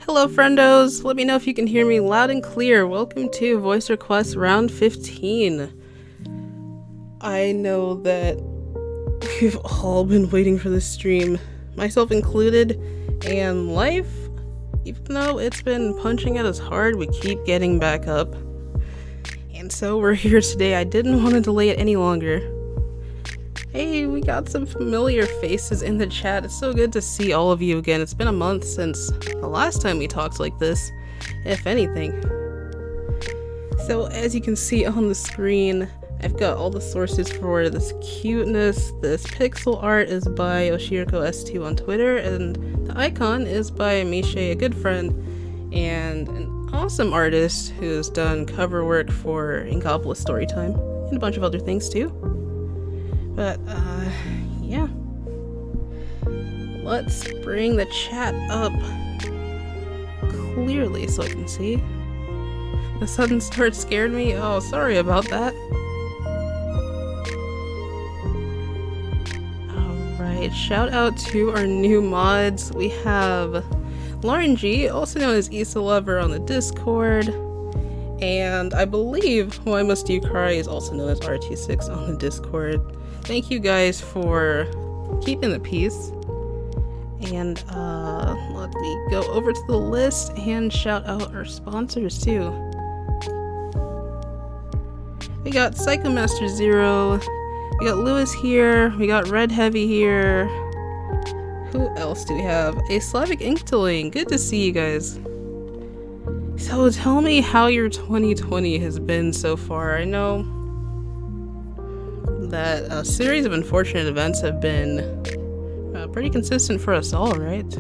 Hello friendos, let me know if you can hear me loud and clear. Welcome to Voice Request Round 15. I know that we've all been waiting for this stream, myself included, and life, even though it's been punching at us hard, we keep getting back up. And so we're here today. I didn't want to delay it any longer. Hey, we got some familiar faces in the chat. It's so good to see all of you again. It's been a month since the last time we talked like this, if anything. So as you can see on the screen, I've got all the sources for this cuteness. This pixel art is by Oshiriko2 on Twitter, and the icon is by Mishe, a good friend, and an awesome artist who's done cover work for Inkopolis Storytime, and a bunch of other things too. But, yeah. Let's bring the chat up clearly so I can see. The sudden start scared me. Oh, sorry about that. Alright, shout out to our new mods. We have Lauren G, also known as Isalover on the Discord. And I believe Why Must You Cry is also known as RT6 on the Discord. Thank you guys for keeping the peace. And let me go over to the list and shout out our sponsors too. We got Psychomaster Zero, we got Lewis here, we got Red Heavy here. Who else do we have? A Slavic Inktoling. Good to see you guys. So tell me how your 2020 has been so far. I know that a series of unfortunate events have been pretty consistent for us all, right?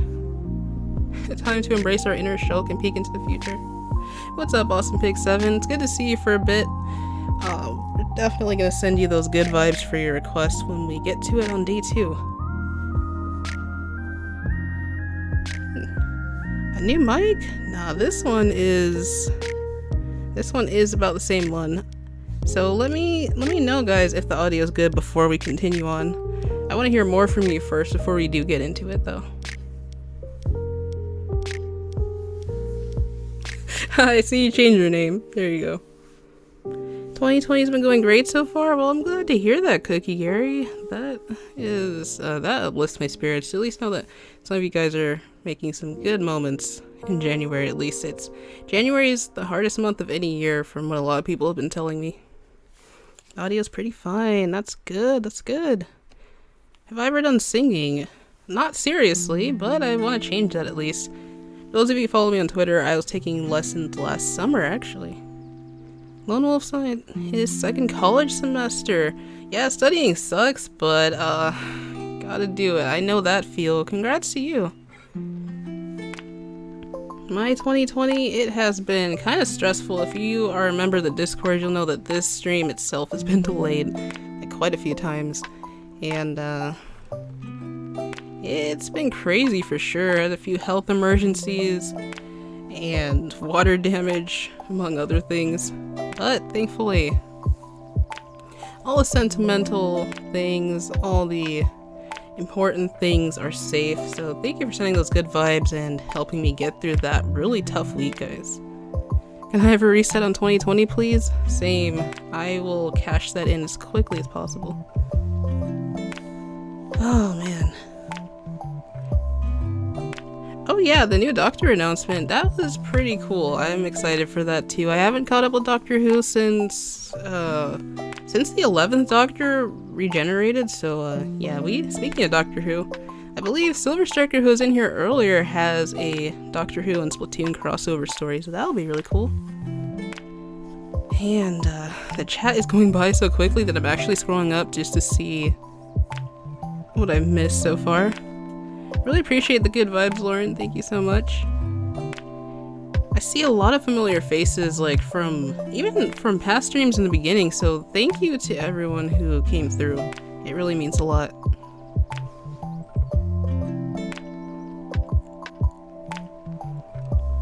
Time to embrace our inner Shulk and peek into the future. What's up, Awesome Pig 7? It's good to see you for a bit. We're definitely gonna send you those good vibes for your request when we get to it on day 2. A new mic? Nah, this one is about the same one. So let me know, guys, if the audio is good before we continue on. I want to hear more from you first before we do get into it, though. I see you changed your name. There you go. 2020's been going great so far. Well, I'm glad to hear that, Cookie Gary. That uplifts my spirits. At least know that some of you guys are making some good moments in January. At least January is the hardest month of any year, from what a lot of people have been telling me. Audio's pretty fine. That's good. That's good. Have I ever done singing? Not seriously, but I want to change that at least. Those of you who follow me on Twitter, I was taking lessons last summer, actually. Lone Wolf's on his second college semester. Yeah, studying sucks, but gotta do it. I know that feel. Congrats to you. My 2020, it has been kind of stressful. If you are a member of the Discord, you'll know that this stream itself has been delayed like, quite a few times. And it's been crazy for sure. I had a few health emergencies and water damage, among other things. But thankfully, all the sentimental things, all the important things are safe. So thank you for sending those good vibes and helping me get through that really tough week, guys. Can I have a reset on 2020, please? Same. I will cash that in as quickly as possible. Oh, man. Oh yeah, the new Doctor announcement. That was pretty cool. I'm excited for that too. I haven't caught up with Doctor Who since the 11th Doctor regenerated, so yeah, speaking of Doctor Who, I believe SlvrStryker, who was in here earlier, has a Doctor Who and Splatoon crossover story, so that'll be really cool. And the chat is going by so quickly that I'm actually scrolling up just to see what I've missed so far. Really appreciate the good vibes, Lauren. Thank you so much. I see a lot of familiar faces, like even from past streams in the beginning, so thank you to everyone who came through. It really means a lot.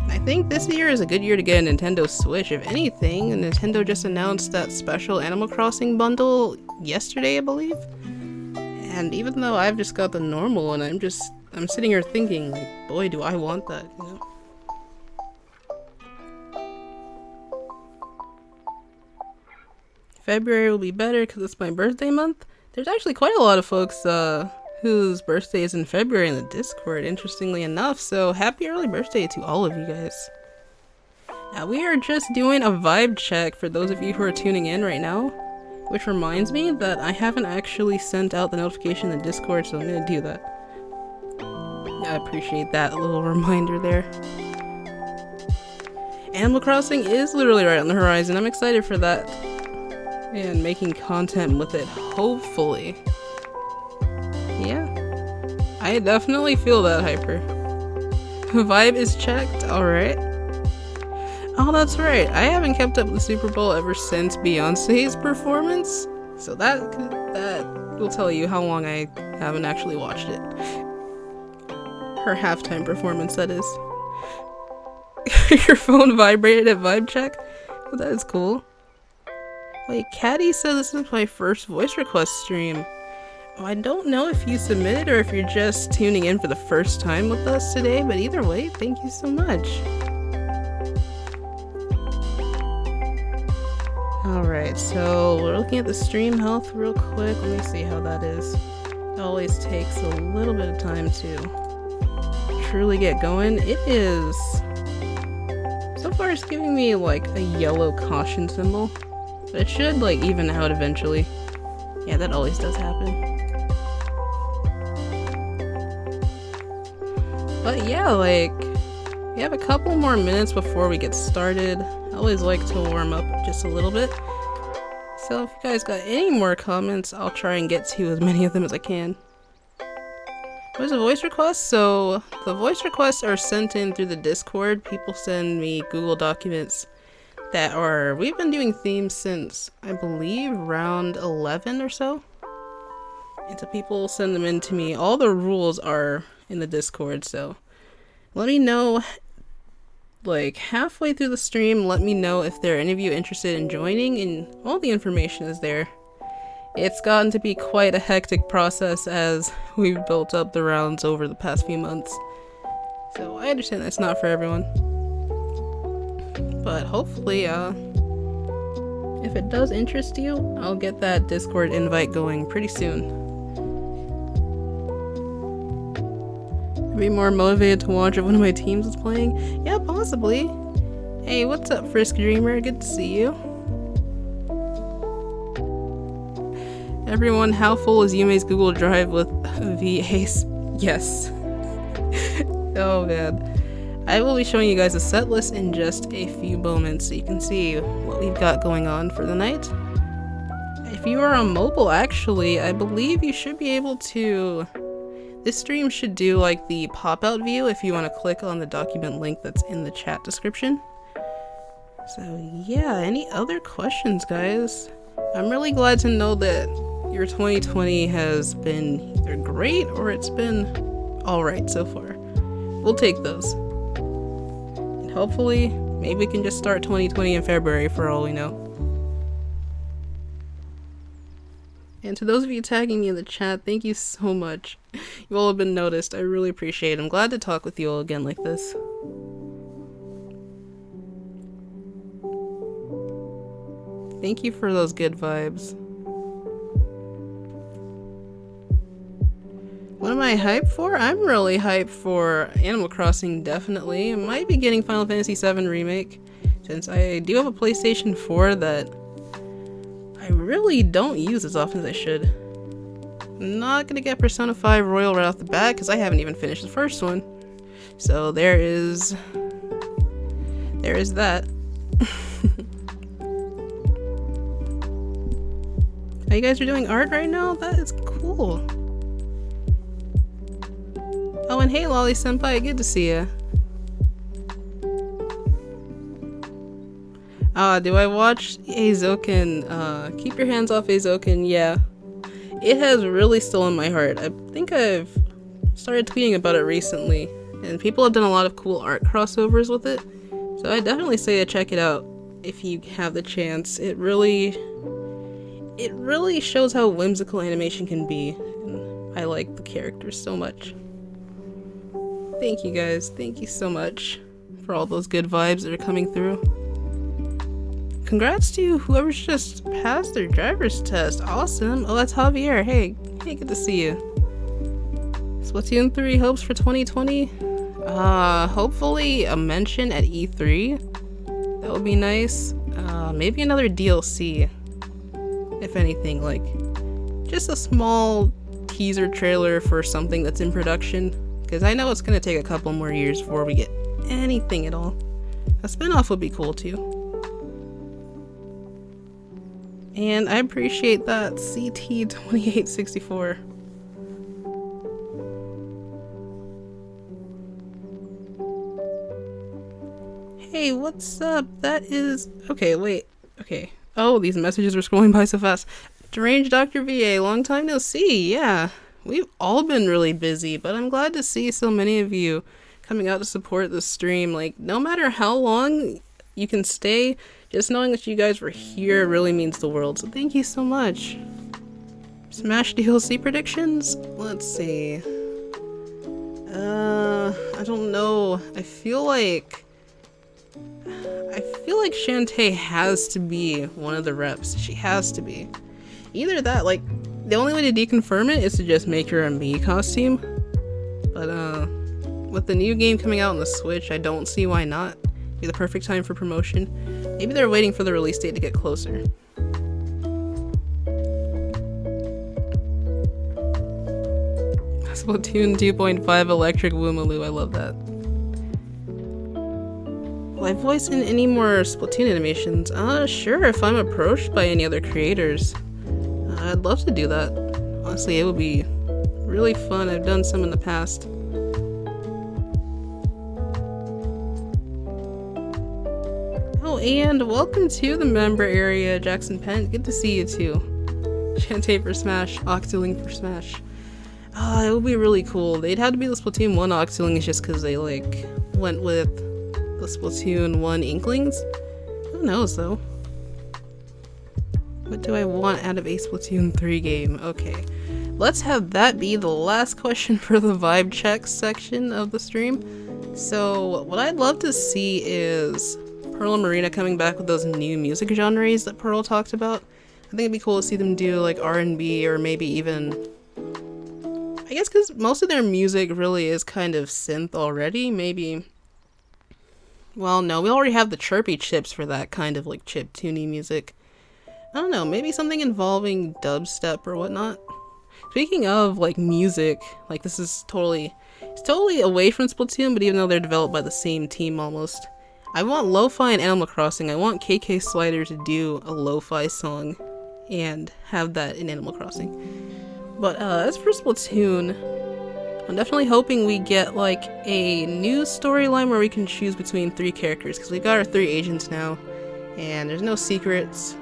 I think this year is a good year to get a Nintendo Switch. If anything, Nintendo just announced that special Animal Crossing bundle yesterday, I believe. And even though I've just got the normal one, I'm sitting here thinking, like, boy, do I want that, you know? February will be better because it's my birthday month. There's actually quite a lot of folks whose birthday is in February in the Discord, interestingly enough, so happy early birthday to all of you guys. Now we are just doing a vibe check for those of you who are tuning in right now, which reminds me that I haven't actually sent out the notification in the Discord, so I'm gonna do that. I appreciate that little reminder there. Animal Crossing is literally right on the horizon. I'm excited for that and making content with it, hopefully. Yeah, I definitely feel that, Hyper. Vibe is checked, alright. Oh, that's right. I haven't kept up with the Super Bowl ever since Beyonce's performance, so that will tell you how long I haven't actually watched it. Her halftime performance, that is. Your phone vibrated at vibe check? Well, that is cool. Wait, Caddy said this is my first voice request stream. Oh, I don't know if you submitted or if you're just tuning in for the first time with us today, but either way, thank you so much. Alright, so we're looking at the stream health real quick. Let me see how that is. It always takes a little bit of time to truly get going. It is... So far it's giving me like a yellow caution symbol, but it should like even out eventually. Yeah, that always does happen. But yeah, like, we have a couple more minutes before we get started. I always like to warm up just a little bit. So if you guys got any more comments, I'll try and get to as many of them as I can. What's a voice request? So the voice requests are sent in through the Discord. People send me Google documents that are, we've been doing themes since I believe round 11 or so. And so people send them in to me. All the rules are in the Discord, so let me know like halfway through the stream. Let me know if there are any of you interested in joining, and all the information is there. It's gotten to be quite a hectic process as we've built up the rounds over the past few months. So I understand that's not for everyone. But hopefully, if it does interest you, I'll get that Discord invite going pretty soon. Be more motivated to watch if one of my teams is playing? Yeah, possibly. Hey, what's up, Frisk Dreamer? Good to see you. Everyone, how full is Yume's Google Drive with VAs? Yes. Oh man. I will be showing you guys a set list in just a few moments so you can see what we've got going on for the night. If you are on mobile, actually, I believe you should be able to... This stream should do like the pop-out view if you want to click on the document link that's in the chat description. So yeah, any other questions, guys? I'm really glad to know that your 2020 has been either great or it's been alright so far. We'll take those. And hopefully, maybe we can just start 2020 in February for all we know. And to those of you tagging me in the chat, thank you so much. You all have been noticed. I really appreciate it. I'm glad to talk with you all again like this. Thank you for those good vibes. What am I hyped for? I'm really hyped for Animal Crossing, definitely. I might be getting Final Fantasy VII Remake, since I do have a PlayStation 4 that I really don't use as often as I should. I'm not gonna get Persona 5 Royal right off the bat because I haven't even finished the first one. So there is that. Oh, you guys are doing art right now? That is cool. Oh, and hey Lolly Senpai, good to see ya. Do I watch Azoken? Keep your hands off Azoken, yeah. It has really stolen my heart. I think I've started tweeting about it recently, and people have done a lot of cool art crossovers with it. So I definitely say to check it out if you have the chance. It really shows how whimsical animation can be, and I like the characters so much. Thank you guys, thank you so much for all those good vibes that are coming through. congrats to whoever's just passed their driver's test. Awesome. Oh, that's Javier. Hey, good to see you. Splatoon 3 hopes for 2020. Hopefully a mention at E3. That would be nice. Maybe another DLC. If anything, like just a small teaser trailer for something that's in production. Because I know it's going to take a couple more years before we get anything at all. A spin-off would be cool too. And I appreciate that CT2864. Hey, what's up? That is... Okay, wait. Okay. Oh, these messages are scrolling by so fast. Deranged Dr. VA, long time no see. Yeah, we've all been really busy, but I'm glad to see so many of you coming out to support the stream. Like, no matter how long you can stay, just knowing that you guys were here really means the world. So thank you so much. Smash DLC predictions? Let's see. I don't know. I feel like Shantae has to be one of the reps. She has to be. Either that, like, the only way to deconfirm it is to just make her a Mii costume. But, with the new game coming out on the Switch, I don't see why not. Be the perfect time for promotion. Maybe they're waiting for the release date to get closer. Splatoon 2.5 Electric Woomaloo, I love that. Will I voice in any more Splatoon animations? Sure, if I'm approached by any other creators. I'd love to do that. Honestly, it would be really fun. I've done some in the past. Oh, and welcome to the member area, Jackson Pent. Good to see you too. Shantae for Smash, Octoling for Smash. It would be really cool. They'd have to be the Splatoon 1 Octolings just because they, like, went with the Splatoon 1 Inklings. Who knows, though? What do I want out of a Splatoon 3 game? Okay, let's have that be the last question for the vibe check section of the stream. So, what I'd love to see is Pearl and Marina coming back with those new music genres that Pearl talked about. I think it'd be cool to see them do, like, R&B or maybe even... I guess because most of their music really is kind of synth already, maybe... Well, no, we already have the chirpy chips for that kind of, like, chiptune-y music. I don't know, maybe something involving dubstep or whatnot. Speaking of, like, music, like, this is totally... It's totally away from Splatoon, but even though they're developed by the same team almost. I want lo-fi in Animal Crossing. I want KK Slider to do a lo-fi song and have that in Animal Crossing. But as for Splatoon, I'm definitely hoping we get like a new storyline where we can choose between 3 characters, because we got our 3 agents now, and there's no secrets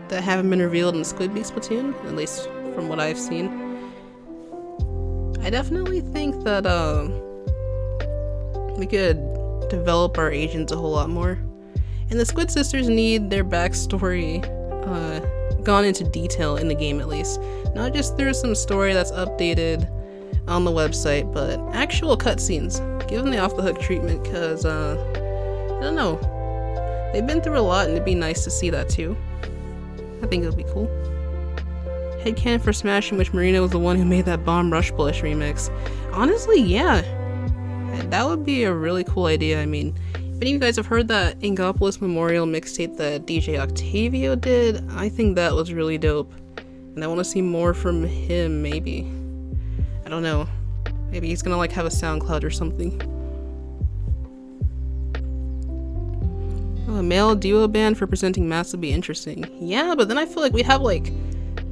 that haven't been revealed in Squid Splatoon, at least from what I've seen. I definitely think that we could develop our agents a whole lot more. And the Squid Sisters need their backstory gone into detail in the game, at least. Not just through some story that's updated on the website, but actual cutscenes. Give them the off-the-hook treatment, because, I don't know. They've been through a lot, and it'd be nice to see that, too. I think it'll be cool. Headcanon for Smash, in which Marina was the one who made that Bomb Rush Blush remix. Honestly, yeah. That would be a really cool idea. I mean, if any of you guys have heard that Inkopolis Memorial mixtape that DJ Octavio did, I think that was really dope. And I want to see more from him, maybe. I don't know. Maybe he's gonna like have a SoundCloud or something. Oh, a male duo band for presenting mass would be interesting. Yeah, but then I feel like we'd have like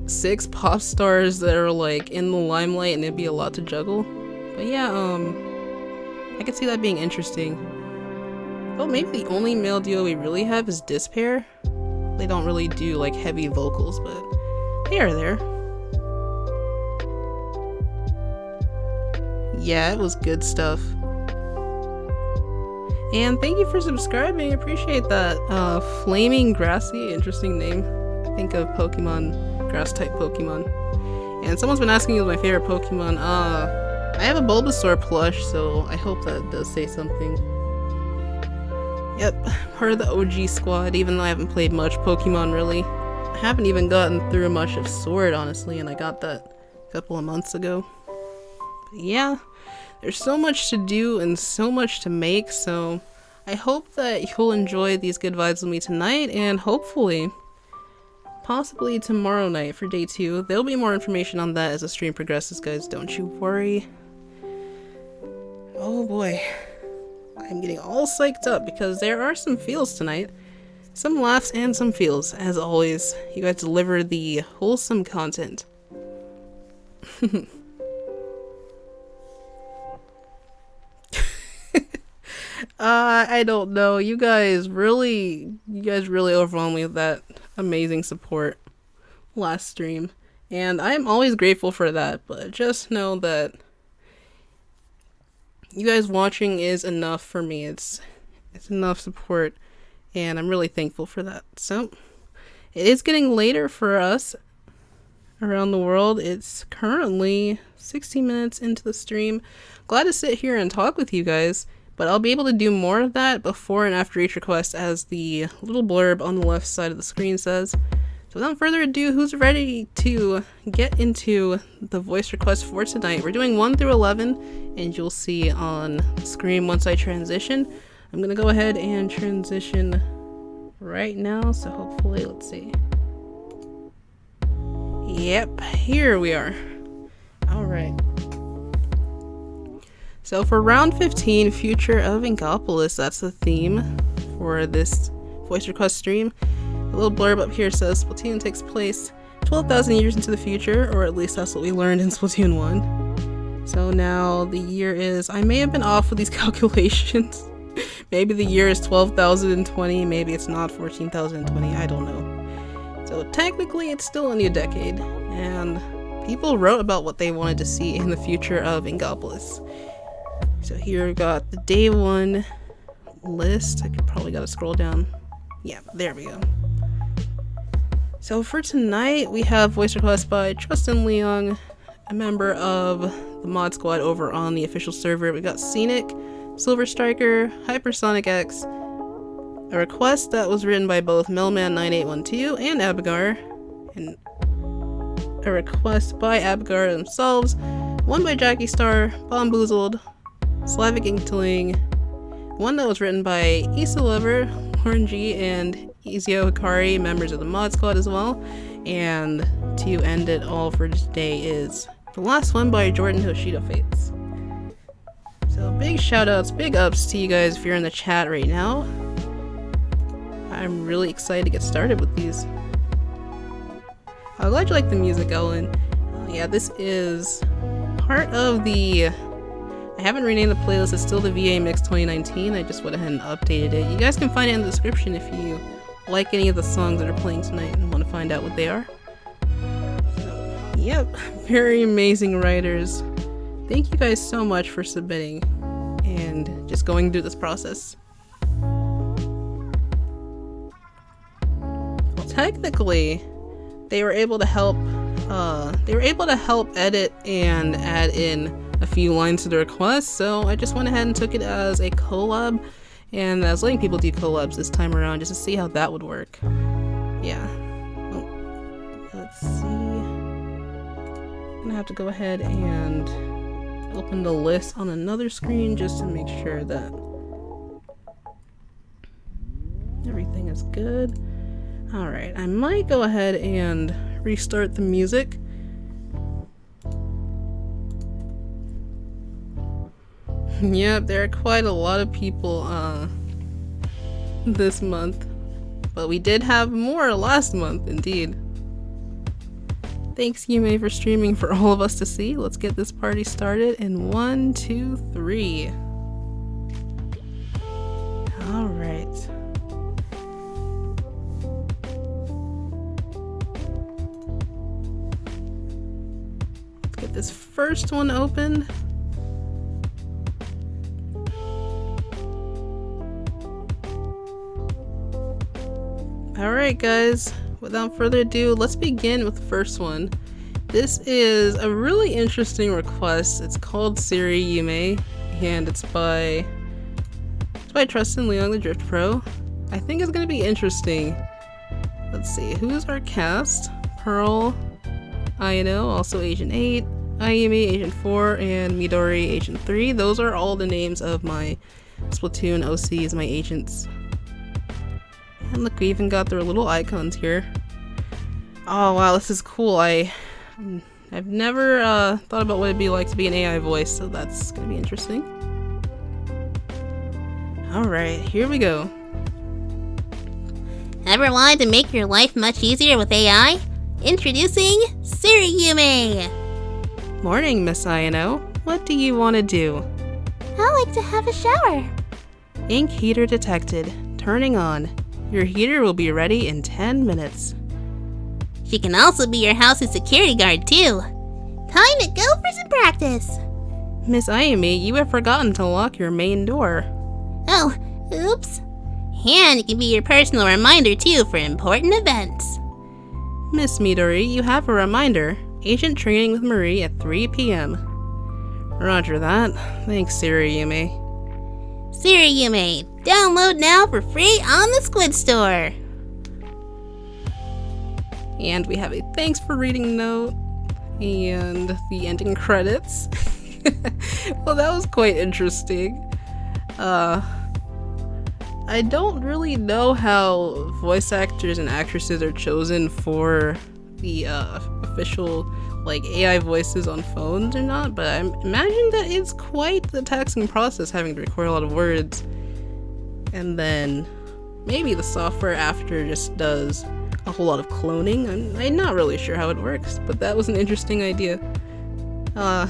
6 pop stars that are like in the limelight and it'd be a lot to juggle. But yeah, I could see that being interesting. Oh, maybe the only male duo we really have is Despair. They don't really do like heavy vocals, but they are there. Yeah, it was good stuff. And thank you for subscribing, appreciate that. Flaming Grassy, interesting name. I think of Pokemon, grass type Pokemon. And someone's been asking me what's my favorite Pokemon. I have a Bulbasaur plush, so I hope that does say something. Yep, part of the OG squad, even though I haven't played much Pokemon really. I haven't even gotten through much of Sword, honestly, and I got that a couple of months ago. But yeah, there's so much to do and so much to make, so I hope that you'll enjoy these good vibes with me tonight, and hopefully, possibly tomorrow night for day 2. There'll be more information on that as the stream progresses, guys, don't you worry. Oh boy. I'm getting all psyched up because there are some feels tonight. Some laughs and some feels. As always, you guys deliver the wholesome content. I don't know. You guys really overwhelmed me with that amazing support last stream. And I'm always grateful for that, but just know that you guys watching is enough for me. It's enough support, and I'm really thankful for that. So, it is getting later for us around the world. It's currently 60 minutes into the stream. Glad to sit here and talk with you guys, but I'll be able to do more of that before and after each request, as the little blurb on the left side of the screen says. So without further ado, who's ready to get into the voice request for tonight? We're doing 1 through 11, and you'll see on the screen once I transition. I'm gonna go ahead and transition right now, so hopefully, let's see. Yep, here we are. Alright. So for round 15, Future of Inkopolis, that's the theme for this voice request stream. The little blurb up here says Splatoon takes place 12,000 years into the future, or at least that's what we learned in Splatoon 1. So now the year is, I may have been off with these calculations. Maybe the year is 12,020, maybe it's not 14,020, I don't know. So technically it's still a new decade, and people wrote about what they wanted to see in the future of Inkopolis. So here we've got the day 1 list. I probably gotta scroll down. Yeah, there we go. So for tonight, we have voice requests by Truston Leong, a member of the mod squad over on the official server. We got Ceenic, SlvrStryker, HyperSonicX, a request that was written by both Melman9812 and AbaGar, and a request by AbaGar themselves, one by Jackystar, Bomboozled, Slavic Inktoling, one that was written by Isalover, G, and Ezio, Hikari, members of the mod squad as well. And to end it all for today is the last one by JordanHoshidoFates. So big shout outs, big ups to you guys if you're in the chat right now. I'm really excited to get started with these. I'm glad you like the music, Ellen. Yeah, this is part of the... I haven't renamed the playlist, it's still the VA Mix 2019, I just went ahead and updated it. You guys can find it in the description if you like any of the songs that are playing tonight and want to find out what they are. So, yep, very amazing writers. Thank you guys so much for submitting and just going through this process. Well, technically, they were able to help edit and add in a few lines to the request, so I just went ahead and took it as a collab, and I was letting people do collabs this time around just to see how that would work. Yeah. Oh, let's see. I'm gonna have to go ahead and open the list on another screen just to make sure that everything is good. Alright, I might go ahead and restart the music. Yep, there are quite a lot of people this month, but we did have more last month, indeed. Thanks, Yume, for streaming for all of us to see. Let's get this party started in 1, 2, 3. Alright. Let's get this first one opened. Alright guys, without further ado, let's begin with the first one. This is a really interesting request. It's called Siri Yume, and it's by by Truston, Leong the Drift Pro. I think it's gonna be interesting. Let's see, who's our cast? Pearl, Ayano, also Agent 8, Ayumi, Agent 4, and Midori, Agent 3. Those are all the names of my Splatoon OCs, my agents. And look, we even got their little icons here. Oh wow, this is cool. I've never thought about what it'd be like to be an AI voice, so that's gonna be interesting. Alright, here we go. Ever wanted to make your life much easier with AI? Introducing Siri Yume! Morning, Miss Ayano. What do you want to do? I like to have a shower. Ink heater detected. Turning on. Your heater will be ready in 10 minutes. She can also be your house's security guard too. Time to go for some practice. Miss Ayumi, you have forgotten to lock your main door. Oh, oops. And it can be your personal reminder too for important events. Miss Midori, you have a reminder. Agent training with Marie at 3 p.m. Roger that. Thanks, Siri Yume. Siri Yume, download now for free on the Squid Store. And we have a thanks for reading note and the ending credits. Well, that was quite interesting. I don't really know how voice actors and actresses are chosen for the official like AI voices on phones or not, but I imagine that it's quite the taxing process having to record a lot of words, and then maybe the software after just does a whole lot of cloning. I'm not really sure how it works, but that was an interesting idea. I'm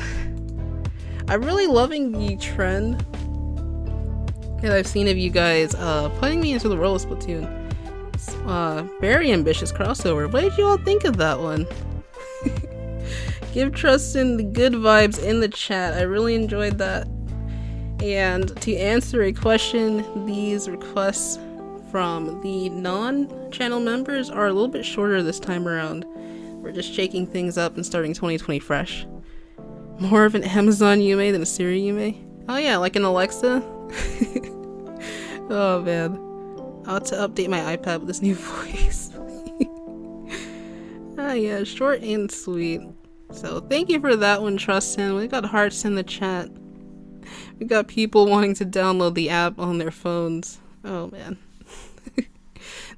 really loving the trend that I've seen of you guys putting me into the role of Splatoon. Very ambitious crossover. What did you all think of that one? Give Truston the good vibes in the chat. I really enjoyed that. And to answer a question, these requests from the non-channel members are a little bit shorter this time around. We're just shaking things up and starting 2020 fresh. More of an Amazon Yume than a Siri Yume. Oh yeah, like an Alexa. Oh man. I'll have to update my iPad with this new voice. Ah yeah, short and sweet. So thank you for that one, Truston. We got hearts in the chat. We got people wanting to download the app on their phones. Oh man.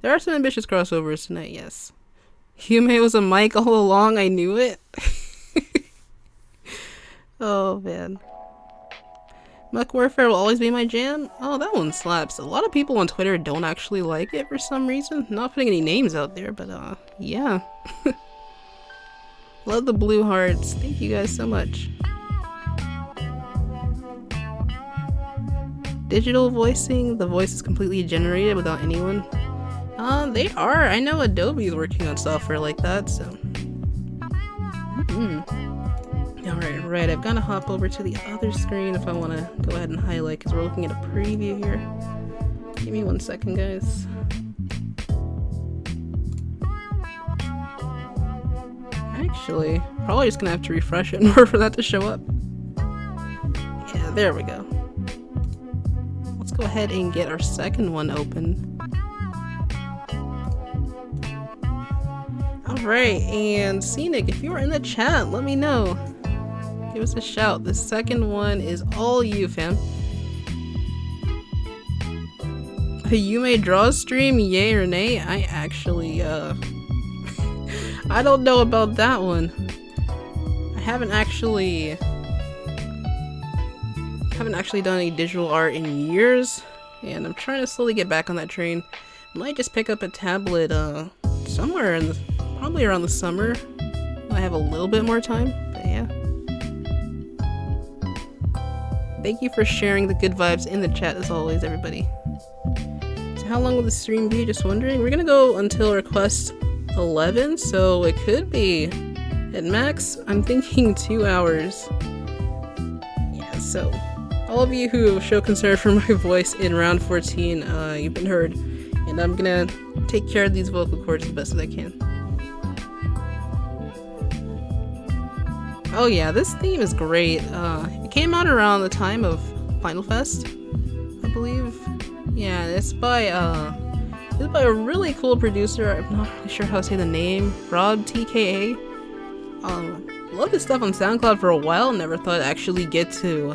There are some ambitious crossovers tonight, yes. Yume was a mic all along, I knew it. Oh man. Muck Warfare will always be my jam. Oh, that one slaps. A lot of people on Twitter don't actually like it for some reason. Not putting any names out there, but yeah. Love the blue hearts. Thank you guys so much. Digital voicing, the voice is completely generated without anyone. They are. I know Adobe is working on software like that, so. Alright, I've got to hop over to the other screen if I want to go ahead and highlight, because we're looking at a preview here. Give me 1 second, guys. Actually, probably just gonna have to refresh it in order for that to show up. Yeah, there we go. Let's go ahead and get our second one open. Alright, and Ceenic, if you are in the chat, let me know. Give us a shout. The second one is all you, fam. A Yume draw stream, yay or nay? I actually, I don't know about that one. I haven't actually done any digital art in years, and I'm trying to slowly get back on that train. Might just pick up a tablet, somewhere in the, probably around the summer. I have a little bit more time, but yeah. Thank you for sharing the good vibes in the chat as always, everybody. So how long will the stream be? Just wondering. We're gonna go until request 11, so it could be at max, I'm thinking 2 hours. Yeah, so all of you who show concern for my voice in round 14, you've been heard, and I'm gonna take care of these vocal cords the best as I can. Oh yeah, this theme is great. It came out around the time of Final Fest, I believe. Yeah, it's by a really cool producer. I'm not really sure how to say the name. Rob TKA. Loved his stuff on SoundCloud for a while. Never thought I'd actually get to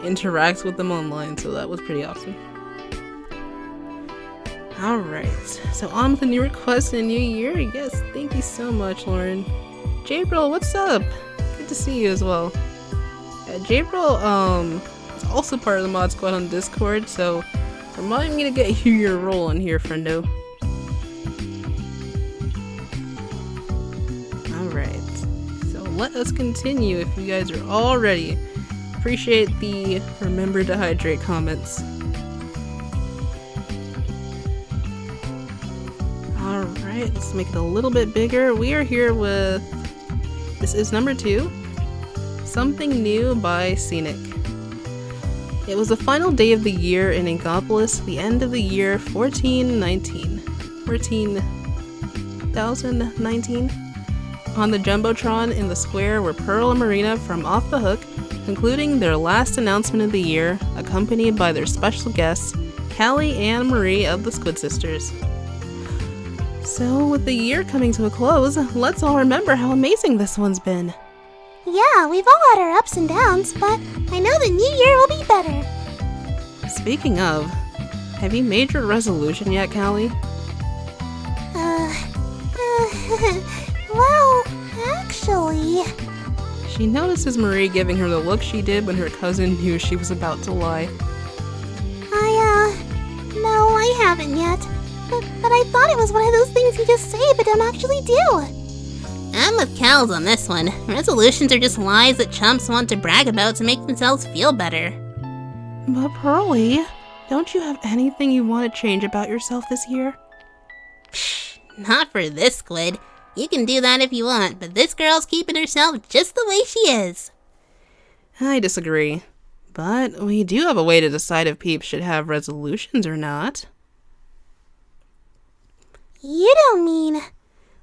interact with them online, so that was pretty awesome. Alright, so on with the new request in the new year. Yes, thank you so much, Lauren. Jabril, what's up? Good to see you as well. Jabril, is also part of the mod squad on Discord, so remind me to get you your role in here, friendo. Alright, so let us continue if you guys are all ready. Appreciate the remember to hydrate comments. Alright, let's make it a little bit bigger. We are here with, this is number 2, Something New by Ceenic. It was the final day of the year in Inkopolis, the end of the year 1419. On the Jumbotron in the square were Pearl and Marina from Off the Hook, concluding their last announcement of the year, accompanied by their special guests, Callie and Marie of the Squid Sisters. So, with the year coming to a close, let's all remember how amazing this one's been. Yeah, we've all had our ups and downs, but I know the new year will be better. Speaking of, have you made your resolution yet, Callie? Well, actually... She notices Marie giving her the look she did when her cousin knew she was about to lie. No, I haven't yet. But I thought it was one of those things you just say but don't actually do. I'm with Kels on this one. Resolutions are just lies that chumps want to brag about to make themselves feel better. But Pearlie, don't you have anything you want to change about yourself this year? Psh, not for this squid. You can do that if you want, but this girl's keeping herself just the way she is. I disagree. But we do have a way to decide if peeps should have resolutions or not. You don't mean...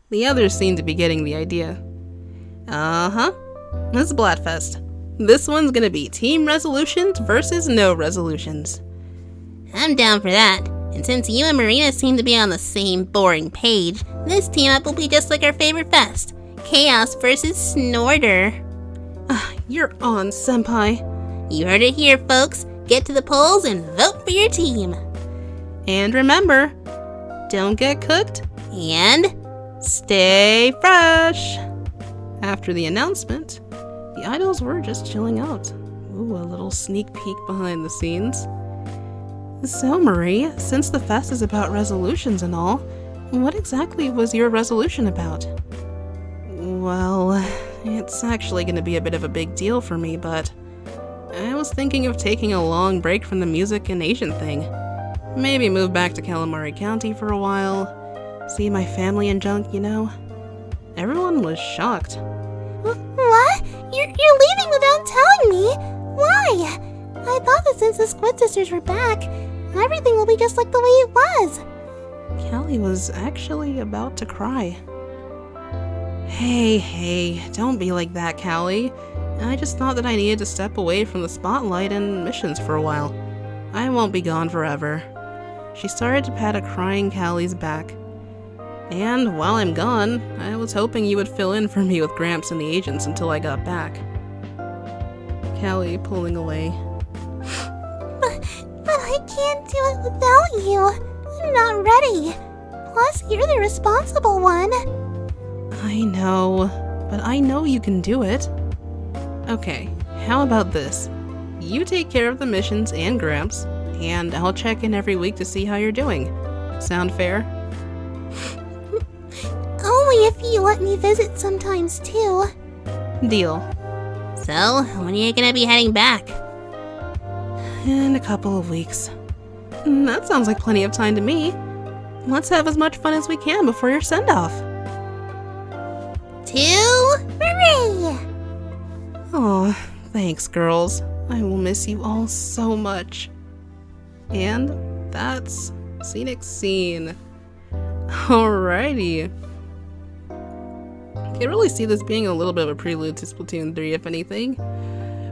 The others seem to be getting the idea. Uh-huh. This is Blatfest. This one's gonna be team resolutions versus no resolutions. I'm down for that. And since you and Marina seem to be on the same boring page, this team up will be just like our favorite fest. Chaos versus Snorter. You're on, senpai. You heard it here, folks. Get to the polls and vote for your team. And remember, don't get cooked And stay fresh. After the announcement, the idols were just chilling out. Ooh, a little sneak peek behind the scenes. So, Marie, since the fest is about resolutions and all, what exactly was your resolution about? Well, it's actually going to be a bit of a big deal for me, but I was thinking of taking a long break from the music and Asian thing. Maybe move back to Calamari County for a while, see my family and junk, you know? Everyone was shocked. What? You're leaving without telling me? Why? I thought that since the Squid Sisters were back, everything will be just like the way it was. Callie was actually about to cry. Hey, don't be like that, Callie. I just thought that I needed to step away from the spotlight and missions for a while. I won't be gone forever. She started to pat a crying Callie's back. And while I'm gone, I was hoping you would fill in for me with Gramps and the agents until I got back. Callie pulling away. But I can't do it without you. I'm not ready. Plus, you're the responsible one. I know, but I know you can do it. Okay, how about this? You take care of the missions and Gramps, and I'll check in every week to see how you're doing. Sound fair? Only if you let me visit sometimes, too. Deal. So, when are you gonna be heading back? In a couple of weeks. That sounds like plenty of time to me. Let's have as much fun as we can before your send-off. 2, Hooray! Aw, thanks, girls. I will miss you all so much. And that's Scenic Scene. Alrighty. I can really see this being a little bit of a prelude to Splatoon 3, if anything.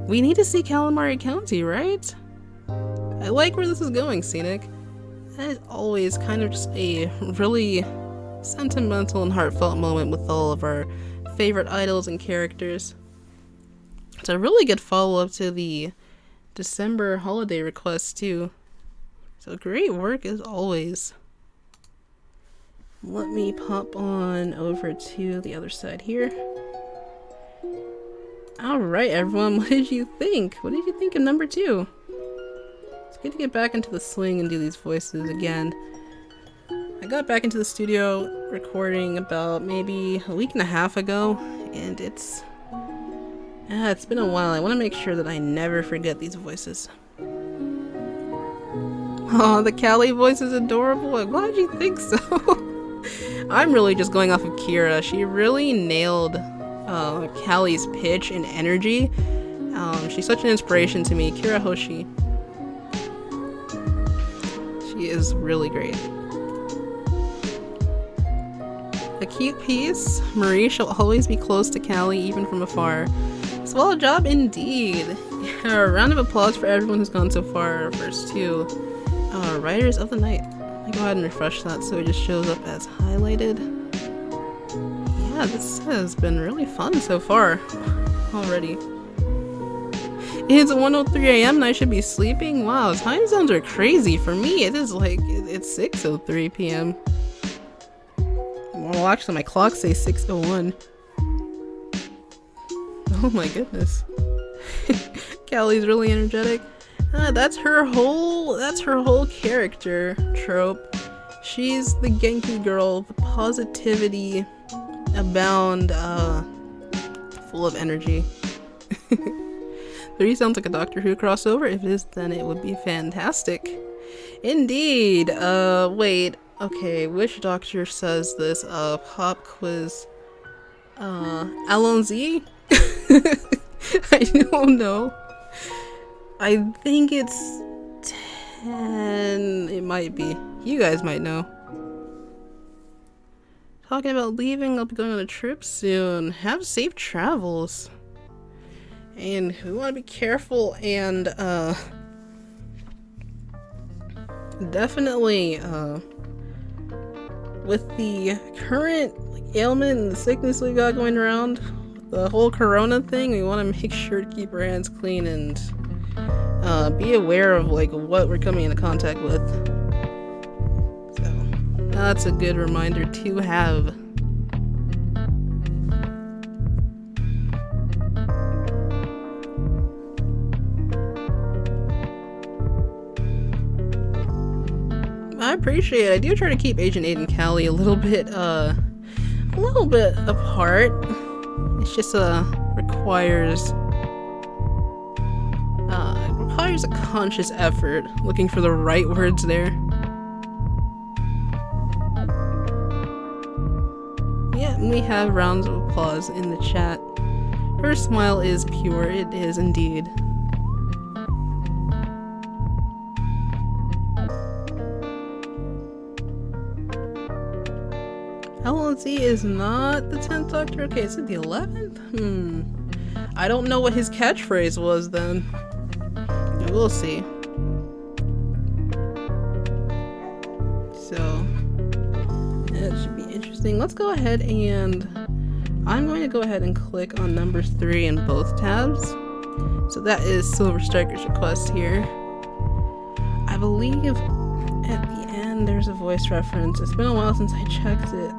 We need to see Calamari County, right? I like where this is going, Ceenic. That is always kind of just a really sentimental and heartfelt moment with all of our favorite idols and characters. It's a really good follow-up to the December holiday request too. So great work as always. Let me pop on over to the other side here. Alright everyone, what did you think? What did you think of number 2? It's good to get back into the swing and do these voices again. I got back into the studio recording about maybe a week and a half ago, and it's been a while. I want to make sure that I never forget these voices. Oh, the Callie voice is adorable. I'm glad you think so. I'm really just going off of Kira. She really nailed Callie's pitch and energy. She's such an inspiration to me. Kira Hoshi. She is really great. A cute piece. Marie shall always be close to Callie, even from afar. Swell job indeed. Yeah, a round of applause for everyone who's gone so far. First two writers of the night. Let me go ahead and refresh that so it just shows up as highlighted. Yeah, this has been really fun so far already. It's 1:03 a.m. and I should be sleeping? Wow, time zones are crazy. For me, it is like, it's 6:03 p.m. Well, actually, my clock says 6:01. Oh my goodness. Callie's really energetic. That's her whole character trope. She's the Genki girl, the positivity abound, full of energy. 3 sounds like a Doctor Who crossover. If it is, then it would be fantastic. Indeed. Wait. Okay, which doctor says this? Pop quiz. Allons-y? I don't know. I think it's 10. It might be. You guys might know. Talking about leaving, I'll be going on a trip soon. Have safe travels. And we want to be careful and, definitely, with the current ailment and the sickness we got going around, the whole corona thing, we want to make sure to keep our hands clean and be aware of like what we're coming into contact with. So that's a good reminder to have. I appreciate it. I do try to keep Agent 8 and Callie a little bit apart. It's just requires a conscious effort looking for the right words there. Yeah, and we have rounds of applause in the chat. Her smile is pure. It is indeed. LLC is not the 10th Doctor. Okay, is it the 11th? I don't know what his catchphrase was then. We'll see. So, it should be interesting. Let's go ahead and I'm going to go ahead and click on number 3 in both tabs. So that is SlvrStryker's request here. I believe at the end there's a voice reference. It's been a while since I checked it.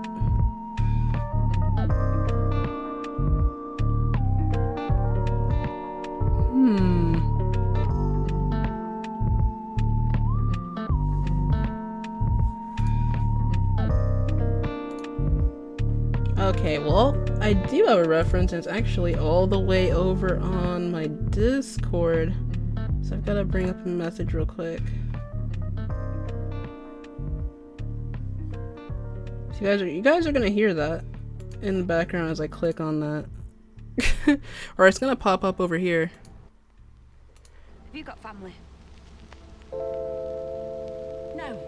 Okay, well, I do have a reference, and it's actually all the way over on my Discord. So I've got to bring up a message real quick. So you guys are gonna hear that in the background as I click on that. Or it's gonna pop up over here. Have you got family? No.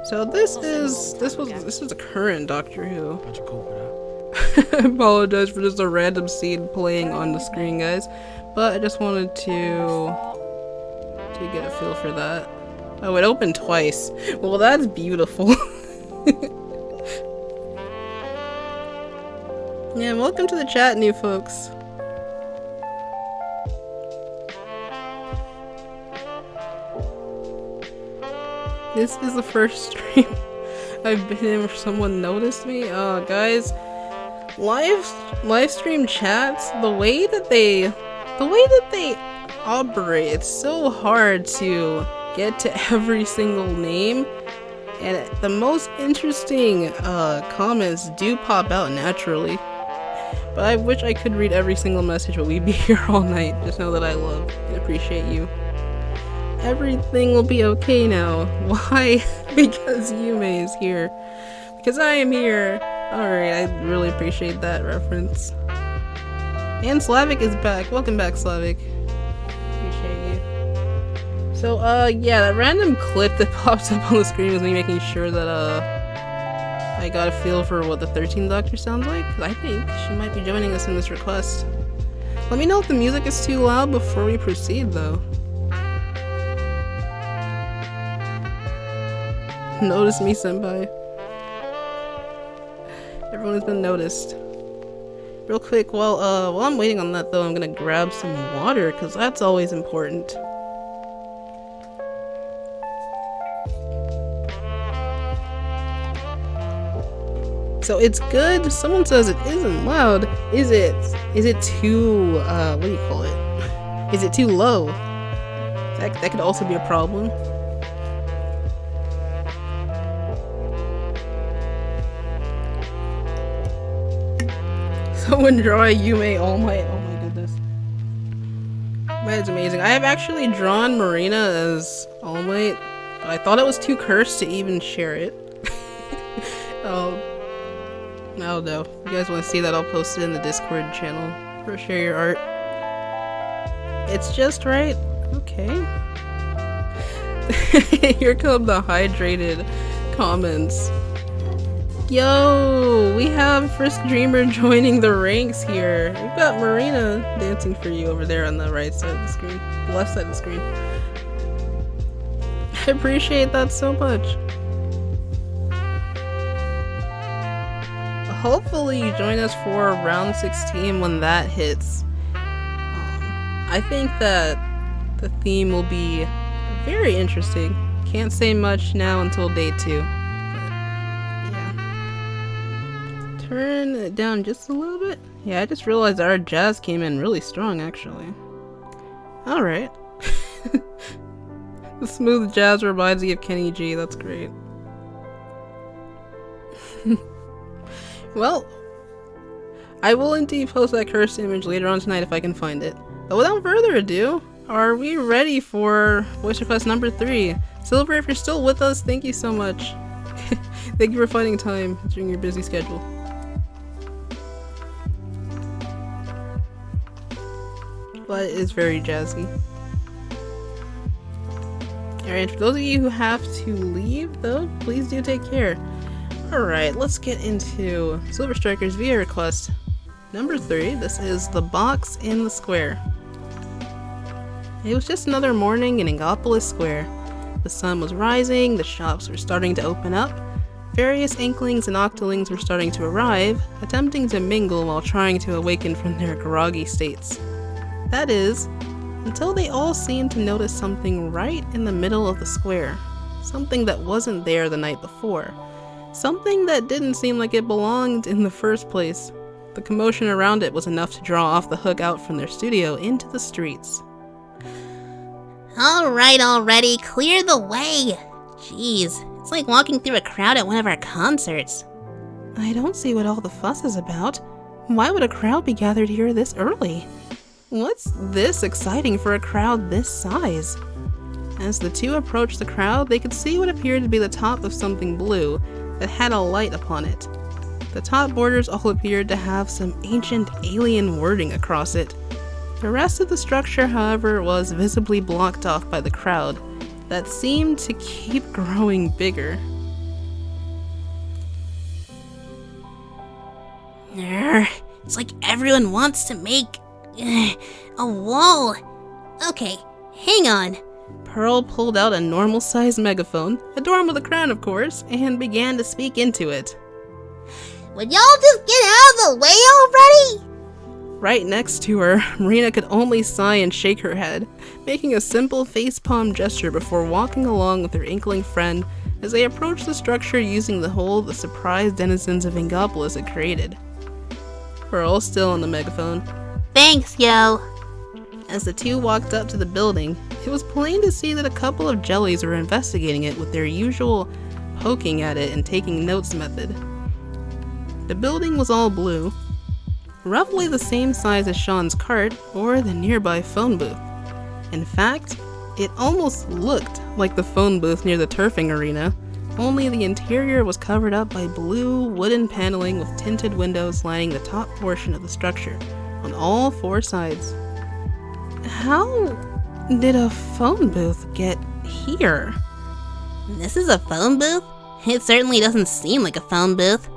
So this was the current Doctor Who. I apologize for just a random scene playing on the screen, guys, but I just wanted to to get a feel for that. Oh, it opened twice. Well, that's beautiful. Yeah, welcome to the chat, new folks. This is the first stream I've been in where someone noticed me. Guys, live stream chats, the way that they operate, it's so hard to get to every single name, and the most interesting comments do pop out naturally. But I wish I could read every single message, but we'd be here all night. Just know that I love and appreciate you. Everything will be okay now. Why? Because Yume is here. Because I am here. Alright, I really appreciate that reference. And Slavic is back. Welcome back, Slavic. Appreciate you. So, yeah, that random clip that pops up on the screen was me making sure that, I got a feel for what the 13th Doctor sounds like. I think she might be joining us in this request. Let me know if the music is too loud before we proceed, though. Notice me, senpai. Everyone has been noticed. Real quick, while I'm waiting on that, though, I'm gonna grab some water, because that's always important. So it's good. Someone says it isn't loud. Is it too, what do you call it? Is it too low? That could also be a problem. Someone draw a Yume All Might. Oh my goodness. That is amazing. I have actually drawn Marina as All Might, but I thought it was too cursed to even share it. I don't know. If you guys want to see that, I'll post it in the Discord channel or share your art. It's just right. Okay. Here come the hydrated comments. Yo, we have Frisk Dreamer joining the ranks here. We've got Marina dancing for you over there on the right side of the screen. Left side of the screen. I appreciate that so much. Hopefully you join us for round 16 when that hits. I think that the theme will be very interesting. Can't say much now until day 2. But yeah. Turn it down just a little bit. Yeah, I just realized our jazz came in really strong actually. Alright. The smooth jazz reminds me of Kenny G, that's great. Well, I will indeed post that cursed image later on tonight if I can find it. But without further ado, are we ready for voice request number 3? Silver, if you're still with us, thank you so much. Thank you for finding time during your busy schedule. But it is very jazzy. Alright, for those of you who have to leave, though, please do take care. Alright, let's get into SlvrStryker's VA request. Number 3, this is The Box in the Square. It was just another morning in Inkopolis Square. The sun was rising, the shops were starting to open up, various Inklings and Octolings were starting to arrive, attempting to mingle while trying to awaken from their groggy states. That is, until they all seemed to notice something right in the middle of the square. Something that wasn't there the night before. Something that didn't seem like it belonged in the first place. The commotion around it was enough to draw off the hook out from their studio into the streets. Alright already, clear the way! Jeez, it's like walking through a crowd at one of our concerts. I don't see what all the fuss is about. Why would a crowd be gathered here this early? What's this exciting for a crowd this size? As the two approached the crowd, they could see what appeared to be the top of something blue that had a light upon it. The top borders all appeared to have some ancient alien wording across it. The rest of the structure, however, was visibly blocked off by the crowd that seemed to keep growing bigger. It's like everyone wants to make a wall. Okay, hang on. Pearl pulled out a normal-sized megaphone, adorned with a crown of course, and began to speak into it. Would y'all just get out of the way already? Right next to her, Marina could only sigh and shake her head, making a simple facepalm gesture before walking along with her inkling friend as they approached the structure using the hole the surprised denizens of Inkopolis had created. Pearl still on the megaphone. Thanks, yo. As the two walked up to the building, it was plain to see that a couple of jellies were investigating it with their usual poking at it and taking notes method. The building was all blue, roughly the same size as Sean's cart or the nearby phone booth. In fact, it almost looked like the phone booth near the turfing arena, only the interior was covered up by blue wooden paneling with tinted windows lining the top portion of the structure on all four sides. How did a phone booth get here? This is a phone booth? It certainly doesn't seem like a phone booth.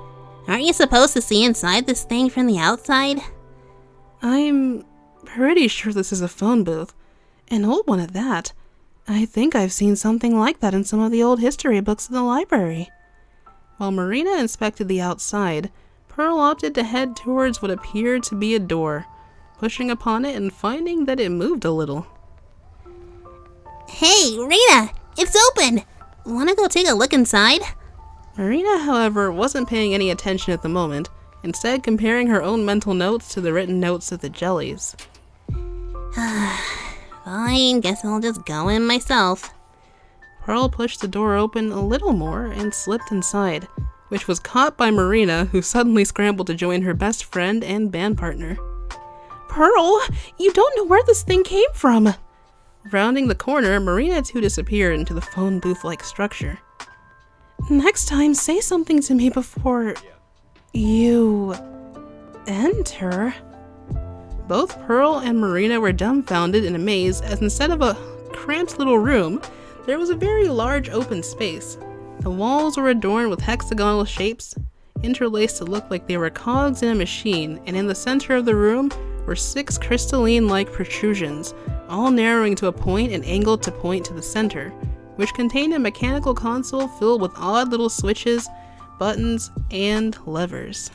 Aren't you supposed to see inside this thing from the outside? I'm pretty sure this is a phone booth. An old one at that. I think I've seen something like that in some of the old history books in the library. While Marina inspected the outside, Pearl opted to head towards what appeared to be a door, pushing upon it and finding that it moved a little. Hey, Rena! It's open! Wanna go take a look inside? Marina, however, wasn't paying any attention at the moment, instead comparing her own mental notes to the written notes of the jellies. Fine, guess I'll just go in myself. Pearl pushed the door open a little more and slipped inside, which was caught by Marina, who suddenly scrambled to join her best friend and band partner. Pearl, you don't know where this thing came from. Rounding the corner, Marina too disappeared into the phone booth-like structure. Next time, say something to me before you enter. Both Pearl and Marina were dumbfounded and amazed as instead of a cramped little room, there was a very large open space. The walls were adorned with hexagonal shapes, interlaced to look like they were cogs in a machine, and in the center of the room were 6 crystalline-like protrusions, all narrowing to a point and angled to point to the center, which contained a mechanical console filled with odd little switches, buttons, and levers.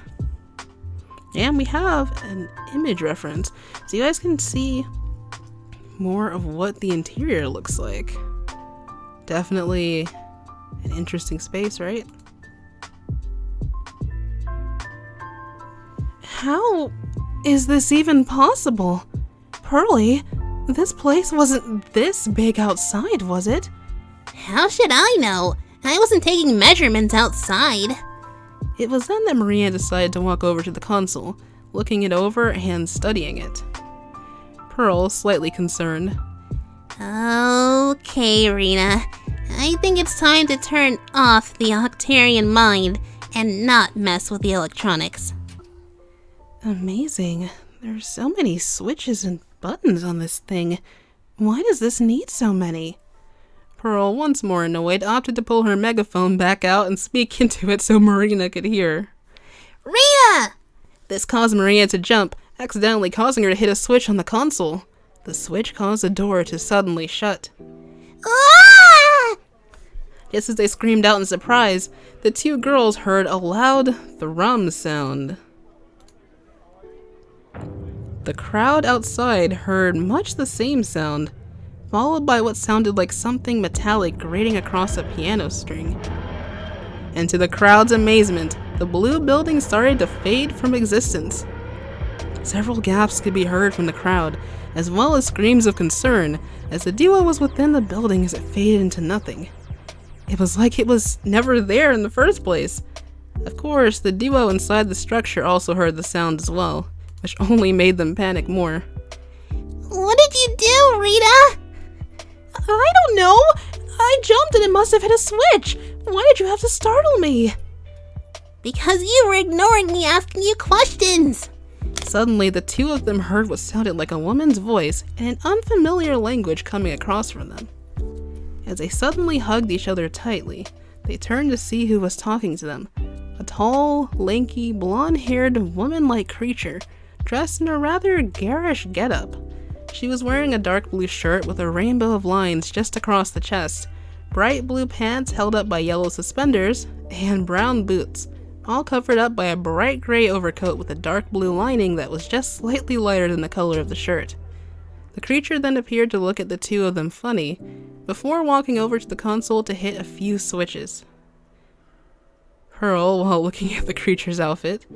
And we have an image reference, so you guys can see more of what the interior looks like. Definitely an interesting space, right? How is this even possible? Pearly, this place wasn't this big outside, was it? How should I know? I wasn't taking measurements outside. It was then that Marina decided to walk over to the console, looking it over and studying it. Pearl, slightly concerned. Okay, Rena. I think it's time to turn off the Octarian mind and not mess with the electronics. Amazing. There's so many switches and buttons on this thing. Why does this need so many? Pearl, once more annoyed, opted to pull her megaphone back out and speak into it so Marina could hear. Rena! This caused Marina to jump, accidentally causing her to hit a switch on the console. The switch caused the door to suddenly shut. Ah! Just as they screamed out in surprise, the two girls heard a loud thrum sound. The crowd outside heard much the same sound, followed by what sounded like something metallic grating across a piano string. And to the crowd's amazement, the blue building started to fade from existence. Several gasps could be heard from the crowd, as well as screams of concern, as the duo was within the building as it faded into nothing. It was like it was never there in the first place. Of course, the duo inside the structure also heard the sound as well, which only made them panic more. What did you do, Rita? I don't know. I jumped and it must have hit a switch. Why did you have to startle me? Because you were ignoring me asking you questions. Suddenly, the two of them heard what sounded like a woman's voice and an unfamiliar language coming across from them. As they suddenly hugged each other tightly, they turned to see who was talking to them. A tall, lanky, blonde-haired, woman-like creature, dressed in a rather garish getup. She was wearing a dark blue shirt with a rainbow of lines just across the chest, bright blue pants held up by yellow suspenders, and brown boots, all covered up by a bright gray overcoat with a dark blue lining that was just slightly lighter than the color of the shirt. The creature then appeared to look at the two of them funny, before walking over to the console to hit a few switches. Pearl, while looking at the creature's outfit,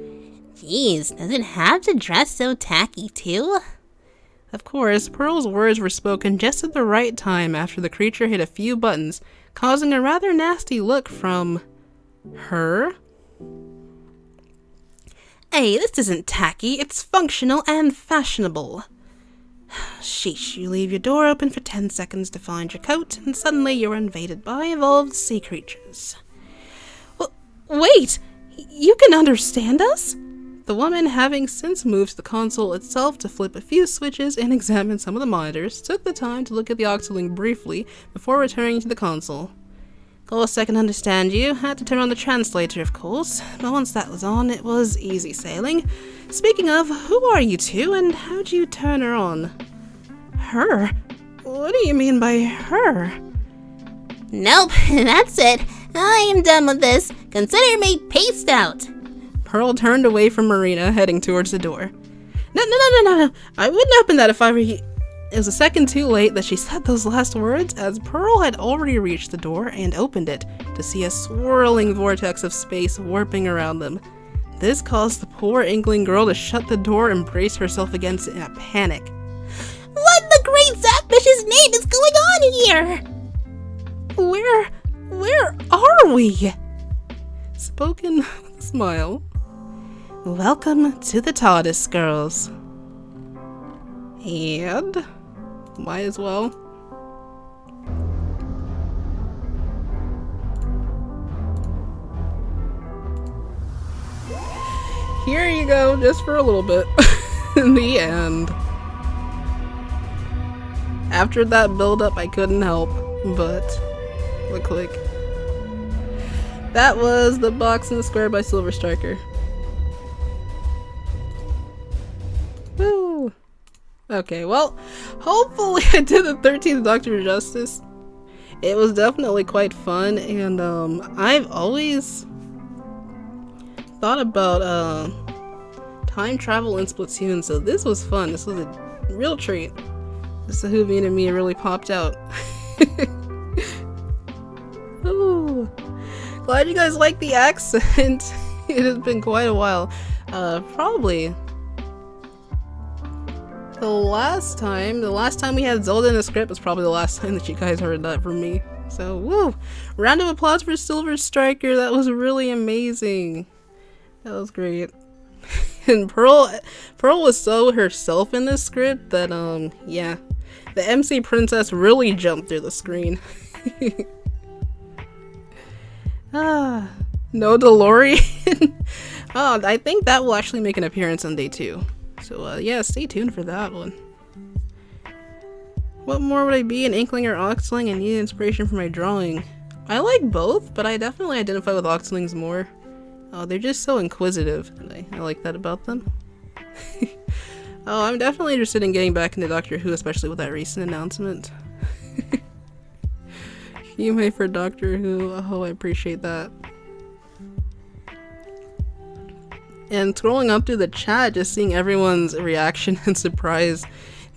Jeez, does it have to dress so tacky too? Of course, Pearl's words were spoken just at the right time after the creature hit a few buttons, causing a rather nasty look from her. Hey, this isn't tacky, it's functional and fashionable. Sheesh, you leave your door open for 10 seconds to find your coat, and suddenly you're invaded by evolved sea creatures. Well, wait! You can understand us? The woman, having since moved to the console itself to flip a few switches and examine some of the monitors, took the time to look at the Octoling briefly before returning to the console. Of course, I can understand you. Had to turn on the translator, of course, but once that was on, it was easy sailing. Speaking of, who are you two, and how'd you turn her on? Her? What do you mean by her? Nope, that's it. I am done with this. Consider me paced out. Pearl turned away from Marina, heading towards the door. No. I wouldn't open that if I were you. It was a second too late that she said those last words, as Pearl had already reached the door and opened it to see a swirling vortex of space warping around them. This caused the poor Inkling girl to shut the door and brace herself against it in a panic. What in the great Zapfish's name is going on here? Where are we? Spoken with a smile. Welcome to the TARDIS, girls. And might as well. Here you go, just for a little bit. In the end. After that build-up, I couldn't help but click. That was The Box in the Square by SlvrStryker. Woo! Okay, well, hopefully I did the 13th Doctor justice. It was definitely quite fun, and I've always thought about time travel in Splatoon, so this was fun. This was a real treat. The Sahuvian and me really popped out. Ooh. Glad you guys like the accent. It has been quite a while. Probably the last time we had Zelda in the script was probably the last time that you guys heard that from me. So, woo! Round of applause for SlvrStryker. That was really amazing. That was great. And Pearl was so herself in this script that, yeah. The MC Princess really jumped through the screen. No DeLorean. Oh, I think that will actually make an appearance on day 2. So, yeah, stay tuned for that one. What more would I be, an Inkling or Octoling? I need inspiration for my drawing. I like both, but I definitely identify with Octolings more. Oh, they're just so inquisitive, and I like that about them. Oh, I'm definitely interested in getting back into Doctor Who, especially with that recent announcement. Yume for Doctor Who. Oh, I appreciate that. And scrolling up through the chat, just seeing everyone's reaction and surprise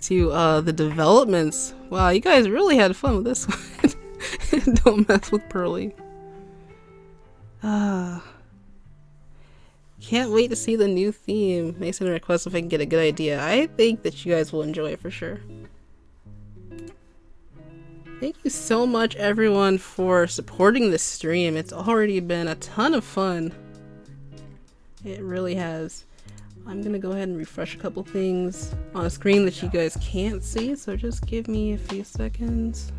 to the developments. Wow, you guys really had fun with this one. Don't mess with Pearly. Can't wait to see the new theme. Make some requests if I can get a good idea. I think that you guys will enjoy it for sure. Thank you so much, everyone, for supporting this stream. It's already been a ton of fun. It really has. I'm gonna go ahead and refresh a couple things on a screen that you guys can't see, so just give me a few seconds.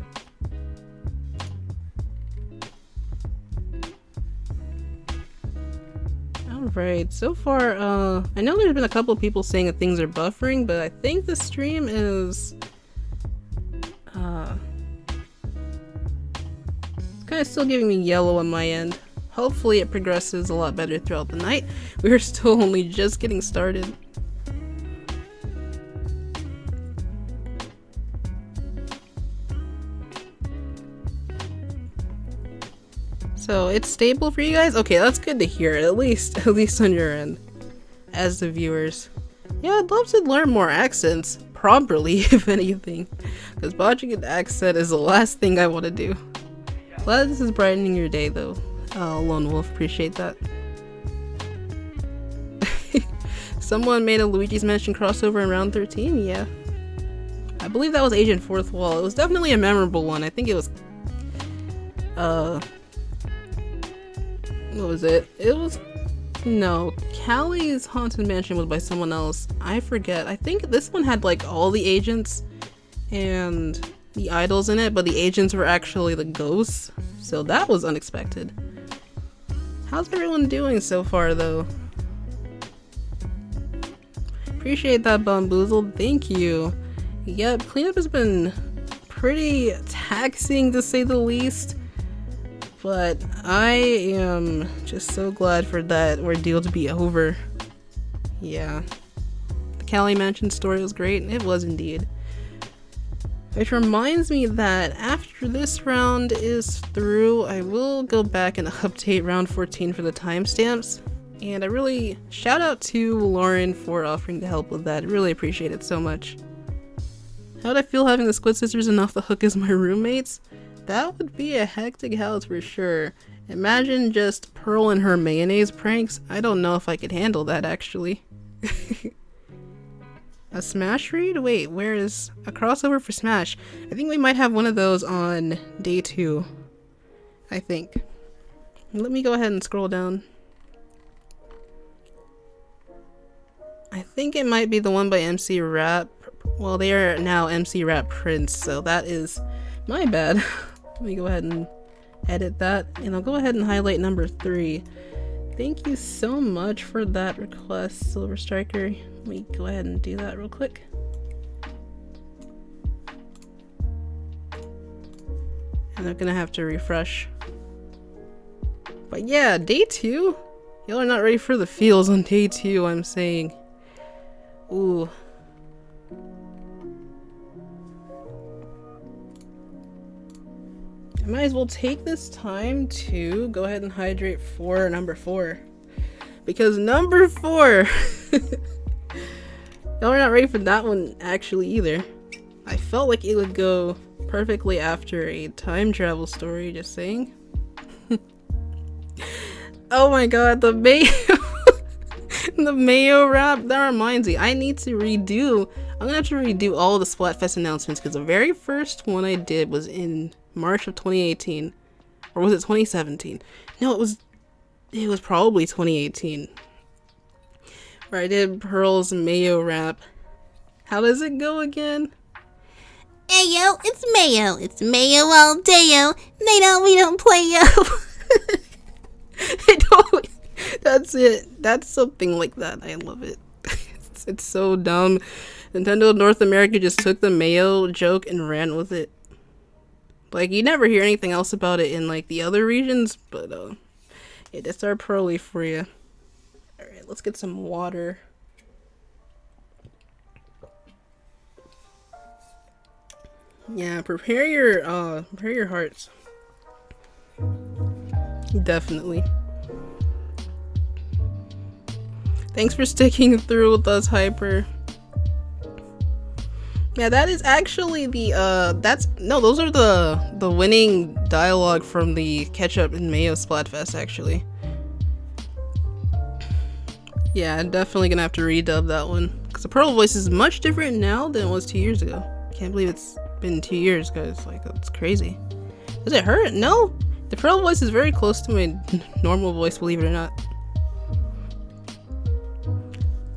Alright, so far, I know there's been a couple of people saying that things are buffering, but I think the stream is, it's kind of still giving me yellow on my end. Hopefully it progresses a lot better throughout the night. We're still only just getting started. So it's stable for you guys? Okay, that's good to hear. At least on your end, as the viewers. Yeah, I'd love to learn more accents properly, if anything, because botching an accent is the last thing I want to do. Glad this is brightening your day, though. Lone Wolf, appreciate that. Someone made a Luigi's Mansion crossover in round 13. Yeah, I believe that was Agent Fourth Wall. It was definitely a memorable one. I think it was. What was it? It was. No, Callie's Haunted Mansion was by someone else. I forget. I think this one had like all the agents and the idols in it, but the agents were actually the ghosts. So that was unexpected. How's everyone doing so far though? Appreciate that, Bomboozled. Thank you. Yep, cleanup has been pretty taxing to say the least. But I am just so glad for that ordeal to be over. Yeah. The Callie Mansion story was great. It was indeed. Which reminds me that after this round is through, I will go back and update round 14 for the timestamps. And I really shout out to Lauren for offering to help with that. Really appreciate it so much. How'd I feel having the Squid Sisters and Off the Hook as my roommates? That would be a hectic house for sure. Imagine just Pearl and her mayonnaise pranks. I don't know if I could handle that actually. A Smash read? Wait, where is a crossover for Smash? I think we might have one of those on day 2. I think. Let me go ahead and scroll down. I think it might be the one by MC Rap. Well, they are now MC Rap Prince, so that is my bad. Let me go ahead and edit that, and I'll go ahead and highlight number 3. Thank you so much for that request, SlvrStryker. Let me go ahead and do that real quick. And I'm gonna have to refresh. But yeah, day 2? Y'all are not ready for the feels on day 2, I'm saying. Ooh. I might as well take this time to go ahead and hydrate for number 4. Because number 4! Y'all are not ready for that one actually either. I felt like it would go perfectly after a time travel story, just saying. Oh my god, the mayo! The mayo wrap, that reminds me, I need to redo, I'm gonna have to redo all the Splatfest announcements because the very first one I did was in March of 2018, or was it 2017? No, it was probably 2018, where I did Pearl's mayo wrap. How does it go again? Ayo, it's mayo. It's mayo all dayo. We don't play yo. That's it. That's something like that. I love it. It's so dumb. Nintendo North America just took the mayo joke and ran with it. Like, you never hear anything else about it in, like, the other regions, but, yeah, that's our Pearly for you. Alright, let's get some water. Yeah, prepare your hearts. Definitely. Thanks for sticking through with us, Hyper. Yeah, that is actually the, those are the winning dialogue from the Ketchup and Mayo Splatfest, actually. Yeah, I'm definitely gonna have to redub that one. Because the Pearl voice is much different now than it was 2 years ago. Can't believe it's been 2 years, guys. Like, that's crazy. Does it hurt? No! The Pearl voice is very close to my normal voice, believe it or not.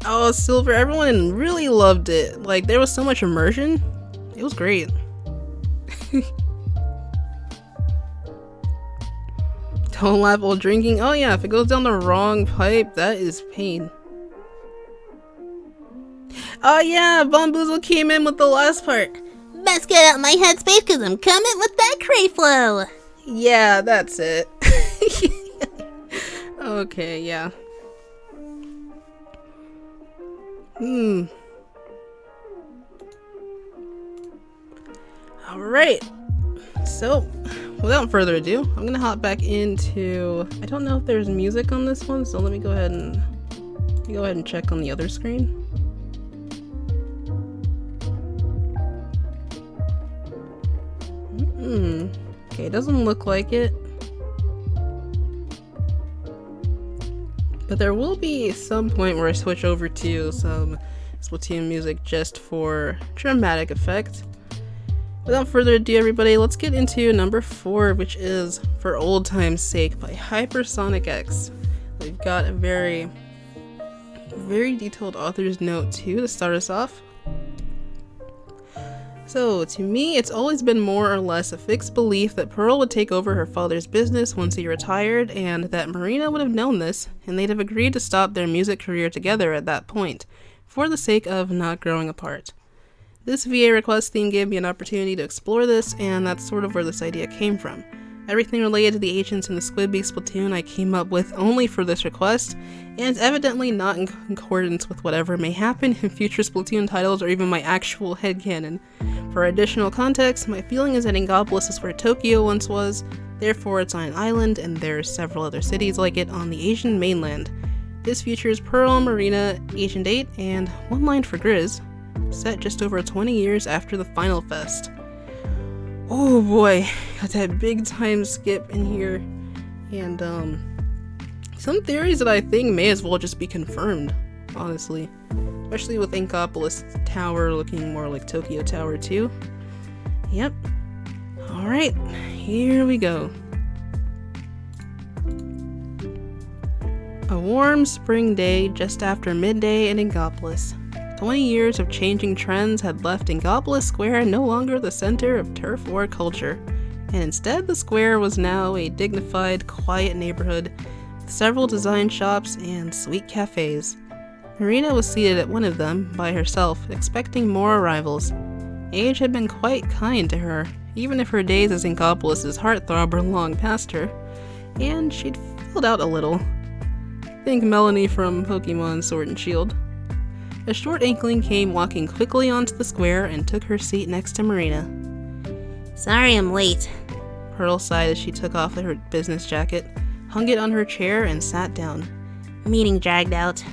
Oh, Silver, everyone really loved it. Like, there was so much immersion. It was great. Don't laugh while drinking. Oh yeah, if it goes down the wrong pipe, that is pain. Oh yeah, Bomboozled came in with the last part. Best get out my headspace because I'm coming with that cray flow. Yeah, that's it. Okay, yeah. Alright. So, without further ado, I'm gonna hop back into, I don't know if there's music on this one, so let me go ahead and check on the other screen. Okay, it doesn't look like it. But there will be some point where I switch over to some Splatoon music just for dramatic effect. Without further ado, everybody, let's get into number 4, which is For Old Time's Sake by HyperSonicX. We've got a very detailed author's note too to start us off. So, to me, it's always been more or less a fixed belief that Pearl would take over her father's business once he retired, and that Marina would have known this, and they'd have agreed to stop their music career together at that point, for the sake of not growing apart. This VA request theme gave me an opportunity to explore this, and that's sort of where this idea came from. Everything related to the agents in the Squid Beast Splatoon I came up with only for this request, and it's evidently not in concordance with whatever may happen in future Splatoon titles or even my actual headcanon. For additional context, my feeling is that Inkopolis is where Tokyo once was, therefore it's on an island, and there's several other cities like it on the Asian mainland. This features Pearl, Marina, Agent 8, and one line for Grizz, set just over 20 years after the Final Fest. Oh boy, got that big time skip in here, and some theories that I think may as well just be confirmed, honestly. Especially with Inkopolis Tower looking more like Tokyo Tower too. Yep. Alright, here we go. A warm spring day just after midday in Inkopolis. 20 years of changing trends had left Inkopolis Square no longer the center of turf war culture, and instead the square was now a dignified, quiet neighborhood with several design shops and sweet cafes. Marina was seated at one of them, by herself, expecting more arrivals. Age had been quite kind to her, even if her days as Inkopolis' heartthrob were long past her, and she'd filled out a little. Think Melanie from Pokemon Sword and Shield. A short inkling came walking quickly onto the square and took her seat next to Marina. Sorry I'm late. Pearl sighed as she took off her business jacket, hung it on her chair, and sat down. Meeting dragged out.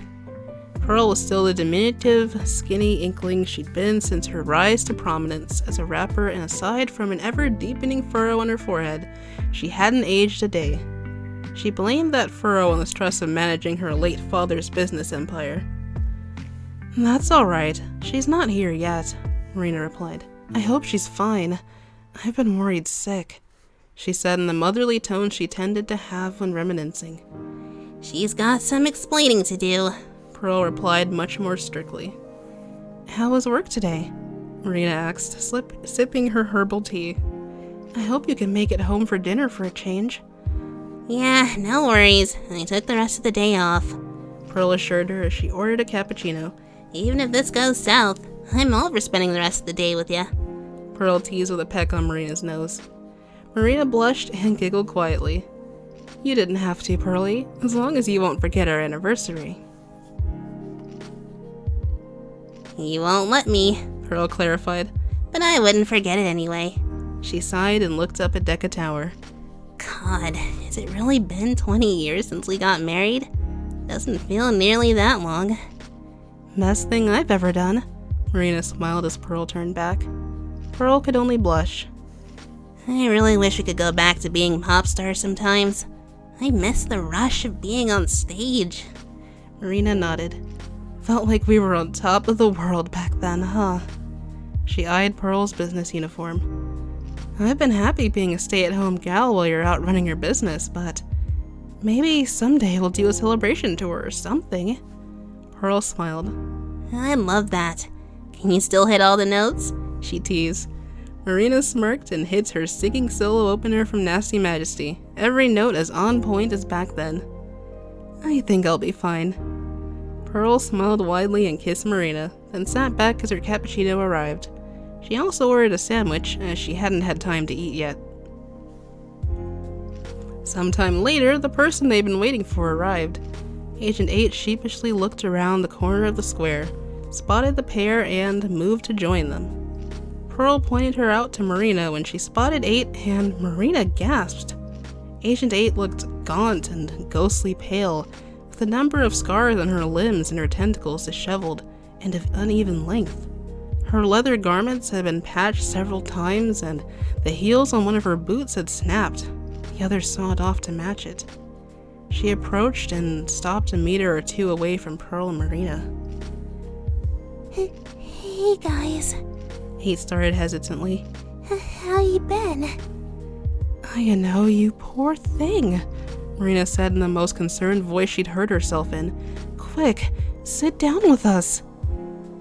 Pearl was still the diminutive, skinny inkling she'd been since her rise to prominence as a rapper, and aside from an ever-deepening furrow on her forehead, she hadn't aged a day. She blamed that furrow on the stress of managing her late father's business empire. "That's alright. She's not here yet," Marina replied. "I hope she's fine. I've been worried sick," she said in the motherly tone she tended to have when reminiscing. She's got some explaining to do, Pearl replied much more strictly. "How was work today?" Marina asked, sipping her herbal tea. "I hope you can make it home for dinner for a change." Yeah, no worries. I took the rest of the day off, Pearl assured her as she ordered a cappuccino. Even if this goes south, I'm all for spending the rest of the day with ya. Pearl teased with a peck on Marina's nose. Marina blushed and giggled quietly. "You didn't have to, Pearlie, as long as you won't forget our anniversary." You won't let me, Pearl clarified. but I wouldn't forget it anyway. She sighed and looked up at Deca Tower. God, has it really been 20 years since we got married? Doesn't feel nearly that long. "Best thing I've ever done," Marina smiled as Pearl turned back. Pearl could only blush. I really wish we could go back to being pop stars sometimes. I miss the rush of being on stage. Marina nodded. "Felt like we were on top of the world back then, huh?" She eyed Pearl's business uniform. "I've been happy being a stay-at-home gal while you're out running your business, but maybe someday we'll do a celebration tour or something." Pearl smiled. I love that. Can you still hit all the notes? She teased. Marina smirked and hit her singing solo opener from Nasty Majesty, every note as on point as back then. "I think I'll be fine." Pearl smiled widely and kissed Marina, then sat back as her cappuccino arrived. She also ordered a sandwich, as she hadn't had time to eat yet. Sometime later, the person they'd been waiting for arrived. Agent 8 sheepishly looked around the corner of the square, spotted the pair, and moved to join them. Pearl pointed her out to Marina when she spotted 8, and Marina gasped. Agent 8 looked gaunt and ghostly pale, with a number of scars on her limbs and her tentacles disheveled and of uneven length. Her leather garments had been patched several times, and the heels on one of her boots had snapped, the other sawed off to match it. She approached and stopped a meter or two away from Pearl and Marina. Hey guys. 8 started hesitantly. How you been? You know, you poor thing, Marina said in the most concerned voice she'd heard herself in. Quick, sit down with us.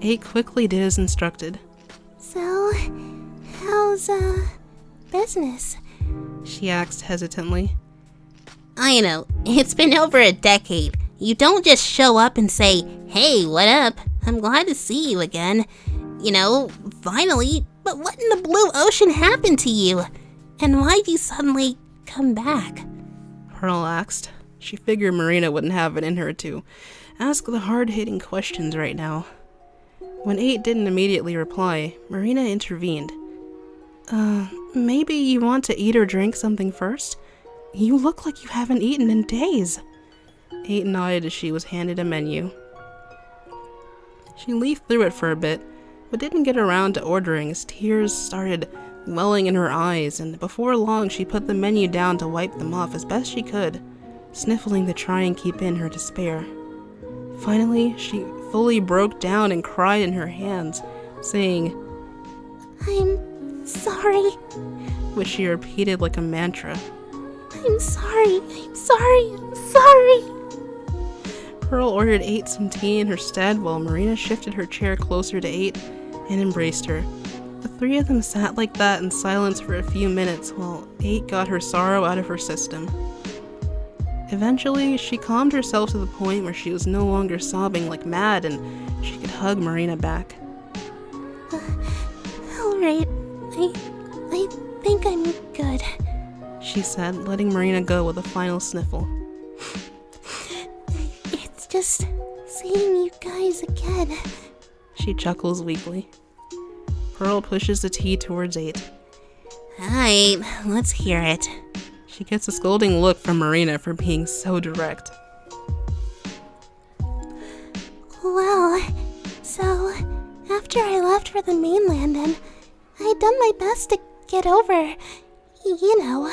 8 quickly did as instructed. So, how's, business? She asked hesitantly. I know, it's been over a decade. You don't just show up and say, "Hey, what up? I'm glad to see you again." You know, finally, but what in the blue ocean happened to you? And why'd you suddenly come back? Pearl asked. She figured Marina wouldn't have it in her to ask the hard-hitting questions right now. When 8 didn't immediately reply, Marina intervened. Maybe you want to eat or drink something first? You look like you haven't eaten in days. 8 nodded as she was handed a menu. She leafed through it for a bit, but didn't get around to ordering as tears started welling in her eyes, and before long she put the menu down to wipe them off as best she could, sniffling to try and keep in her despair. Finally, she fully broke down and cried in her hands, saying, I'm sorry. which she repeated like a mantra. I'm sorry. I'm sorry. I'm sorry. Pearl ordered 8 some tea in her stead while Marina shifted her chair closer to 8 and embraced her. The 3 of them sat like that in silence for a few minutes while 8 got her sorrow out of her system. Eventually, she calmed herself to the point where she was no longer sobbing like mad and she could hug Marina back. Alright. I think I'm good. She said, letting Marina go with a final sniffle. It's just seeing you guys again. She chuckles weakly. Pearl pushes the tea towards 8. Alright, let's hear it. She gets a scolding look from Marina for being so direct. Well, so after I left for the mainland and I'd done my best to get over, you know.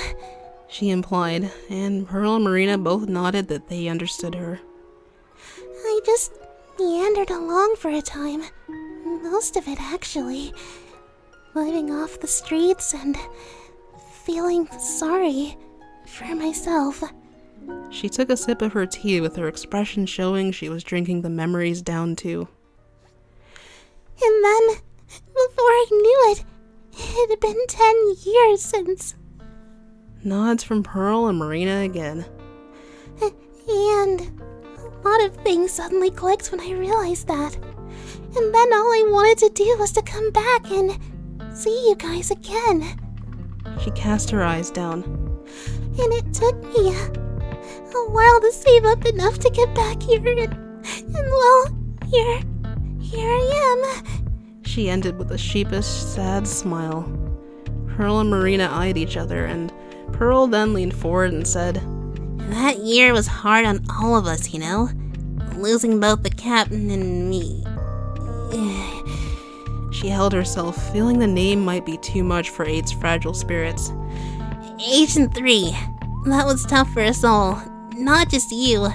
She implied, and Pearl and Marina both nodded that they understood her. I just meandered along for a time. Most of it, actually. Living off the streets and feeling sorry for myself. She took a sip of her tea with her expression showing she was drinking the memories down too. And then, before I knew it, it had been 10 years since. Nods from Pearl and Marina again. And a lot of things suddenly clicked when I realized that. And then all I wanted to do was to come back and see you guys again. She cast her eyes down. And it took me a while to save up enough to get back here, and well, here I am. She ended with a sheepish, sad smile. Pearl and Marina eyed each other, and Pearl then leaned forward and said, That year was hard on all of us, you know? Losing both the captain and me. She held herself, feeling the name might be too much for 8's fragile spirits. Agent 3. That was tough for us all. Not just you.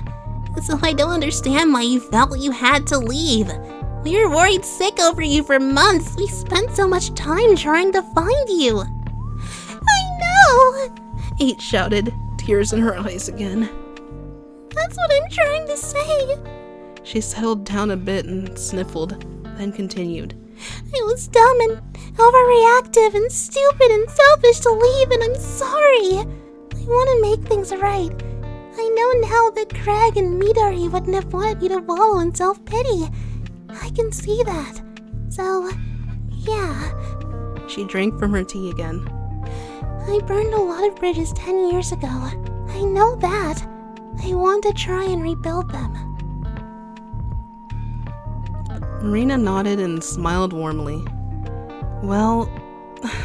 So I don't understand why you felt you had to leave. We were worried sick over you for months. We spent so much time trying to find you. I know! 8 shouted, tears in her eyes again. That's what I'm trying to say. She settled down a bit and sniffled, then continued. I was dumb and overreactive and stupid and selfish to leave, and I'm sorry. I want to make things right. I know now that Craig and Midori wouldn't have wanted me to wallow in self-pity. I can see that. So, yeah. She drank from her tea again. I burned a lot of bridges 10 years ago. I know that. I want to try and rebuild them. Marina nodded and smiled warmly. Well,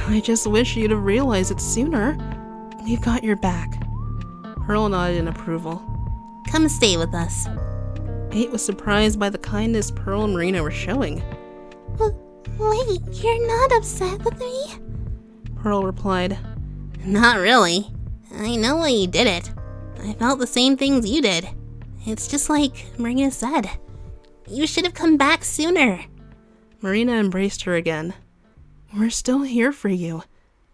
I just wish you'd have realized it sooner. We've got your back. Pearl nodded in approval. Come stay with us. 8 was surprised by the kindness Pearl and Marina were showing. Wait, you're not upset with me? Pearl replied. Not really. I know why you did it. I felt the same things you did. It's just like Marina said. You should have come back sooner. Marina embraced her again. We're still here for you.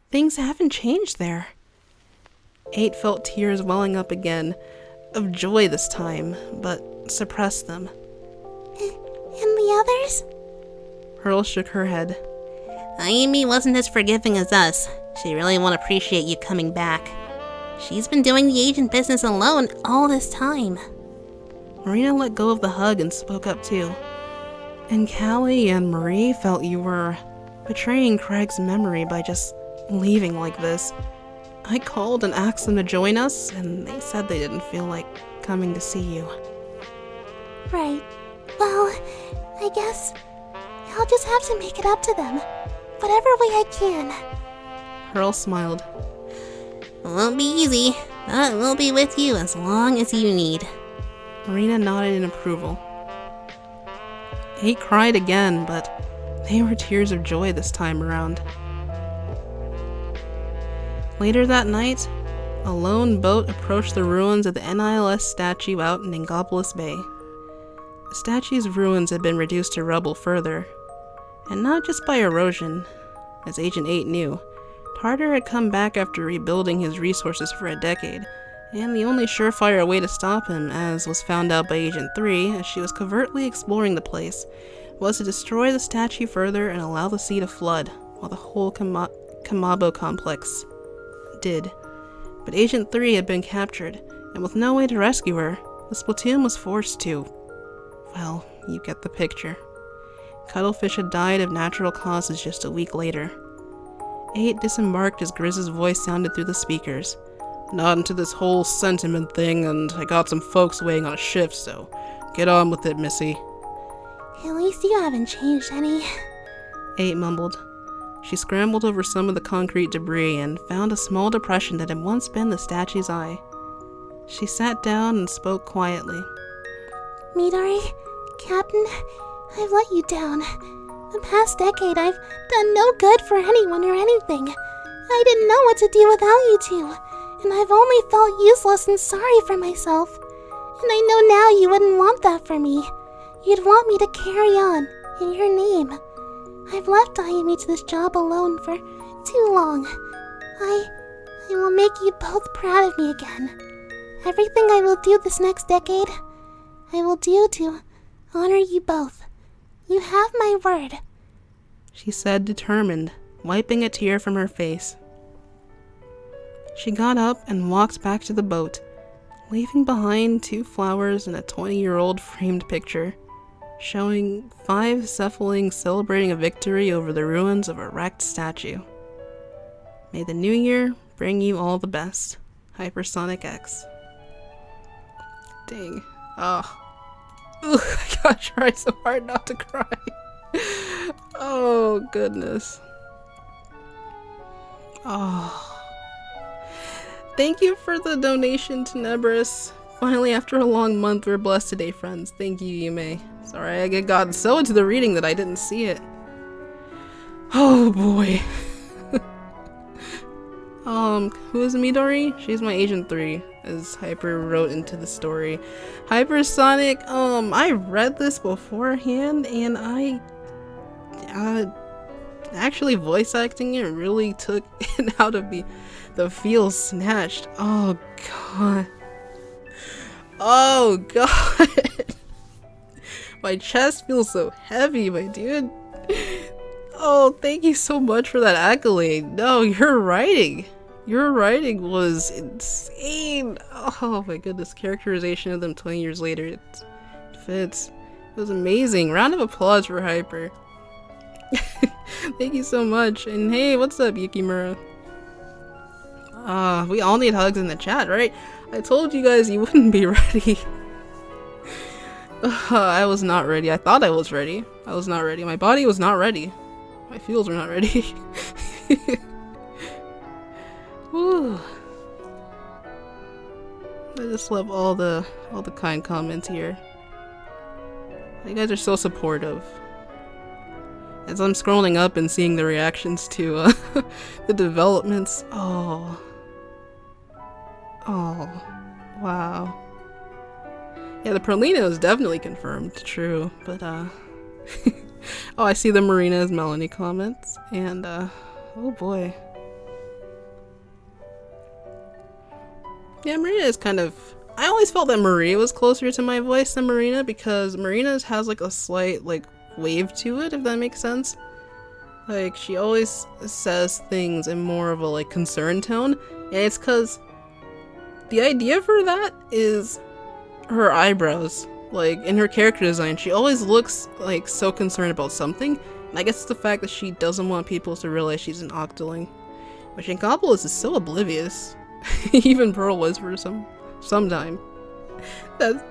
Things haven't changed there. 8 felt tears welling up again, of joy this time, but suppressed them. And the others? Pearl shook her head. Amy wasn't as forgiving as us. She really won't appreciate you coming back. She's been doing the agent business alone all this time. Marina let go of the hug and spoke up too. And Callie and Marie felt you were betraying Craig's memory by just leaving like this. I called and asked them to join us, and they said they didn't feel like coming to see you. Right. Well, I guess I'll just have to make it up to them. Whatever way I can. Pearl smiled. Won't be easy, but we'll be with you as long as you need. Marina nodded in approval. 8 cried again, but they were tears of joy this time around. Later that night, a lone boat approached the ruins of the NILS statue out in Inkopolis Bay. The statue's ruins had been reduced to rubble further, and not just by erosion. As Agent 8 knew, Tartar had come back after rebuilding his resources for a decade, and the only surefire way to stop him, as was found out by Agent 3 as she was covertly exploring the place, was to destroy the statue further and allow the sea to flood, while the whole Kamabo complex did. But Agent 3 had been captured, and with no way to rescue her, the Splatoon was forced to... well, you get the picture. Cuttlefish had died of natural causes just a week later. 8 disembarked as Grizz's voice sounded through the speakers. Not into this whole sentiment thing, and I got some folks waiting on a shift, so get on with it, Missy. At least you haven't changed any. 8 mumbled. She scrambled over some of the concrete debris and found a small depression that had once been the statue's eye. She sat down and spoke quietly. Midori, Captain, I've let you down. The past decade, I've done no good for anyone or anything. I didn't know what to do without you two, and I've only felt useless and sorry for myself. And I know now you wouldn't want that for me. You'd want me to carry on, in your name. I've left Ayumi to this job alone for too long. I will make you both proud of me again. Everything I will do this next decade, I will do to honor you both. You have my word, she said, determined, wiping a tear from her face. She got up and walked back to the boat, leaving behind 2 flowers and a 20-year-old framed picture, showing 5 cephalings celebrating a victory over the ruins of a wrecked statue. May the new year bring you all the best. HyperSonicX. Dang. Oh. Ugh, I gotta try so hard not to cry. Oh, goodness. Oh. Thank you for the donation to Nebris. Finally, after a long month, we're blessed today, friends. Thank you, Yume. Sorry, I got so into the reading that I didn't see it. Oh, boy. Who is Midori? She's my Agent 3, as Hyper wrote into the story. HyperSonic, I read this beforehand, and I, actually voice acting it really took it out of me. The feel snatched. Oh, God. Oh, God. My chest feels so heavy, my dude. Oh, thank you so much for that accolade. No, your writing was insane. Oh my goodness, characterization of them 20 years later, it fits. It was amazing. Round of applause for Hyper. Thank you so much. And hey, what's up, Yukimura? We all need hugs in the chat, right? I told you guys you wouldn't be ready. I was not ready. I thought I was ready. I was not ready. My body was not ready. My feels are not ready. Woo. I just love all the kind comments here. You guys are so supportive. As I'm scrolling up and seeing the reactions to the developments, oh, wow. Yeah, the Perlina is definitely confirmed, true, but oh, I see the Marina's Melanie comments, and oh boy. Yeah, Marina is kind of, I always felt that Maria was closer to my voice than Marina, because Marina's has like a slight like wave to it, if that makes sense. Like, she always says things in more of a like concerned tone, and it's because the idea for that is her eyebrows. Like, in her character design, she always looks like so concerned about something, and I guess it's the fact that she doesn't want people to realize she's an Octoling, which Inkopolis is so oblivious. Even Pearl was for some time. That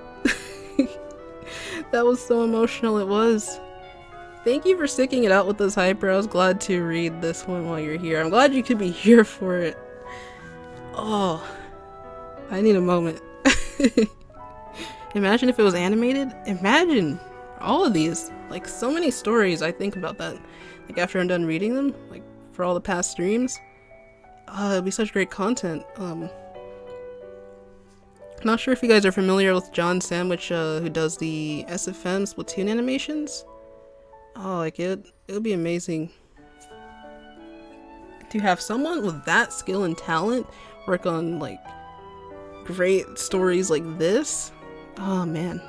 that was so emotional, it was. Thank you for sticking it out with us, Hyper. I was glad to read this one while you're here. I'm glad you could be here for it. Oh, I need a moment. Imagine if it was animated. Imagine all of these. Like, so many stories. I think about that. Like, after I'm done reading them, like, for all the past streams. It'd be such great content. Not sure if you guys are familiar with John Sandwich, who does the SFM Splatoon animations. Oh, like, it would be amazing to have someone with that skill and talent work on, like, great stories like this. Oh, man.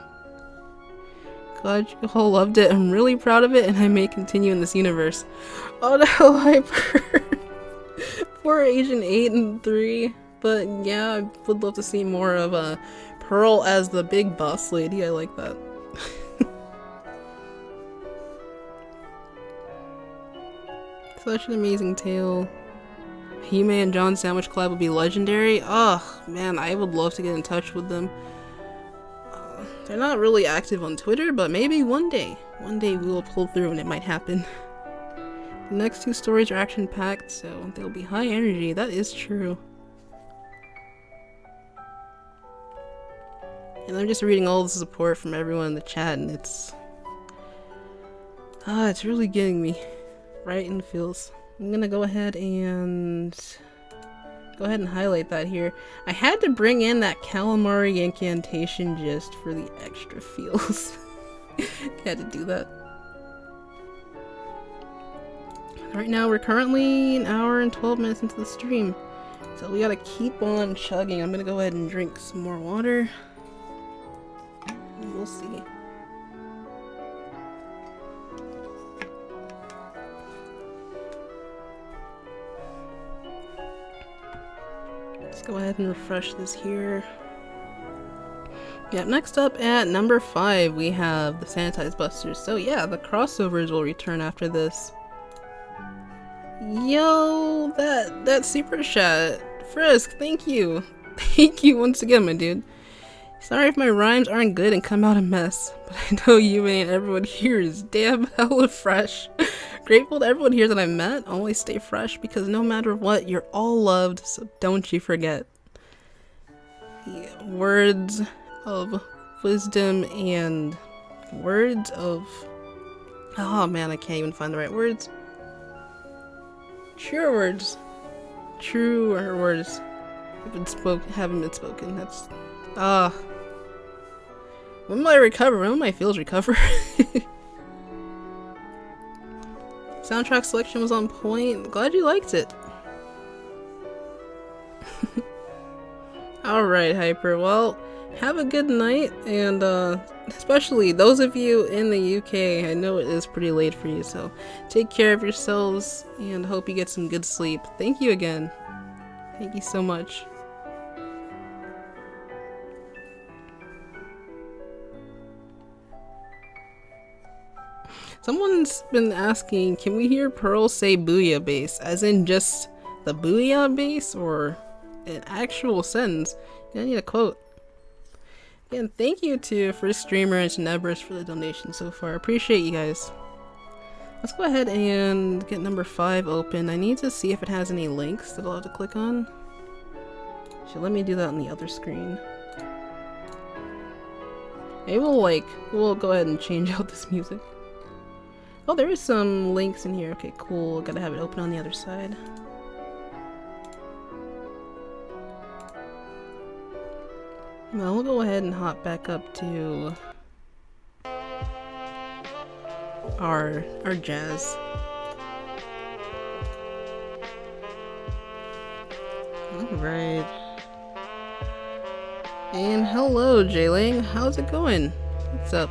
Glad you all loved it. I'm really proud of it, and I may continue in this universe. Oh no, Hyper. Poor Agent 8 and 3. But yeah, I would love to see more of Pearl as the big boss lady. I like that. Such an amazing tale. Yume and John Sandwich collab would be legendary. Oh man, I would love to get in touch with them. They're not really active on Twitter, but maybe one day we will pull through and it might happen. The next two stories are action-packed, so they'll be high energy. That is true. And I'm just reading all the support from everyone in the chat, and it's really getting me right in the feels. I'm gonna go ahead and highlight that here. I had to bring in that Calamari incantation just for the extra feels. Had to do that. Right now we're currently an hour and 12 minutes into the stream, so we gotta keep on chugging. I'm gonna go ahead and drink some more water. We'll see. Let's go ahead and refresh this here. Yeah, next up at number 5 we have the Sanitized Busters. So yeah, the crossovers will return after this. Yo, that super chat. Frisk, thank you. Thank you once again, my dude. Sorry if my rhymes aren't good and come out a mess, but I know you and everyone here is damn hella fresh. Grateful to everyone here that I met. Always stay fresh because no matter what, you're all loved, so don't you forget. Yeah, words of wisdom and words of... Oh man, I can't even find the right words. Truer words. Truer words. Haven't been spoken. That's... When will I recover? When will my feels recover? Soundtrack selection was on point. Glad you liked it. Alright, Hyper. Well, have a good night, and especially those of you in the UK, I know it is pretty late for you, so take care of yourselves, and hope you get some good sleep. Thank you again. Thank you so much. Someone's been asking, can we hear Pearl say booyah bass? As in just the booyah bass, or an actual sentence? I need a quote. Again, thank you to First Streamer and to Nebris for the donation so far. Appreciate you guys. Let's go ahead and get number 5 open. I need to see if it has any links that I'll have to click on. Should let me do that on the other screen. Maybe we'll go ahead and change out this music. Oh, there is some links in here. Okay, cool. Gotta have it open on the other side. Now we'll go ahead and hop back up to our jazz. Alright. And hello, J-Lang. How's it going? What's up?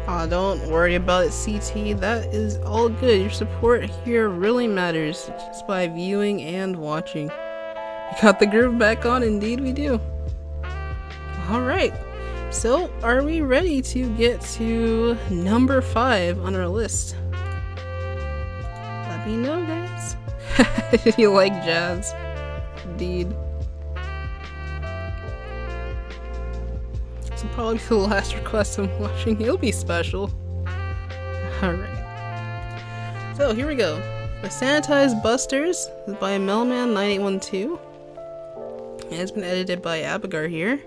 Aw, don't worry about it, CT. That is all good. Your support here really matters, just by viewing and watching. We got the groove back on, indeed we do. Alright. So, are we ready to get to number 5 on our list? Let me know, guys. You like jazz? Indeed. This will probably be the last request I'm watching. It'll be special. Alright. So, here we go. The Sanitized Busters is by Melman9812. And it's been edited by AbaGar here.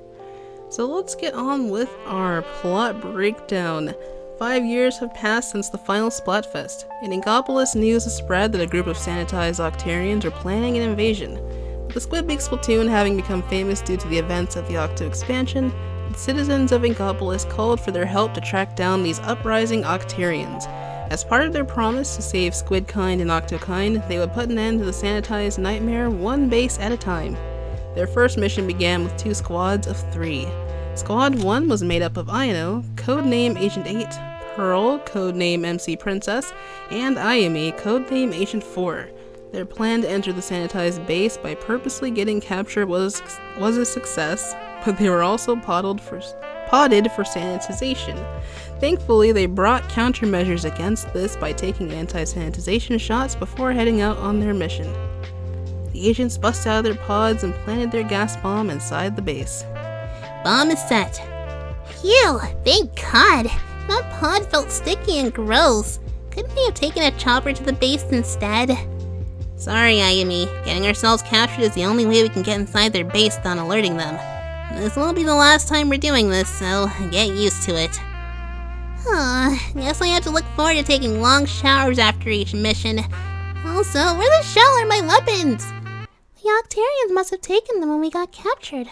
So let's get on with our plot breakdown. 5 years have passed since the final Splatfest. In Inkopolis, news has spread that a group of sanitized Octarians are planning an invasion. With the Squid Splatoon having become famous due to the events of the Octo expansion, the citizens of Inkopolis called for their help to track down these uprising Octarians. As part of their promise to save Squidkind and Octokind, they would put an end to the sanitized nightmare one base at a time. Their first mission began with 2 squads of 3. Squad 1 was made up of Ino, codename Agent 8, Pearl, codename MC Princess, and Ayumi, codename Agent 4. Their plan to enter the sanitized base by purposely getting captured was a success, but they were also potted for sanitization. Thankfully, they brought countermeasures against this by taking anti-sanitization shots before heading out on their mission. The agents busted out of their pods and planted their gas bomb inside the base. Bomb is set. Phew, thank God. That pod felt sticky and gross. Couldn't we have taken a chopper to the base instead? Sorry, Ayumi. Getting ourselves captured is the only way we can get inside their base without alerting them. This won't be the last time we're doing this, so get used to it. Guess I have to look forward to taking long showers after each mission. Also, where the shell are my weapons? The Octarians must have taken them when we got captured.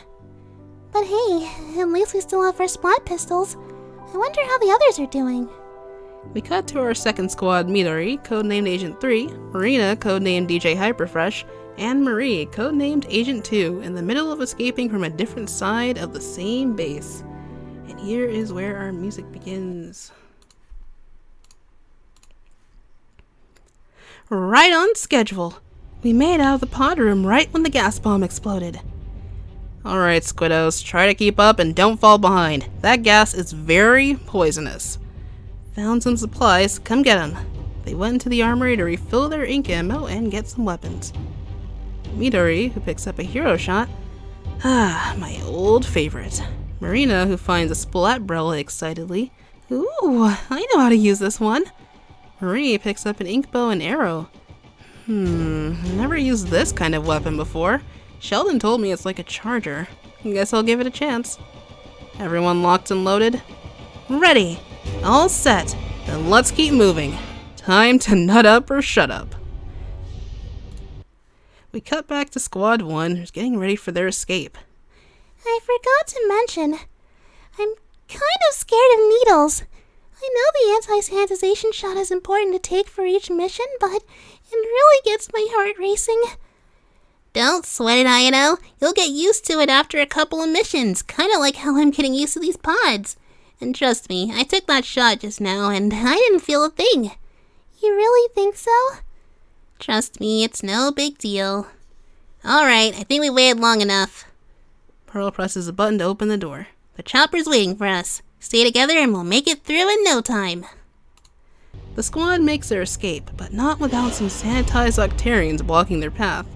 But hey, at least we still have our Splat pistols. I wonder how the others are doing. We cut to our second squad, Midori, codenamed Agent 3, Marina, codenamed DJ Hyperfresh, and Marie, codenamed Agent 2, in the middle of escaping from a different side of the same base. And here is where our music begins. Right on schedule. We made out of the pod room right when the gas bomb exploded. Alright, Squiddos, try to keep up and don't fall behind. That gas is very poisonous. Found some supplies, come get them. They went into the armory to refill their ink ammo and get some weapons. Midori, who picks up a hero shot. My old favorite. Marina, who finds a splatbrella excitedly. Ooh, I know how to use this one. Marie picks up an ink bow and arrow. Never used this kind of weapon before. Sheldon told me it's like a charger. Guess I'll give it a chance. Everyone locked and loaded? Ready! All set! Then let's keep moving. Time to nut up or shut up. We cut back to Squad 1, who's getting ready for their escape. I forgot to mention, I'm kind of scared of needles. I know the anti-sanitization shot is important to take for each mission, but it really gets my heart racing. Don't sweat it, Ino. You'll get used to it after a couple of missions, kind of like how I'm getting used to these pods. And trust me, I took that shot just now, and I didn't feel a thing. You really think so? Trust me, it's no big deal. Alright, I think we waited long enough. Pearl presses a button to open the door. The chopper's waiting for us. Stay together and we'll make it through in no time. The squad makes their escape, but not without some sanitized Octarians blocking their path.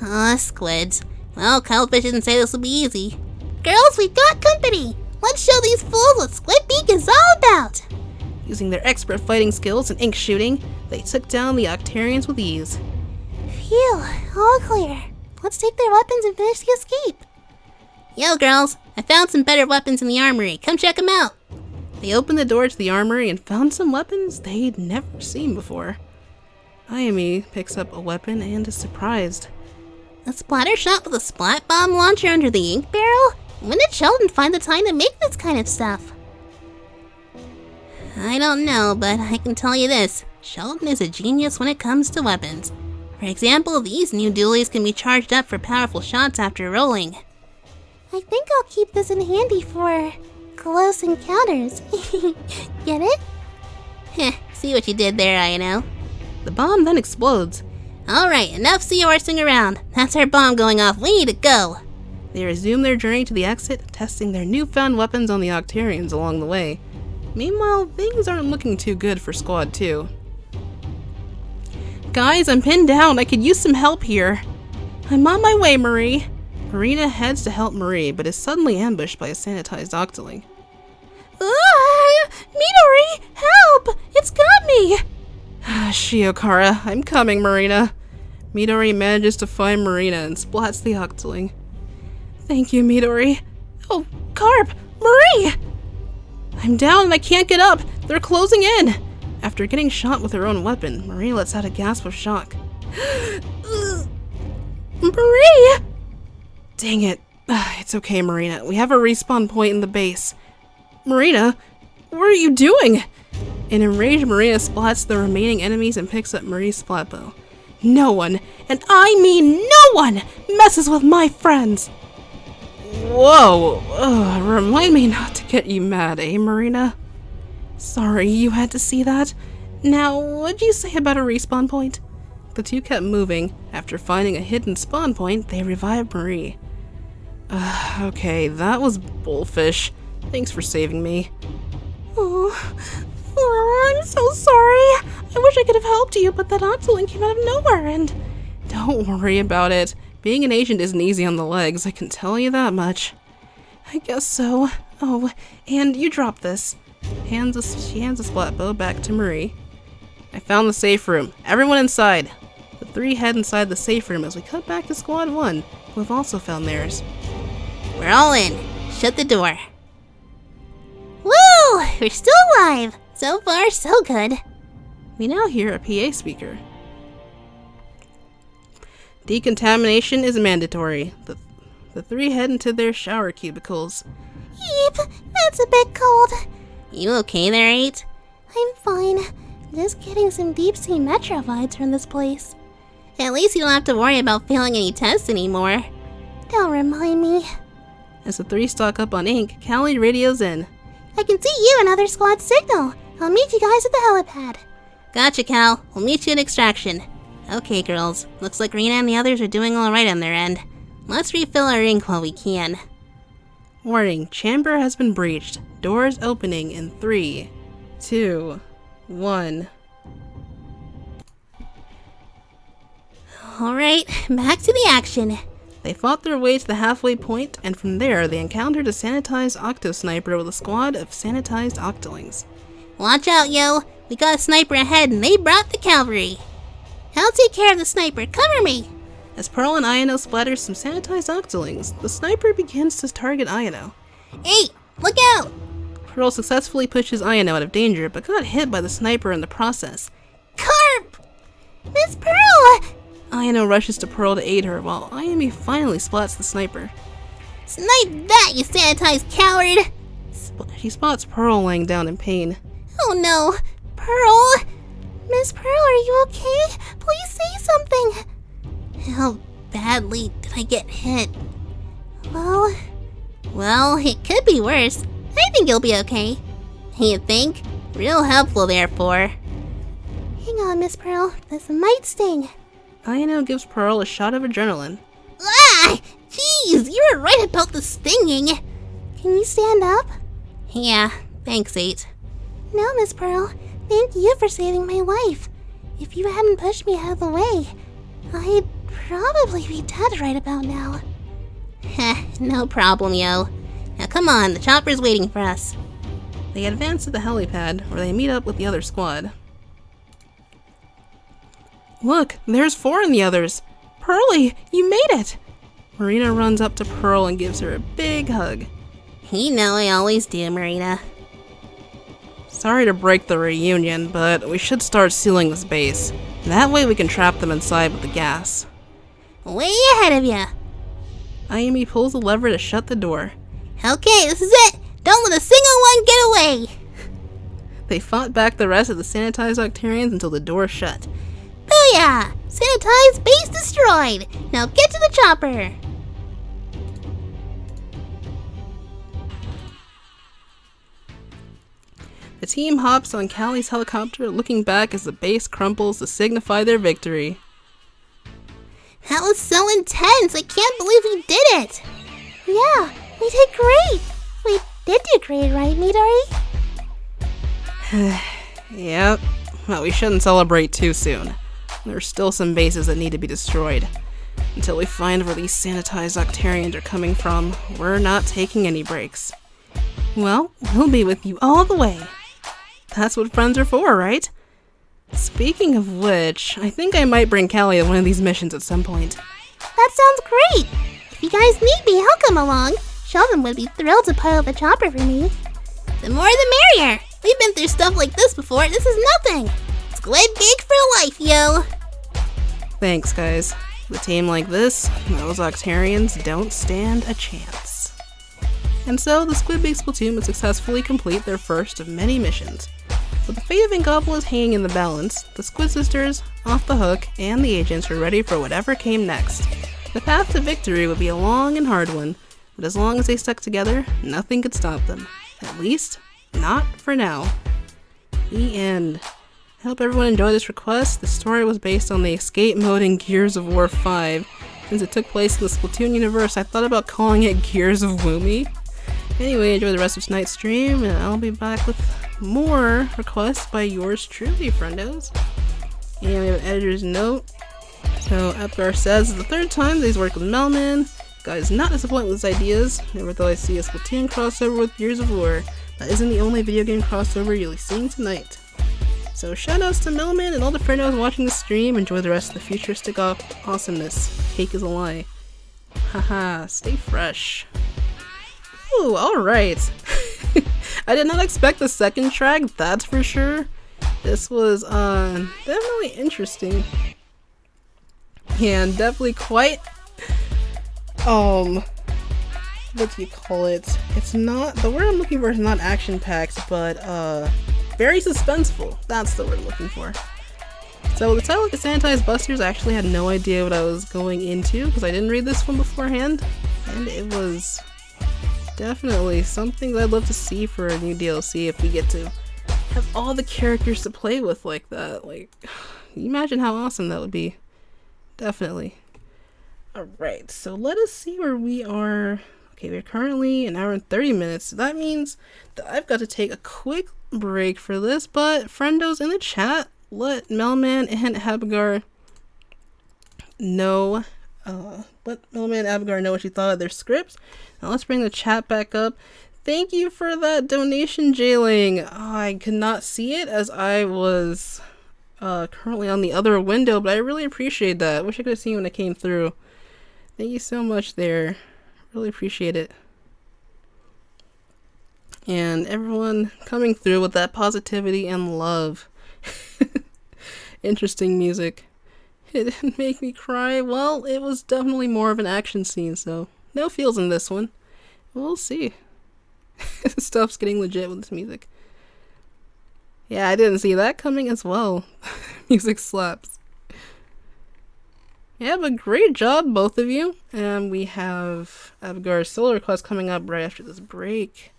Aw, squids. Well, Cuttlefish didn't say this will be easy. Girls, we've got company! Let's show these fools what Squid Beak is all about! Using their expert fighting skills and ink shooting, they took down the Octarians with ease. Phew, all clear. Let's take their weapons and finish the escape. Yo, girls, I found some better weapons in the armory. Come check them out. They opened the door to the armory and found some weapons they'd never seen before. Ayumi picks up a weapon and is surprised. A splatter shot with a splat bomb launcher under the ink barrel? When did Sheldon find the time to make this kind of stuff? I don't know, but I can tell you this. Sheldon is a genius when it comes to weapons. For example, these new dualies can be charged up for powerful shots after rolling. I think I'll keep this in handy for close encounters. Get it? Heh, see what you did there, Ayano. The bomb then explodes. Alright, enough sea-horsing around. That's our bomb going off. We need to go. They resume their journey to the exit, testing their newfound weapons on the Octarians along the way. Meanwhile, things aren't looking too good for Squad 2. Guys, I'm pinned down. I could use some help here. I'm on my way, Marie. Marina heads to help Marie, but is suddenly ambushed by a sanitized Octoling. Ah! Midori! Help! It's got me! Shiokara, I'm coming, Marina. Midori manages to find Marina and splats the Octoling. Thank you, Midori. Oh, Carp! Marie! I'm down and I can't get up. They're closing in. After getting shot with her own weapon, Marie lets out a gasp of shock. Marie! Dang it. It's okay, Marina. We have a respawn point in the base. Marina, what are you doing? An enraged Marina splats the remaining enemies and picks up Marie's splat bow. No one, and I mean no one, messes with my friends. Whoa, remind me not to get you mad, eh, Marina? Sorry you had to see that. Now, what'd you say about a respawn point? The two kept moving. After finding a hidden spawn point, they revived Marie. Okay, that was bullfish. Thanks for saving me. Oh, I'm so sorry. I wish I could have helped you, but that Octoling came out of nowhere and... Don't worry about it. Being an agent isn't easy on the legs, I can tell you that much. I guess so. Oh, and you drop this. She hands a splat bow back to Marie. I found the safe room. Everyone inside. The three head inside the safe room as we cut back to Squad 1, who have also found theirs. We're all in. Shut the door. Woo! We're still alive! So far, so good. We now hear a PA speaker. Decontamination is mandatory. The three head into their shower cubicles. Eep, that's a bit cold. You okay there, 8? I'm fine. Just getting some deep sea metro vibes from this place. At least you don't have to worry about failing any tests anymore. Don't remind me. As the three stock up on ink, Callie radios in. I can see you and other squad signal. I'll meet you guys at the helipad. Gotcha, Cal. We'll meet you at extraction. Okay, girls. Looks like Rena and the others are doing alright on their end. Let's refill our ink while we can. Warning, chamber has been breached. Doors opening in 3, 2, 1. Alright, back to the action. They fought their way to the halfway point, and from there they encountered a sanitized octo-sniper with a squad of sanitized octolings. Watch out, yo. We got a sniper ahead and they brought the cavalry. I'll take care of the sniper. Cover me. As Pearl and Ayano splatter some sanitized octolings, the sniper begins to target Ayano. Hey, look out! Pearl successfully pushes Ayano out of danger, but got hit by the sniper in the process. Carp! Miss Pearl! Ayano rushes to Pearl to aid her, while Ayumi finally splats the sniper. Snipe that, you sanitized coward! She spots Pearl laying down in pain. Oh no! Pearl! Miss Pearl, are you okay? Please say something! How badly did I get hit? Well, it could be worse. I think you'll be okay. You think? Real helpful, therefore. Hang on, Miss Pearl. This might sting. Ayano gives Pearl a shot of adrenaline. Ah! Jeez, you were right about the stinging. Can you stand up? Yeah, thanks, 8. No, Miss Pearl. Thank you for saving my life. If you hadn't pushed me out of the way, I'd probably be dead right about now. Heh, no problem, yo. Now come on, the chopper's waiting for us. They advance to the helipad, where they meet up with the other squad. Look, there's 4 in the others! Pearly, you made it! Marina runs up to Pearl and gives her a big hug. You know I always do, Marina. Sorry to break the reunion, but we should start sealing this base. That way we can trap them inside with the gas. Way ahead of ya. Ayumi pulls the lever to shut the door. Okay, this is it. Don't let a single one get away. They fought back the rest of the sanitized Octarians until the door shut. Booyah! Sanitized base destroyed. Now get to the chopper. The team hops on Callie's helicopter, looking back as the base crumples to signify their victory. That was so intense. I can't believe we did it. Yeah, we did great. We did do great, right, Midori? Yep. Well, we shouldn't celebrate too soon. There's still some bases that need to be destroyed. Until we find where these sanitized Octarians are coming from, we're not taking any breaks. Well, we'll be with you all the way. That's what friends are for, right? Speaking of which, I think I might bring Callie to one of these missions at some point. That sounds great. If you guys need me, I'll come along. Sheldon would be thrilled to pilot the chopper for me. The more the merrier. We've been through stuff like this before. This is nothing. Squid gig for life, yo. Thanks, guys. With a team like this, those Octarians don't stand a chance. And so, the Squid Big Splatoon would successfully complete their first of many missions. With the fate of Inkopolis hanging in the balance, the Squid Sisters, Off the Hook, and the agents were ready for whatever came next. The path to victory would be a long and hard one, but as long as they stuck together, nothing could stop them. At least, not for now. The end. I hope everyone enjoyed this request. The story was based on the escape mode in Gears of War 5. Since it took place in the Splatoon universe, I thought about calling it Gears of Woomy. Anyway, enjoy the rest of tonight's stream, and I'll be back with more requests by yours truly, friendos. And we have an editor's note. So, AbaGar says, it's the 3rd time that he's worked with Melman. Guy is not disappointed with his ideas. Never thought I'd see a Splatoon crossover with Gears of War. That isn't the only video game crossover you'll be seeing tonight. So, shoutouts to Melman and all the friendos watching the stream. Enjoy the rest of the futuristic awesomeness. Cake is a lie. Haha, stay fresh. Ooh, alright. I did not expect the second track, that's for sure. This was definitely interesting. And definitely quite what do you call it? It's not, the word I'm looking for is not action-packed, but very suspenseful. That's the word I'm looking for. So the title of the Sanitized Busters, I actually had no idea what I was going into because I didn't read this one beforehand, and it was definitely something that I'd love to see for a new DLC if we get to have all the characters to play with like that. Like, can you imagine how awesome that would be? Definitely. Alright, so let us see where we are. Okay, we're currently an hour and 30 minutes. So that means that I've got to take a quick break for this, but friendos in the chat, let Melman and AbaGar know what you thought of their scripts. Now let's bring the chat back up. Thank you for that donation, Jailing. I could not see it as I was currently on the other window, but I really appreciate that. I wish I could have seen when it came through. Thank you so much there. Really appreciate it. And everyone coming through with that positivity and love. Interesting music. It didn't make me cry. Well, it was definitely more of an action scene, so no feels in this one. We'll see. Stuff's getting legit with this music. Yeah, I didn't see that coming as well. Music slaps. Yeah, but great job, both of you. And we have AbaGar's solo request coming up right after this break.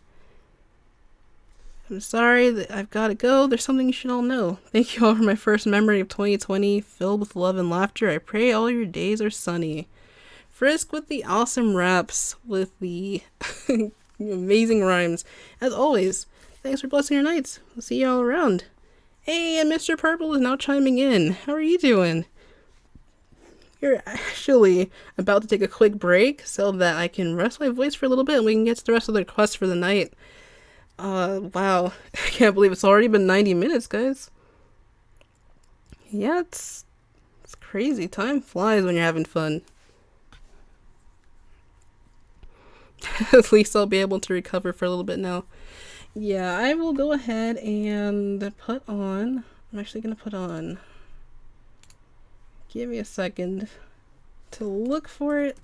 I'm sorry that I've got to go. There's something you should all know. Thank you all for my first memory of 2020, filled with love and laughter. I pray all your days are sunny. Frisk with the awesome raps, with the amazing rhymes. As always, thanks for blessing your nights. We'll see you all around. Hey, and Mr. Purple is now chiming in. How are you doing? You're actually about to take a quick break so that I can rest my voice for a little bit and we can get to the rest of the requests for the night. Wow. I can't believe it's already been 90 minutes, guys. Yeah, it's crazy. Time flies when you're having fun. At least I'll be able to recover for a little bit now. Yeah, I will go ahead and put on... I'm actually going to put on... Give me a second to look for it.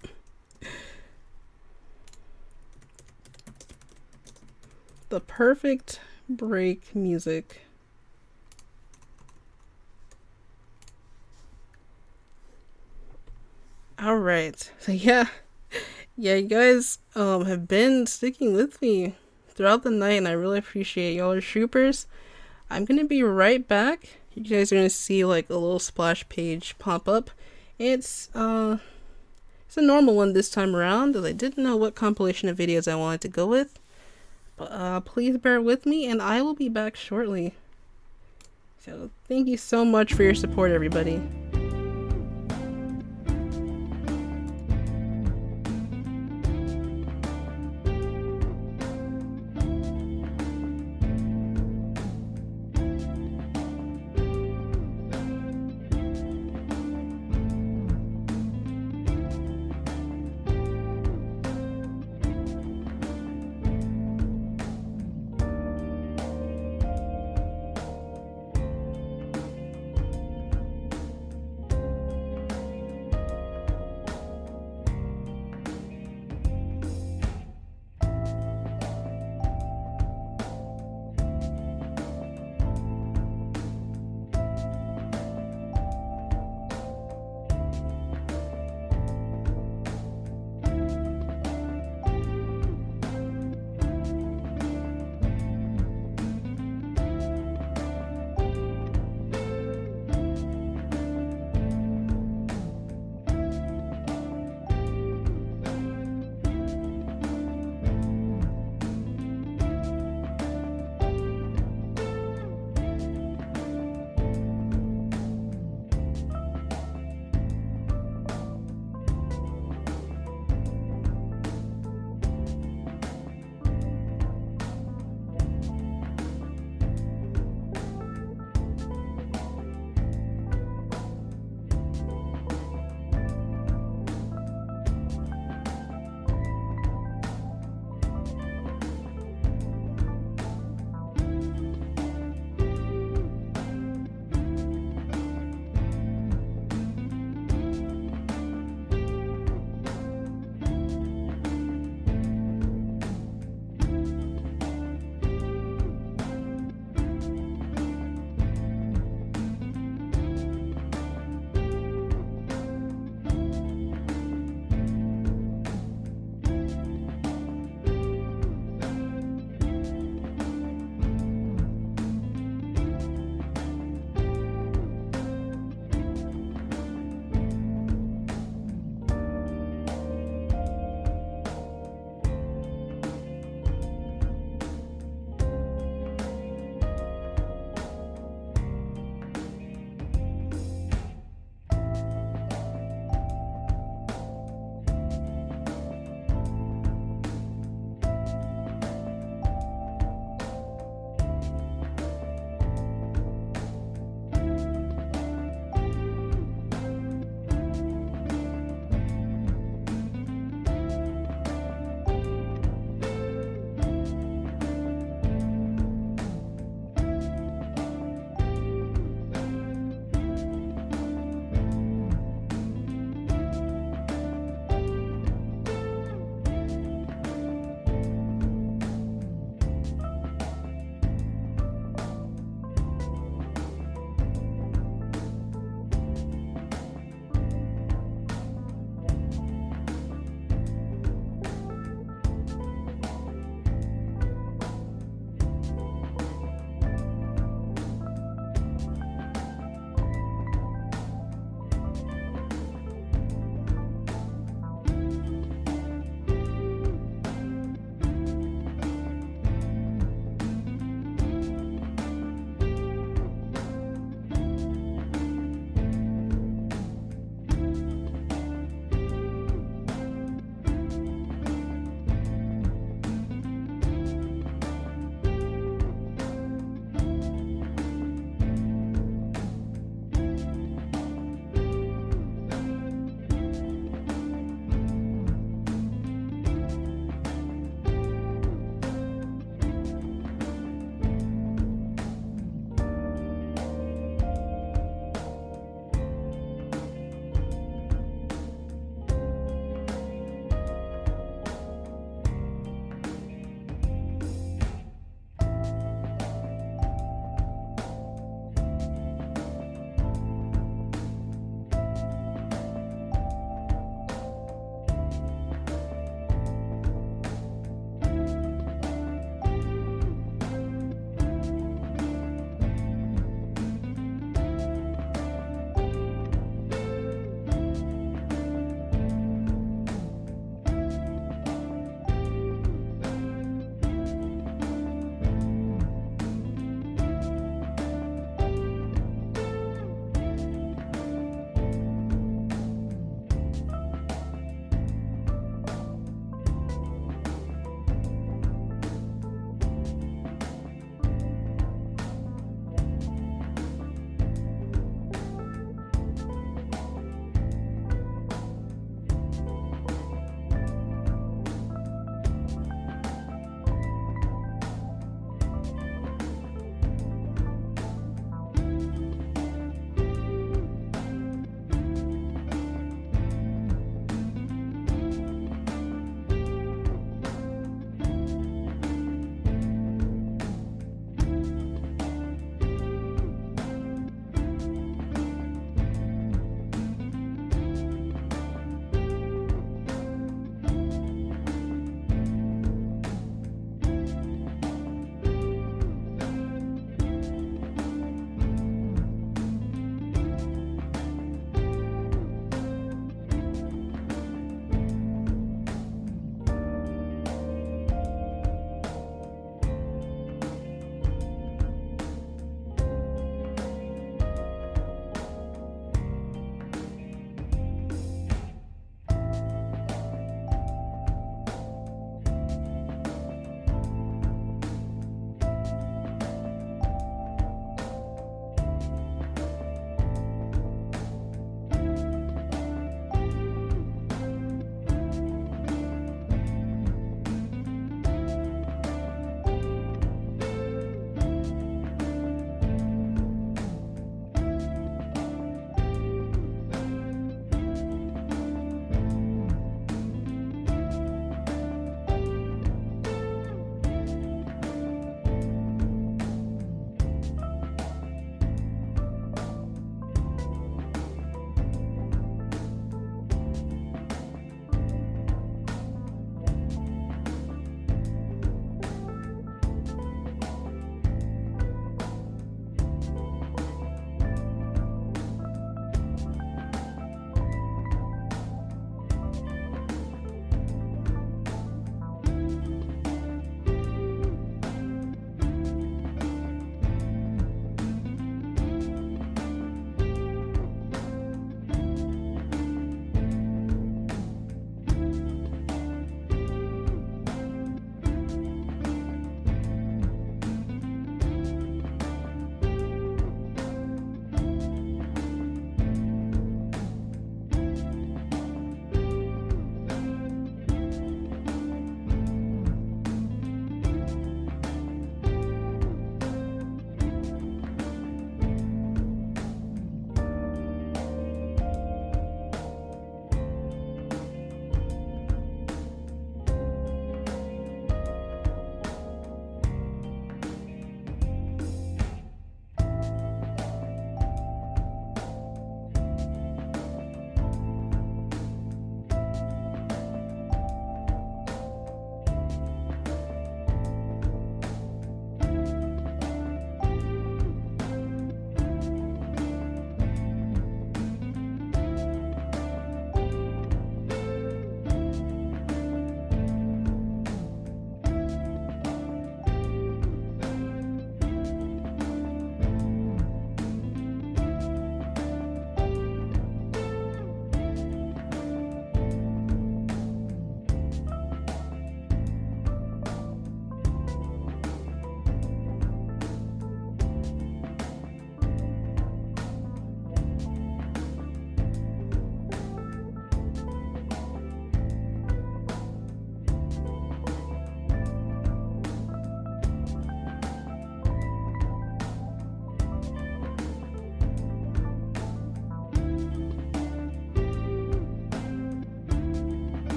The perfect break music. Alright, so yeah, you guys have been sticking with me throughout the night, and I really appreciate y'all are troopers. I'm gonna be right back. You guys are gonna see like a little splash page pop up. It's a normal one this time around, as I didn't know what compilation of videos I wanted to go with. But please bear with me, and I will be back shortly. So thank you so much for your support, everybody.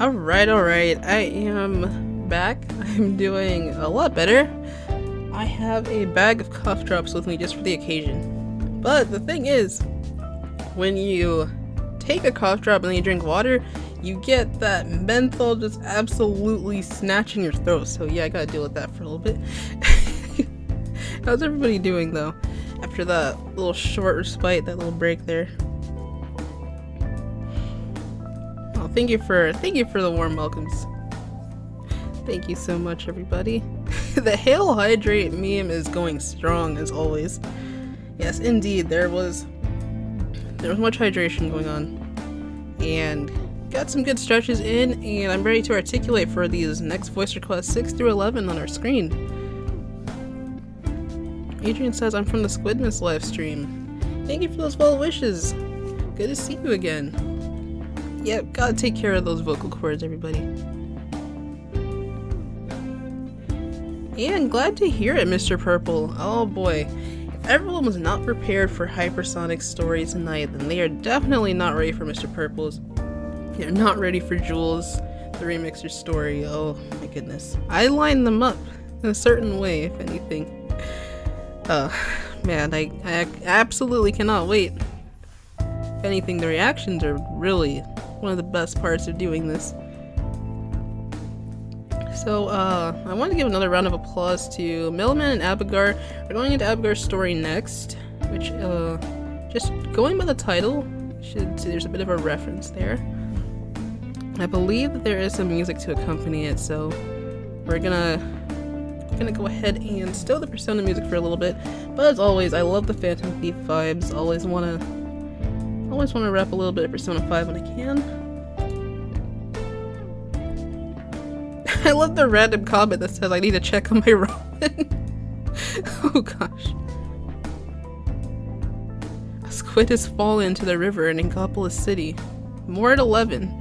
Alright, I am back. I'm doing a lot better. I have a bag of cough drops with me just for the occasion. But the thing is, when you take a cough drop and then you drink water, you get that menthol just absolutely snatching your throat. So yeah, I gotta deal with that for a little bit. How's everybody doing though? After that little short respite, that little break there. Oh, thank you for the warm welcomes. Thank you so much, everybody. The Hail Hydrate meme is going strong as always. Yes, indeed, there was much hydration going on, and got some good stretches in, and I'm ready to articulate for these next voice requests 6 through 11 on our screen. Adrian says, I'm from the Squidmas live stream. Thank you for those well wishes. Good to see you again. Yep, gotta take care of those vocal cords, everybody. And glad to hear it, Mr. Purple. Oh boy. If everyone was not prepared for HyperSonic's story tonight, then they are definitely not ready for Mr. Purple's. They're not ready for Jules, the remixer story. Oh my goodness. I lined them up in a certain way, if anything. Man, I absolutely cannot wait. If anything, the reactions are really one of the best parts of doing this. So, I want to give another round of applause to Millman and AbaGar. We're going into AbaGar's story next, which, just going by the title, should see there's a bit of a reference there. I believe that there is some music to accompany it, so we're gonna go ahead and stow the Persona music for a little bit. But as always, I love the Phantom Thief vibes. Always wanna rep a little bit of Persona 5 when I can. I love the random comment that says I need to check on my ramen. Oh gosh. A squid has fallen into the river in Inkopolis City. More at 11.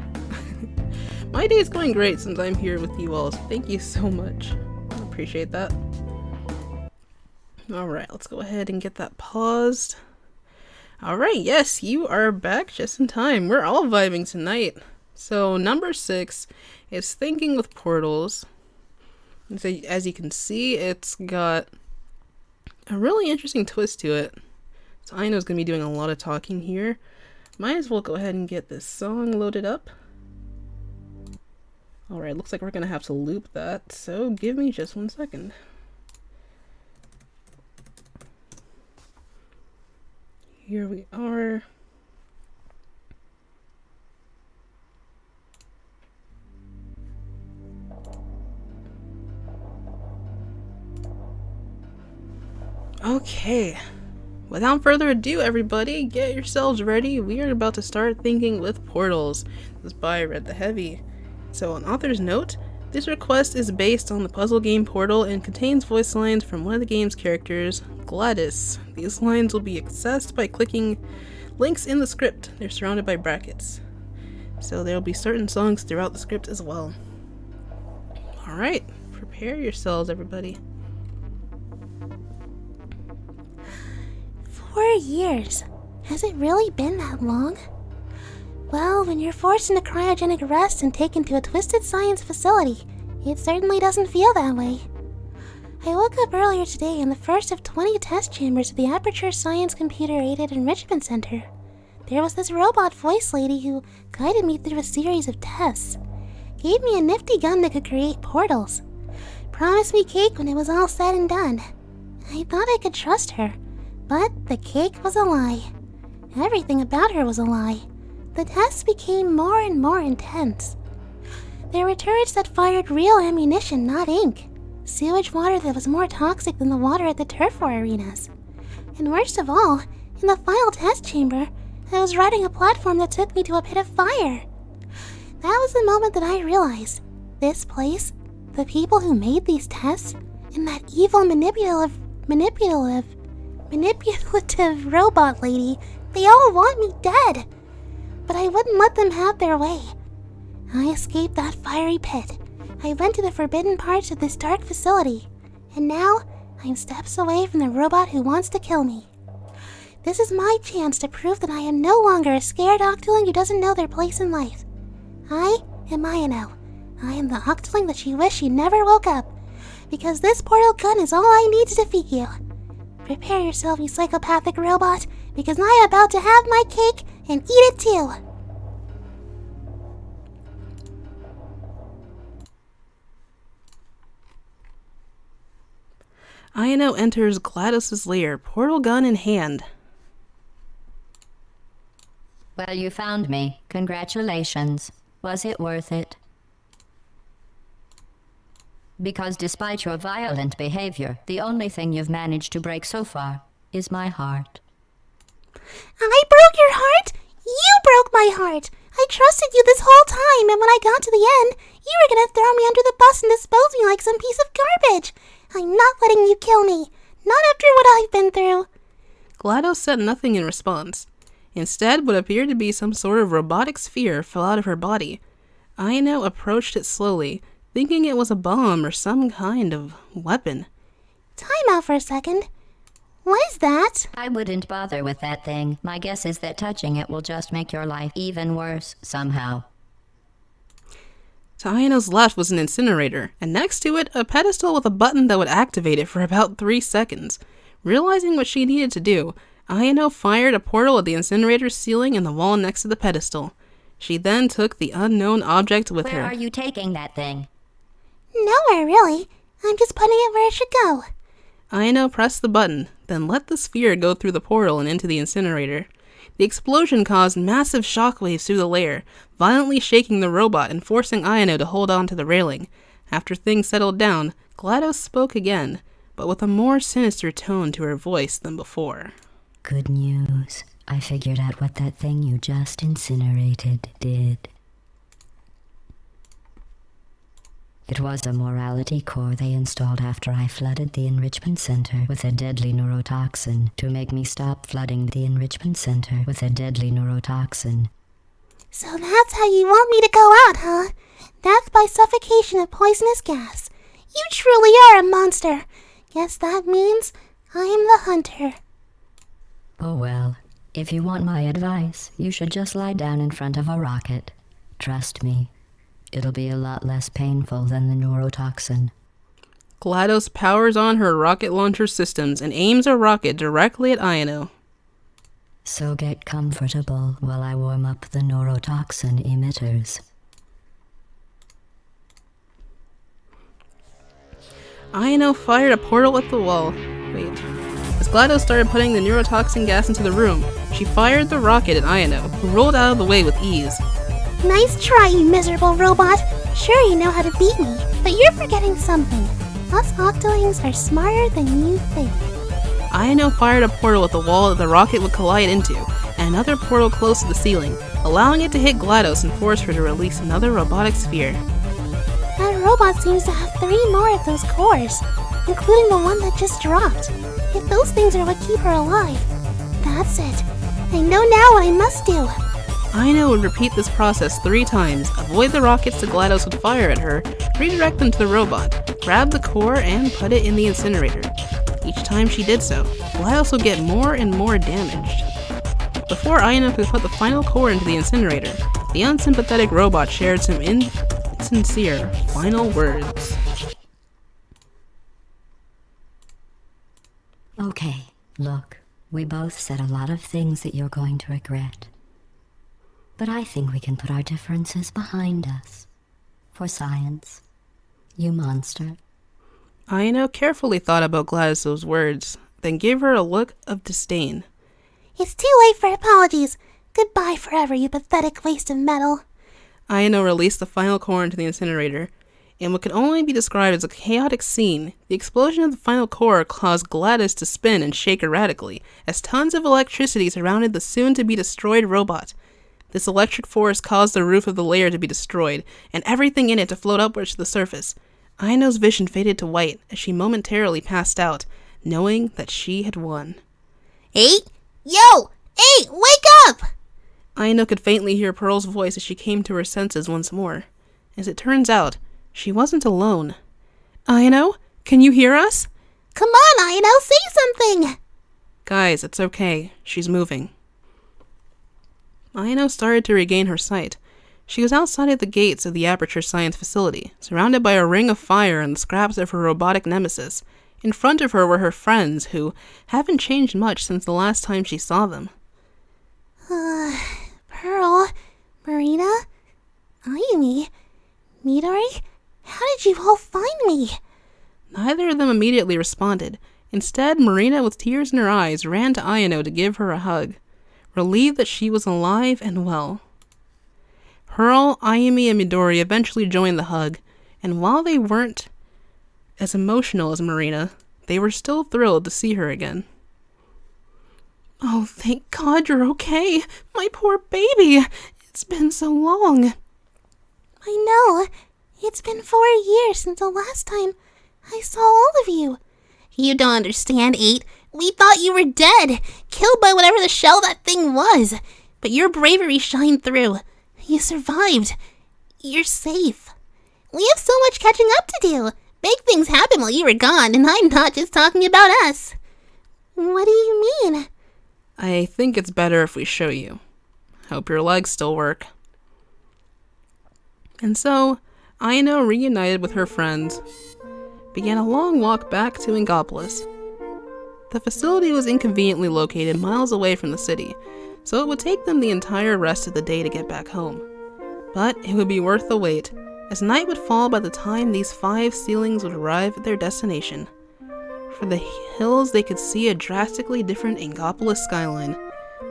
My day is going great since I'm here with you all, so thank you so much. I appreciate that. Alright, let's go ahead and get that paused. Alright, yes, you are back just in time. We're all vibing tonight. So, number 6 is Thinking with Portals. So, as you can see, it's got a really interesting twist to it. So, I know it's going to be doing a lot of talking here. Might as well go ahead and get this song loaded up. Alright, looks like we're going to have to loop that, so give me just 1 second. Here we are. Okay, without further ado, everybody, get yourselves ready. We are about to start Thinking with Portals. This is by Red the Heavy. So, an author's note, this request is based on the puzzle game Portal and contains voice lines from one of the game's characters, Gladys. These lines will be accessed by clicking links in the script. They're surrounded by brackets. So there will be certain songs throughout the script as well. Alright, prepare yourselves, everybody. 4 years. Has it really been that long? Well, when you're forced into cryogenic rest and taken to a twisted science facility, it certainly doesn't feel that way. I woke up earlier today in the first of 20 test chambers at the Aperture Science Computer-Aided Enrichment Center. There was this robot voice lady who guided me through a series of tests. Gave me a nifty gun that could create portals. Promised me cake when it was all said and done. I thought I could trust her. But the cake was a lie. Everything about her was a lie. The tests became more and more intense. There were turrets that fired real ammunition, not ink. Sewage water that was more toxic than the water at the turf war arenas. And worst of all, in the final test chamber, I was riding a platform that took me to a pit of fire. That was the moment that I realized, this place, the people who made these tests, and that evil manipulative robot lady, they all want me dead. But I wouldn't let them have their way. I escaped that fiery pit. I went to the forbidden parts of this dark facility, and now I'm steps away from the robot who wants to kill me. This is my chance to prove that I am no longer a scared octoling who doesn't know their place in life. I am Ayano. I am the Octoling that you wish you never woke up. Because this portal gun is all I need to defeat you. Prepare yourself, you psychopathic robot, because I am about to have my cake and eat it too. Ayano enters GLaDOS' lair, portal gun in hand. Well, you found me. Congratulations. Was it worth it? Because despite your violent behavior, the only thing you've managed to break so far is my heart. I broke your heart? You broke my heart! I trusted you this whole time, and when I got to the end, you were gonna throw me under the bus and dispose me like some piece of garbage. I'm not letting you kill me. Not after what I've been through. GLaDOS said nothing in response. Instead, what appeared to be some sort of robotic sphere fell out of her body. Ayano approached it slowly, thinking it was a bomb or some kind of weapon. Time out for a second. What is that? I wouldn't bother with that thing. My guess is that touching it will just make your life even worse somehow. To Ayano's left was an incinerator, and next to it, a pedestal with a button that would activate it for about 3 seconds. Realizing what she needed to do, Ayano fired a portal at the incinerator's ceiling and the wall next to the pedestal. She then took the unknown object with her. Where are you taking that thing? Nowhere, really. I'm just putting it where it should go. Ayano pressed the button, then let the sphere go through the portal and into the incinerator. The explosion caused massive shockwaves through the lair, violently shaking the robot and forcing Ayano to hold on to the railing. After things settled down, GLaDOS spoke again, but with a more sinister tone to her voice than before. Good news. I figured out what that thing you just incinerated did. It was a morality core they installed after I flooded the enrichment center with a deadly neurotoxin to make me stop flooding the enrichment center with a deadly neurotoxin. So that's how you want me to go out, huh? Death by suffocation of poisonous gas. You truly are a monster. Guess that means I am the hunter. Oh well, if you want my advice, you should just lie down in front of a rocket. Trust me. It'll be a lot less painful than the neurotoxin. GLaDOS powers on her rocket launcher systems and aims a rocket directly at Ayano. So get comfortable while I warm up the neurotoxin emitters. Ayano fired a portal at the wall. Wait. As GLaDOS started putting the neurotoxin gas into the room, she fired the rocket at Ayano, who rolled out of the way with ease. Nice try, you miserable robot. Sure you know how to beat me, but you're forgetting something. Us Octolings are smarter than you think. Ayano fired a portal at the wall that the rocket would collide into, and another portal close to the ceiling, allowing it to hit GLaDOS and force her to release another robotic sphere. That robot seems to have 3 more of those cores, including the one that just dropped. If those things are what keep her alive, that's it. I know now what I must do. Ayano would repeat this process 3 times, avoid the rockets that GLaDOS would fire at her, redirect them to the robot, grab the core, and put it in the incinerator. Each time she did so, GLaDOS would get more and more damaged. Before Ayano could put the final core into the incinerator, the unsympathetic robot shared some insincere final words. Okay, look, we both said a lot of things that you're going to regret. But I think we can put our differences behind us. For science. You monster. Ayano carefully thought about GLaDOS' words, then gave her a look of disdain. It's too late for apologies. Goodbye forever, you pathetic waste of metal. Ayano released the final core into the incinerator. In what could only be described as a chaotic scene, the explosion of the final core caused GLaDOS to spin and shake erratically, as tons of electricity surrounded the soon-to-be-destroyed robot. This electric force caused the roof of the lair to be destroyed, and everything in it to float upwards to the surface. Ayano's vision faded to white as she momentarily passed out, knowing that she had won. Hey! Yo! Hey! Wake up! Ayano could faintly hear Pearl's voice as she came to her senses once more. As it turns out, she wasn't alone. Ayano, can you hear us? Come on, Ayano, say something! Guys, it's okay. She's moving. Ayano started to regain her sight. She was outside of the gates of the Aperture Science facility, surrounded by a ring of fire and the scraps of her robotic nemesis. In front of her were her friends, who haven't changed much since the last time she saw them. Pearl, Marina, Ayumi, Midori, how did you all find me? Neither of them immediately responded. Instead, Marina, with tears in her eyes, ran to Ayano to give her a hug, relieved that she was alive and well. Pearl, Ayumi, and Midori eventually joined the hug, and while they weren't as emotional as Marina, they were still thrilled to see her again. Oh, thank God you're okay. My poor baby. It's been so long. I know. It's been 4 years since the last time I saw all of you. You don't understand, 8. We thought you were dead, killed by whatever the shell that thing was. But your bravery shined through. You survived. You're safe. We have so much catching up to do. Big things happened while you were gone, and I'm not just talking about us. What do you mean? I think it's better if we show you. Hope your legs still work. And so, Ayano, reunited with her friends, began a long walk back to Inkopolis. The facility was inconveniently located miles away from the city, so it would take them the entire rest of the day to get back home. But it would be worth the wait, as night would fall by the time these 5 ceilings would arrive at their destination. From the hills they could see a drastically different Inkopolis skyline.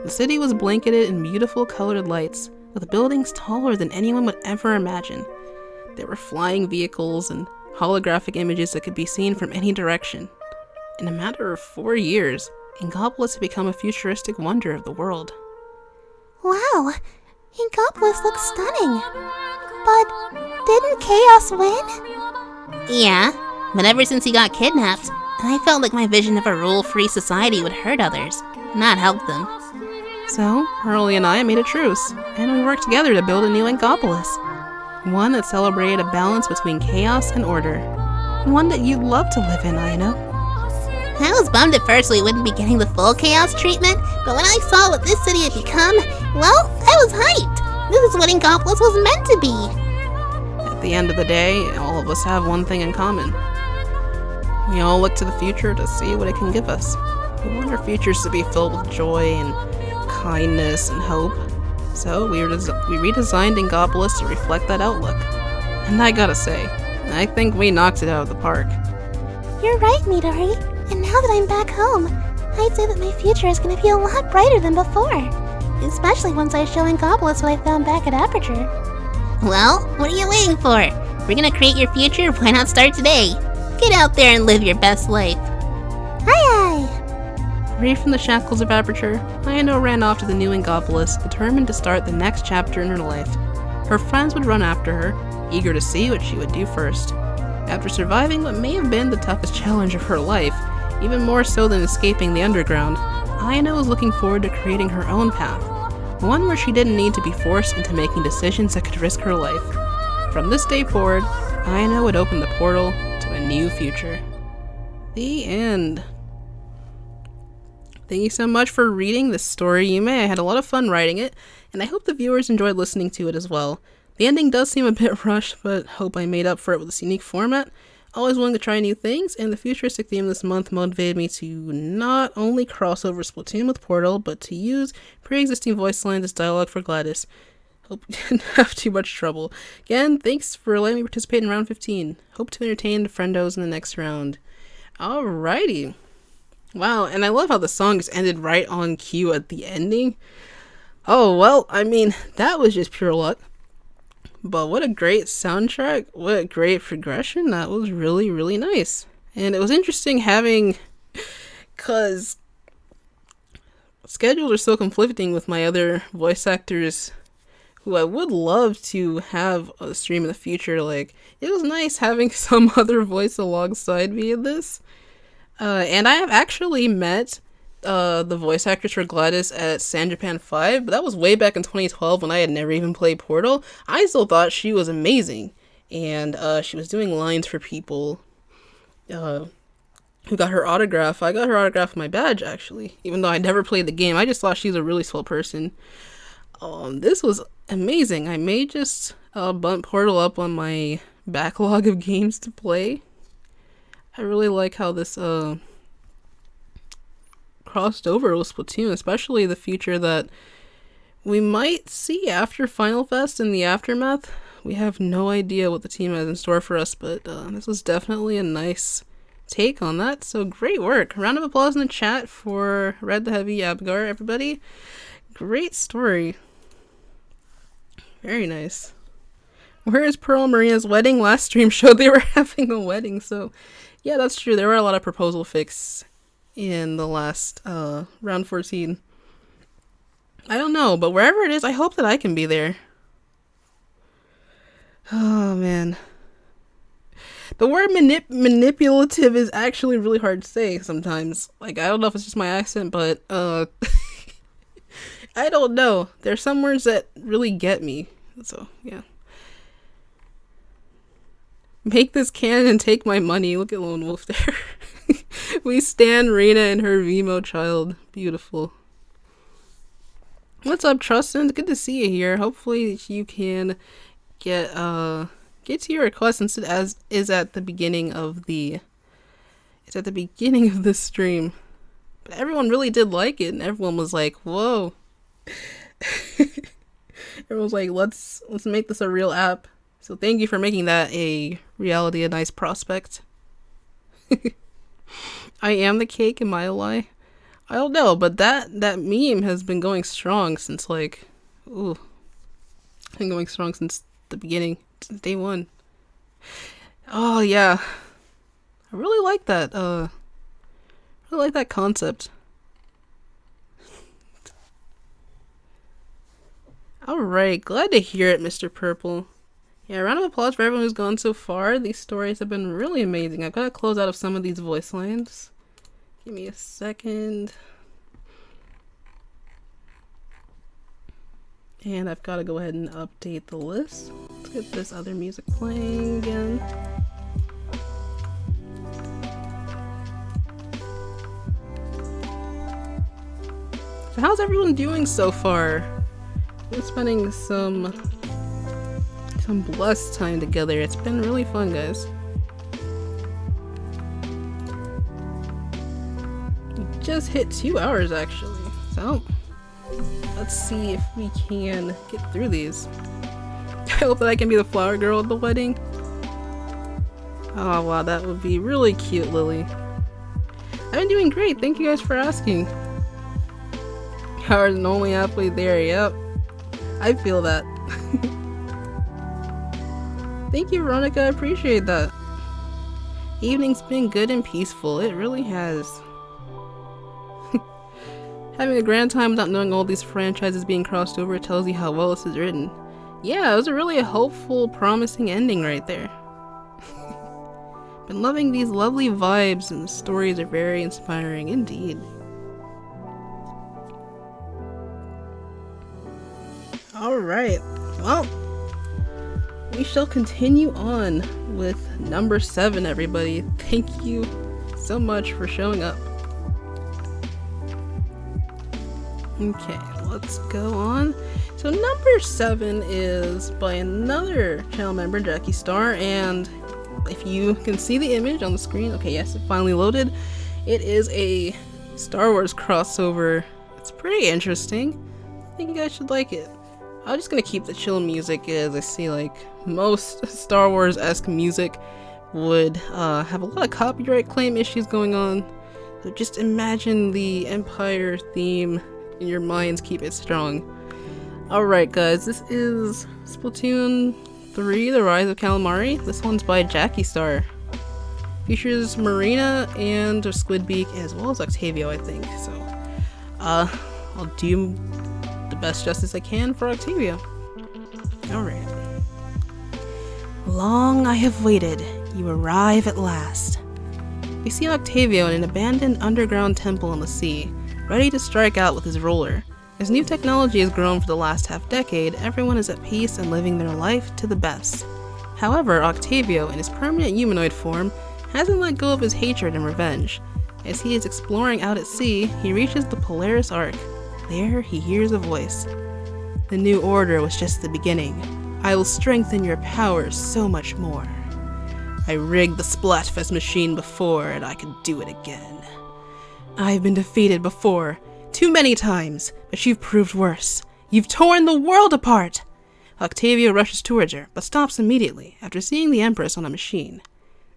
The city was blanketed in beautiful colored lights, with buildings taller than anyone would ever imagine. There were flying vehicles and holographic images that could be seen from any direction. In a matter of 4 years, Inkopolis had become a futuristic wonder of the world. Wow, Inkopolis looks stunning. But didn't Chaos win? Yeah, but ever since he got kidnapped, I felt like my vision of a rule-free society would hurt others, not help them. So, Hurley and I made a truce, and we worked together to build a new Inkopolis. One that celebrated a balance between chaos and order. One that you'd love to live in, Ayano. I was bummed at first we wouldn't be getting the full chaos treatment, but when I saw what this city had become, well, I was hyped. This is what Inkopolis was meant to be. At the end of the day, all of us have one thing in common. We all look to the future to see what it can give us. We want our futures to be filled with joy and kindness and hope. So we redesigned Inkopolis to reflect that outlook. And I gotta say, I think we knocked it out of the park. You're right, Midori. And now that I'm back home, I'd say that my future is going to be a lot brighter than before. Especially once I show Inkopolis what I found back at Aperture. Well, what are you waiting for? We're gonna create your future, why not start today? Get out there and live your best life. Aye. Free from the shackles of Aperture, Ayano ran off to the new Inkopolis, determined to start the next chapter in her life. Her friends would run after her, eager to see what she would do first. After surviving what may have been the toughest challenge of her life, even more so than escaping the underground, Ayano was looking forward to creating her own path, one where she didn't need to be forced into making decisions that could risk her life. From this day forward, Ayano would open the portal to a new future. The end. Thank you so much for reading this story, Yume. I had a lot of fun writing it, and I hope the viewers enjoyed listening to it as well. The ending does seem a bit rushed, but hope I made up for it with this unique format. Always willing to try new things, and the futuristic theme this month motivated me to not only cross over Splatoon with Portal, but to use pre-existing voice lines as dialogue for Gladys. Hope you didn't have too much trouble. Again, thanks for letting me participate in round 15. Hope to entertain the friendos in the next round. Alrighty. Wow, and I love how the song just ended right on cue at the ending. Oh, well, I mean, that was just pure luck. But what a great soundtrack, what a great progression, that was really, really nice. And it was interesting having, because schedules are so conflicting with my other voice actors who I would love to have a stream in the future. Like, it was nice having some other voice alongside me in this. And I have actually met the voice actress for Gladys at San Japan 5, but that was way back in 2012 when I had never even played Portal. I still thought she was amazing, and she was doing lines for people who got her autograph. I got her autograph with my badge, actually, even though I never played the game. I just thought she was a really swell person. This was amazing. I may just bump Portal up on my backlog of games to play. I really like how this crossed over with Splatoon, especially the feature that we might see after Final Fest in the aftermath. We have no idea what the team has in store for us, but this was definitely a nice take on that, so great work. Round of applause in the chat for Red the Heavy AbaGar, everybody. Great story. Very nice. Where is Pearl and Marina's wedding? Last stream showed they were having a wedding, so yeah, that's true. There were a lot of proposal fics in the last round 14. I don't know, but wherever it is, I hope that I can be there. Oh, man. The word manipulative is actually really hard to say sometimes. Like, I don't know if it's just my accent, but I don't know. There's some words that really get me. So, yeah. Make this canon and take my money. Look at Lone Wolf there. We stand Rena and her Vimo child. Beautiful. What's up, Truston? Good to see you here. Hopefully you can get to your request since it is at the beginning of the this stream. But everyone really did like it, and everyone was like, whoa. Everyone was like, let's make this a real app. So thank you for making that a reality, a nice prospect. I am the cake, am I a lie? I don't know, but that meme has been going strong since like, ooh. It's been going strong since the beginning, since day one. Oh yeah. I really like that, really like that concept. Alright, glad to hear it, Mr. Purple. Yeah, round of applause for everyone who's gone so far. These stories have been really amazing. I've got to close out of some of these voice lines. Give me a second. And I've got to go ahead and update the list. Let's get this other music playing again. So how's everyone doing so far? We're spending some blessed time together. It's been really fun, guys. We just hit 2 hours actually, so let's see if we can get through these. I hope that I can be the flower girl at the wedding. Oh wow, that would be really cute, Lily. I've been doing great, thank you guys for asking. Hours and only halfway there, yep. I feel that. Thank you, Veronica, I appreciate that. Evening's been good and peaceful, it really has. Having a grand time without knowing all these franchises being crossed over tells you how well this is written. Yeah, it was a really hopeful, promising ending right there. Been loving these lovely vibes, and the stories are very inspiring indeed. Alright, well, we shall continue on with number 7, everybody. Thank you so much for showing up. Okay, let's go on. So number 7 is by another channel member, Jackystar, and if you can see the image on the screen, okay, yes, it finally loaded. It is a Star Wars crossover. It's pretty interesting. I think you guys should like it. I'm just gonna keep the chill music, as I see like most Star Wars-esque music would have a lot of copyright claim issues going on. So just imagine the Empire theme in your minds, keep it strong. Alright guys, this is Splatoon 3, The Rise of Calamari. This one's by Jackystar. Features Marina and Squidbeak as well as Octavio, I think. So I'll do the best justice I can for Octavio. Alright. Long I have waited, you arrive at last. We see Octavio in an abandoned underground temple on the sea, ready to strike out with his roller. As new technology has grown for the last half-decade, everyone is at peace and living their life to the best. However, Octavio, in his permanent humanoid form, hasn't let go of his hatred and revenge. As he is exploring out at sea, he reaches the Polaris Arc. There, he hears a voice. The new order was just the beginning. I will strengthen your powers so much more. I rigged the Splatfest machine before, and I can do it again. I've been defeated before, too many times, but you've proved worse. You've torn the world apart! Octavio rushes towards her, but stops immediately after seeing the Empress on a machine.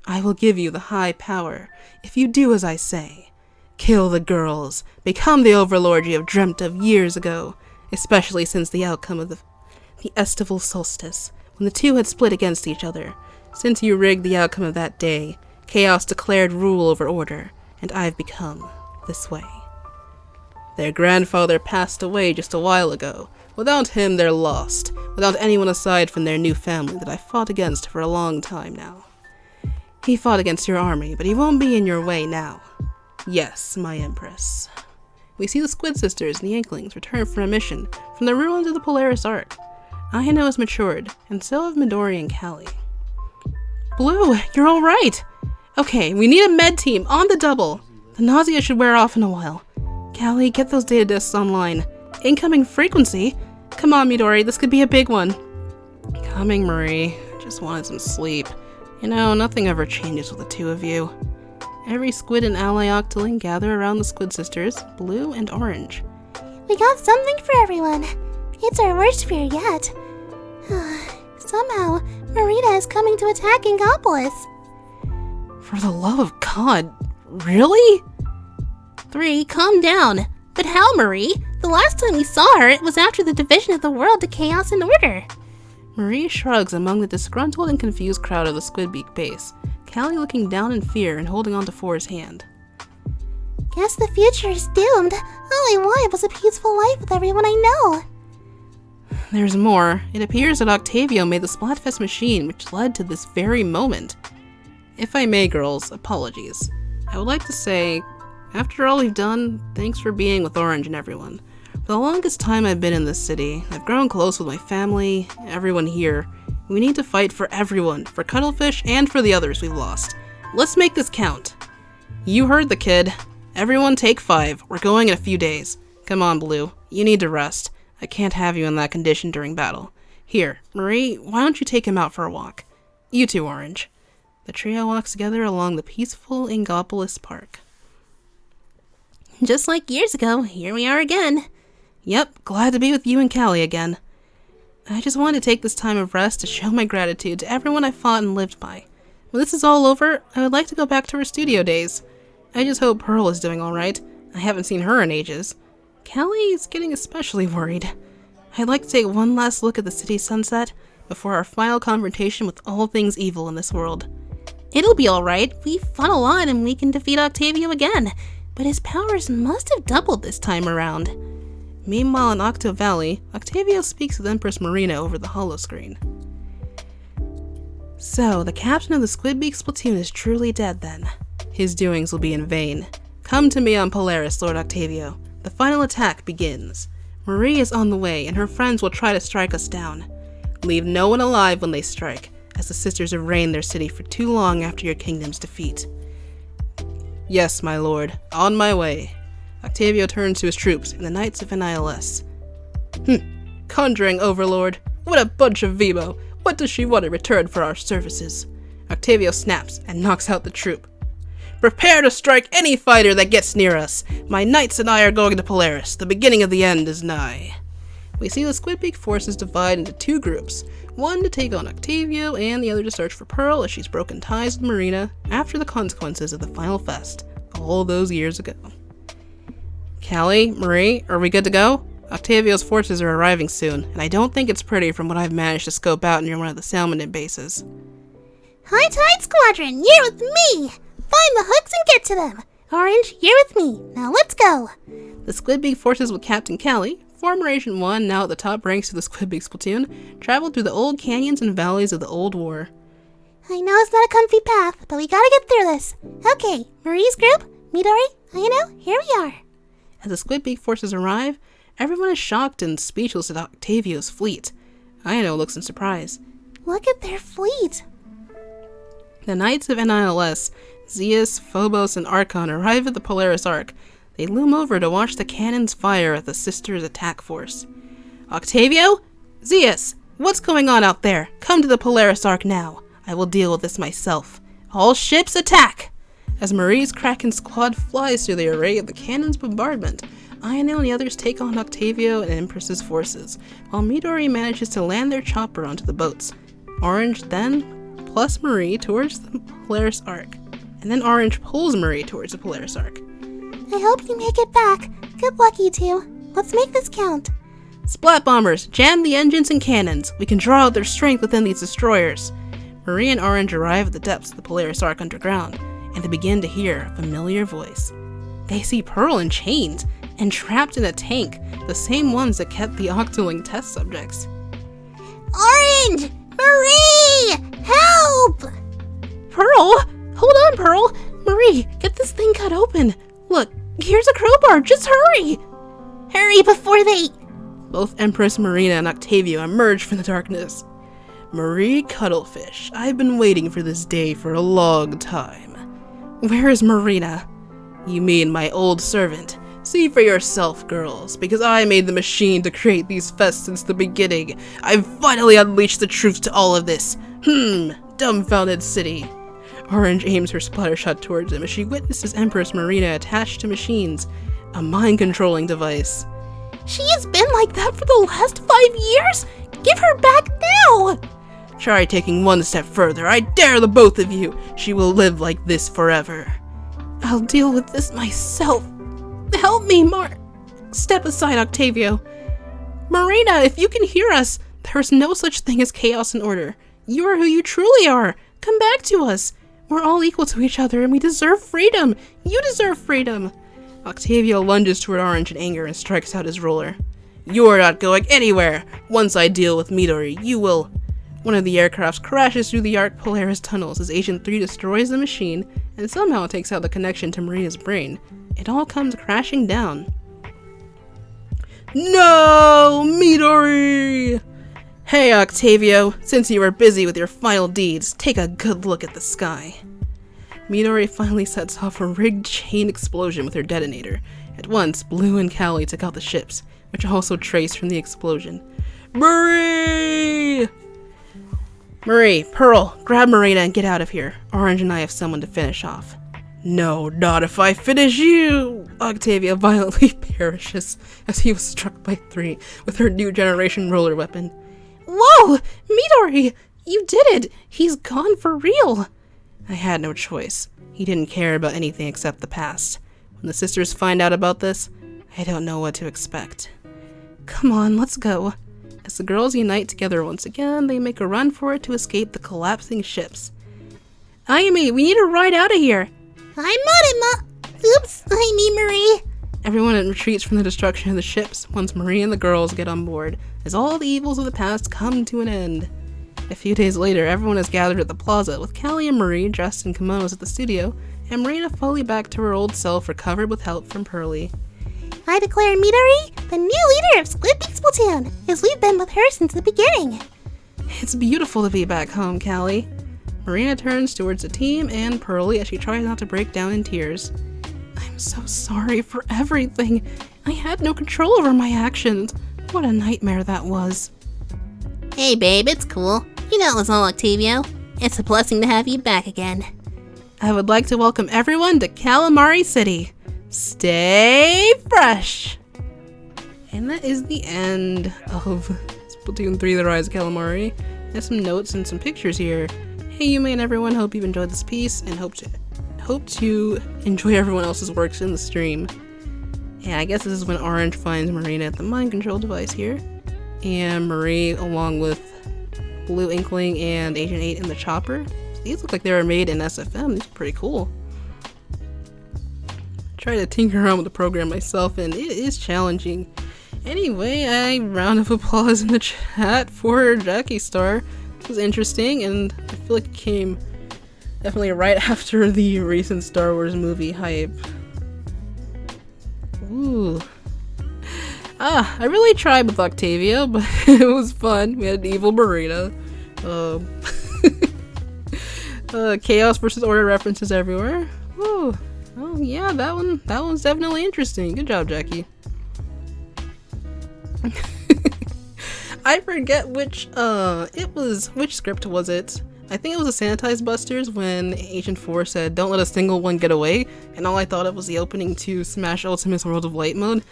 I will give you the high power, if you do as I say. Kill the girls, become the overlord you have dreamt of years ago, especially since the outcome of the estival solstice, when the two had split against each other. Since you rigged the outcome of that day, chaos declared rule over order, and I've become this way. Their grandfather passed away just a while ago. Without him, they're lost, without anyone aside from their new family that I fought against for a long time now. He fought against your army, but he won't be in your way now. Yes, my Empress. We see the Squid Sisters and the Inklings return from a mission from the ruins of the Polaris Ark. Aino has matured, and so have Midori and Callie. Blue, you're alright! Okay, we need a med team, on the double! The nausea should wear off in a while. Callie, get those data disks online. Incoming frequency? Come on, Midori, this could be a big one. Coming, Marie. Just wanted some sleep. You know, nothing ever changes with the two of you. Every squid and ally Octoling gather around the Squid Sisters, blue and orange. We got something for everyone. It's our worst fear yet. Somehow, Marita is coming to attack Inkopolis. For the love of God, really? 3, calm down. But how, Marie? The last time we saw her, it was after the division of the world to chaos and order. Marie shrugs among the disgruntled and confused crowd of the Squidbeak base, Callie looking down in fear and holding onto Four's hand. Guess the future is doomed. All I wanted was a peaceful life with everyone I know. There's more. It appears that Octavio made the Splatfest machine, which led to this very moment. If I may, girls, apologies. I would like to say, after all we've done, thanks for being with Orange and everyone. For the longest time I've been in this city, I've grown close with my family, everyone here. We need to fight for everyone, for Cuttlefish and for the others we've lost. Let's make this count. You heard the kid. Everyone take 5. We're going in a few days. Come on, Blue. You need to rest. I can't have you in that condition during battle. Here, Marie, why don't you take him out for a walk? You too, Orange. The trio walks together along the peaceful Inkopolis Park. Just like years ago, here we are again. Yep, glad to be with you and Callie again. I just wanted to take this time of rest to show my gratitude to everyone I fought and lived by. When this is all over, I would like to go back to her studio days. I just hope Pearl is doing alright. I haven't seen her in ages. Callie is getting especially worried. I'd like to take one last look at the city's sunset before our final confrontation with all things evil in this world. It'll be alright. We fought a lot and we can defeat Octavio again. But his powers must have doubled this time around. Meanwhile in Octo Valley, Octavio speaks with Empress Marina over the holoscreen. So, the captain of the Squidbeak's platoon is truly dead then. His doings will be in vain. Come to me on Polaris, Lord Octavio. The final attack begins. Marie is on the way, and her friends will try to strike us down. Leave no one alive when they strike, as the sisters have reigned their city for too long after your kingdom's defeat. Yes, my lord. On my way. Octavio turns to his troops and the Knights of NILS. Conjuring Overlord. What a bunch of Vibo. What does she want in return for our services? Octavio snaps and knocks out the troop. Prepare to strike any fighter that gets near us. My knights and I are going to Polaris. The beginning of the end is nigh. We see the Squidbeak forces divide into 2 groups. One to take on Octavio and the other to search for Pearl as she's broken ties with Marina after the consequences of the final fest all those years ago. Callie, Marie, are we good to go? Octavio's forces are arriving soon, and I don't think it's pretty from what I've managed to scope out near one of the Salmonin bases. High Tide Squadron, you're with me! Find the hooks and get to them! Orange, you're with me. Now let's go! The Squidbeak forces with Captain Callie, former Agent 1 now at the top ranks of the Squidbeak's platoon, traveled through the old canyons and valleys of the old war. I know it's not a comfy path, but we gotta get through this. Okay, Marie's group, Midori, Aino, here we are. As the Squidbeak forces arrive, everyone is shocked and speechless at Octavio's fleet. Aino looks in surprise. Look at their fleet. The Knights of NILS, Zeus, Phobos, and Archon arrive at the Polaris Ark. They loom over to watch the cannons fire at the sisters' attack force. Octavio? Zeus, what's going on out there? Come to the Polaris Arc now. I will deal with this myself. All ships attack! As Marie's Kraken squad flies through the array of the cannon's bombardment, Ionel and the others take on Octavio and Empress's forces, while Midori manages to land their chopper onto the boats. Orange then plus Marie towards the Polaris Arc, and then Orange pulls Marie towards the Polaris Arc. I hope you make it back. Good luck, you two. Let's make this count. Splat bombers, jam the engines and cannons. We can draw out their strength within these destroyers. Marie and Orange arrive at the depths of the Polaris Arc underground, and they begin to hear a familiar voice. They see Pearl in chains and trapped in a tank, the same ones that kept the Inktoling test subjects. Orange! Marie! Help! Pearl? Hold on, Pearl! Marie, get this thing cut open. Look, here's a crowbar, just hurry! Hurry before they... Both Empress Marina and Octavio emerge from the darkness. Marie Cuttlefish, I've been waiting for this day for a long time. Where is Marina? You mean my old servant? See for yourself, girls, because I made the machine to create these fests since the beginning. I've finally unleashed the truth to all of this. Dumbfounded city. Orange aims her splatter shot towards him as she witnesses Empress Marina attached to machines, a mind-controlling device. She has been like that for the last 5 years? Give her back now! Try taking one step further, I dare the both of you! She will live like this forever. I'll deal with this myself. Help me, Step aside, Octavio. Marina, if you can hear us, there's no such thing as chaos and order. You are who you truly are. Come back to us. We're all equal to each other and we deserve freedom. You deserve freedom. Octavio lunges toward Orange in anger and strikes out his roller. You are not going anywhere. Once I deal with Midori, you will... One of the aircrafts crashes through the Arc Polaris tunnels as Agent 3 destroys the machine and somehow takes out the connection to Marina's brain. It all comes crashing down. No! Midori! Hey, Octavio, since you are busy with your final deeds, take a good look at the sky. Midori finally sets off a rigged chain explosion with her detonator. At once, Blue and Callie took out the ships, which also traced from the explosion. Marie! Marie, Pearl, grab Marina and get out of here. Orange and I have someone to finish off. No, not if I finish you! Octavia violently perishes as he was struck by 3 with her new generation roller weapon. Whoa! Midori! You did it! He's gone for real! I had no choice. He didn't care about anything except the past. When the sisters find out about this, I don't know what to expect. Come on, let's go. As the girls unite together once again, they make a run for it to escape the collapsing ships. Ayumi, we need to ride out of here! I'm on it, Ma. Oops, I mean Marie. Everyone retreats from the destruction of the ships once Marie and the girls get on board, as all the evils of the past come to an end. A few days later, everyone is gathered at the plaza, with Callie and Marie dressed in kimonos at the studio, and Marina fully back to her old self, recovered with help from Pearly. I declare Midori the new leader of Splatoon, as we've been with her since the beginning. It's beautiful to be back home, Callie. Marina turns towards the team and Pearly as she tries not to break down in tears. I'm so sorry for everything. I had no control over my actions. What a nightmare that was. Hey babe, it's cool. You know it was all Octavio. It's a blessing to have you back again. I would like to welcome everyone to Calamari City. Stay fresh! And that is the end of Splatoon 3 The Rise of Calamari. There's some notes and some pictures here. Hey Yume and everyone, hope you've enjoyed this piece and hope to enjoy everyone else's works in the stream. And I guess this is when Orange finds Marina at the mind control device here. And Marie along with Blue Inkling and Agent 8 in the chopper. These look like they were made in SFM. These are pretty cool. Try to tinker around with the program myself and it is challenging. Anyway, a round of applause in the chat for Jackystar. It was interesting and I feel like it came definitely right after the recent Star Wars movie hype. Ooh. I really tried with Octavia, but it was fun. We had an evil Marina. Chaos versus Order references everywhere. Ooh. Oh yeah, that one's definitely interesting. Good job, Jackie. I forget which script was it? I think it was the Sanitized Busters when Agent 4 said, "Don't let a single one get away," and all I thought of was the opening to Smash Ultimate's World of Light mode.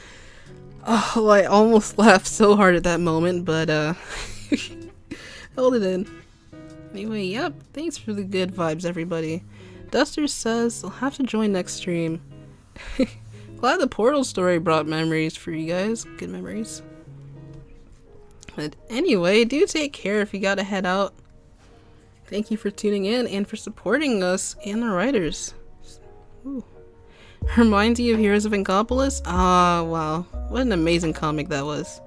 Oh, I almost laughed so hard at that moment, but held it in. Anyway, yep, thanks for the good vibes, everybody. Duster says they'll have to join next stream. Glad the Portal story brought memories for you guys. Good memories. But anyway, do take care if you gotta head out. Thank you for tuning in and for supporting us and the writers. Ooh. Reminds you of Heroes of Inkopolis? Ah, wow. What an amazing comic that was.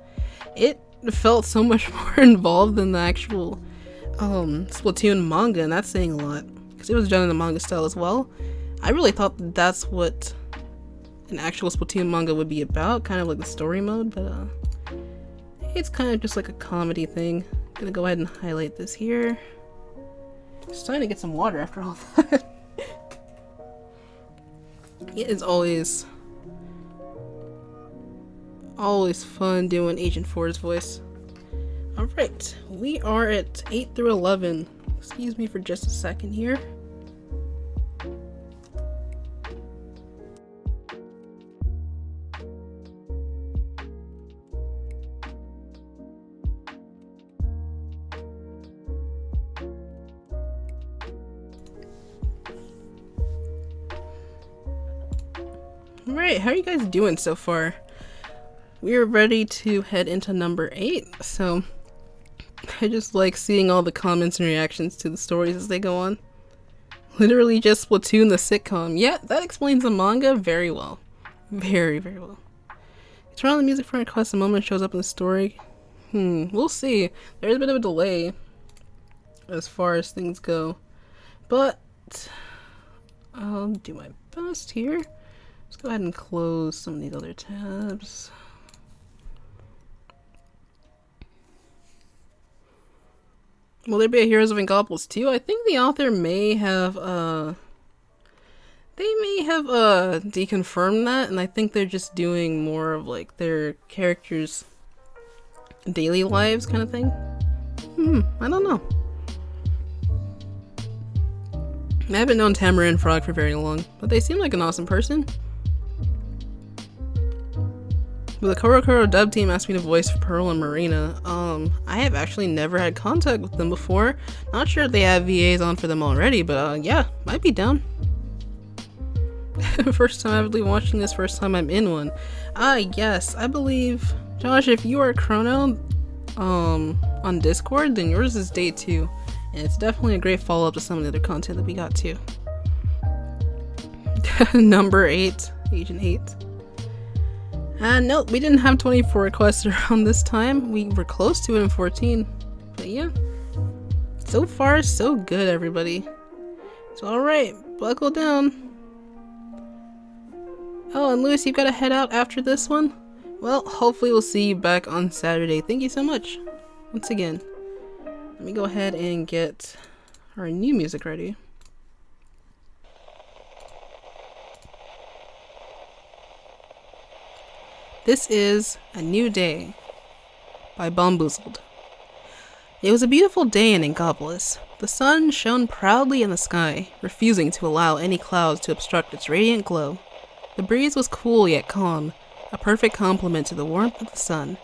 It felt so much more involved than the actual Splatoon manga, and that's saying a lot. Because it was done in the manga style as well. I really thought that that's what an actual Splatoon manga would be about, kind of like the story mode, but it's kind of just like a comedy thing. Gonna go ahead and highlight this here. It's time to get some water after all that. It is always fun doing Agent 4's voice. Alright, we are at 8 through 11. Excuse me for just a second here. Alright, how are you guys doing so far? We're ready to head into number 8, so I just like seeing all the comments and reactions to the stories as they go on. Literally just Splatoon the sitcom. Yeah, that explains the manga very well. Very, very well. Turn on the music for requests the moment it shows up in the story. We'll see. There's a bit of a delay as far as things go. But I'll do my best here. Let's go ahead and close some of these other tabs. Will there be a Heroes of Inkopolis 2? I think the author may have, deconfirmed that, and I think they're just doing more of, like, their characters' daily lives kind of thing. I don't know. I haven't known Tamara Frog for very long, but they seem like an awesome person. But the Korokoro dub team asked me to voice Pearl and Marina. I have actually never had contact with them before. Not sure if they have VAs on for them already, but yeah, might be down. First time avidly watching this, first time I'm in one. Yes, I believe, Josh, if you are Chrono, on Discord, then yours is day 2. And it's definitely a great follow-up to some of the other content that we got too. Number 8, Agent 8. Nope, we didn't have 24 requests around this time. We were close to it in 14. But yeah. So far, so good, everybody. So alright, buckle down. Oh, and Lewis, you've got to head out after this one? Well, hopefully we'll see you back on Saturday. Thank you so much. Once again. Let me go ahead and get our new music ready. This is A New Day by Bomboozled. It was a beautiful day in Inkopolis. The sun shone proudly in the sky, refusing to allow any clouds to obstruct its radiant glow. The breeze was cool yet calm, a perfect complement to the warmth of the sun.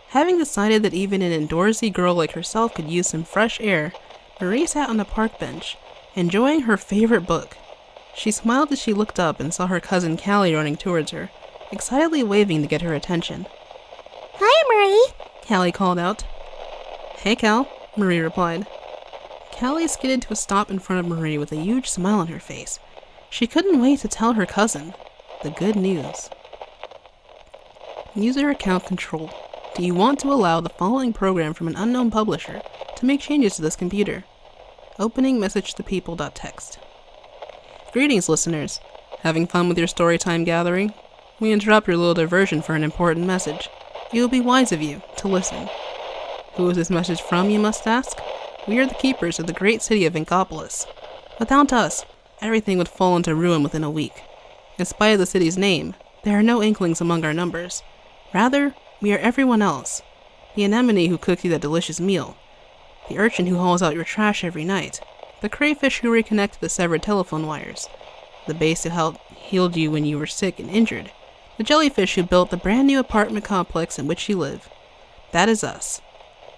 Having decided that even an indoorsy girl like herself could use some fresh air, Marie sat on the park bench, enjoying her favorite book. She smiled as she looked up and saw her cousin Callie running towards her, excitedly waving to get her attention. Hi, Marie, Callie called out. Hey, Cal, Marie replied. Callie skidded to a stop in front of Marie with a huge smile on her face. She couldn't wait to tell her cousin the good news. User account control. Do you want to allow the following program from an unknown publisher to make changes to this computer? Opening message to people.txt. Greetings, listeners. Having fun with your storytime gathering? We interrupt your little diversion for an important message. It will be wise of you to listen. Who is this message from, you must ask? We are the keepers of the great city of Inkopolis. Without us, everything would fall into ruin within a week. In spite of the city's name, there are no Inklings among our numbers. Rather, we are everyone else. the anemone who cooked you that delicious meal, the urchin who hauls out your trash every night, the crayfish who reconnected the severed telephone wires, the bass who healed you when you were sick and injured, the jellyfish who built the brand new apartment complex in which you live. That is us.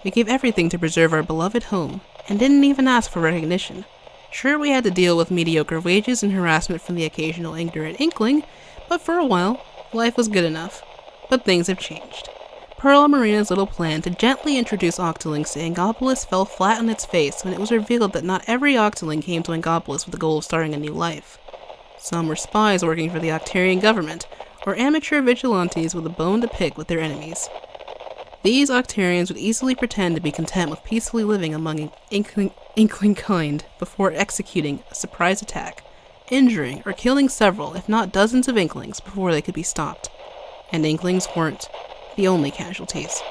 We gave everything to preserve our beloved home, and didn't even ask for recognition. Sure, we had to deal with mediocre wages and harassment from the occasional ignorant inkling, but for a while, life was good enough. But things have changed. Pearl and Marina's little plan to gently introduce Octolings to Inkopolis fell flat on its face when it was revealed that not every Octoling came to Inkopolis with the goal of starting a new life. Some were spies working for the Octarian government, or amateur vigilantes with a bone to pick with their enemies. These Octarians would easily pretend to be content with peacefully living among Inkling kind before executing a surprise attack, injuring or killing several, if not dozens of Inklings before they could be stopped. And Inklings weren't the only casualties.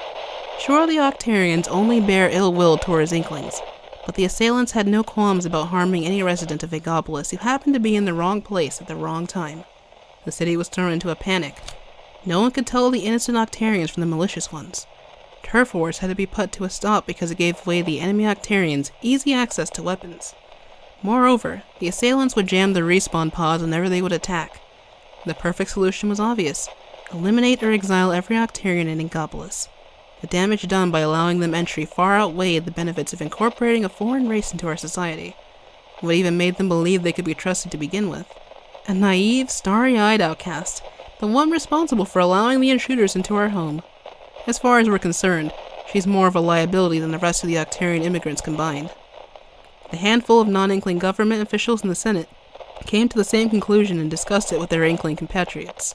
Sure, the Octarians only bear ill will towards Inklings, but the assailants had no qualms about harming any resident of Inkopolis who happened to be in the wrong place at the wrong time. The city was thrown into a panic. No one could tell the innocent Octarians from the malicious ones. Turf wars had to be put to a stop because it gave away the enemy Octarians easy access to weapons. Moreover, the assailants would jam the respawn pods whenever they would attack. The perfect solution was obvious: eliminate or exile every Octarian in Inkopolis. The damage done by allowing them entry far outweighed the benefits of incorporating a foreign race into our society. What even made them believe they could be trusted to begin with? A naive, starry-eyed outcast, the one responsible for allowing the intruders into our home. As far as we're concerned, she's more of a liability than the rest of the Octarian immigrants combined. The handful of non-Inkling government officials in the Senate came to the same conclusion and discussed it with their Inkling compatriots.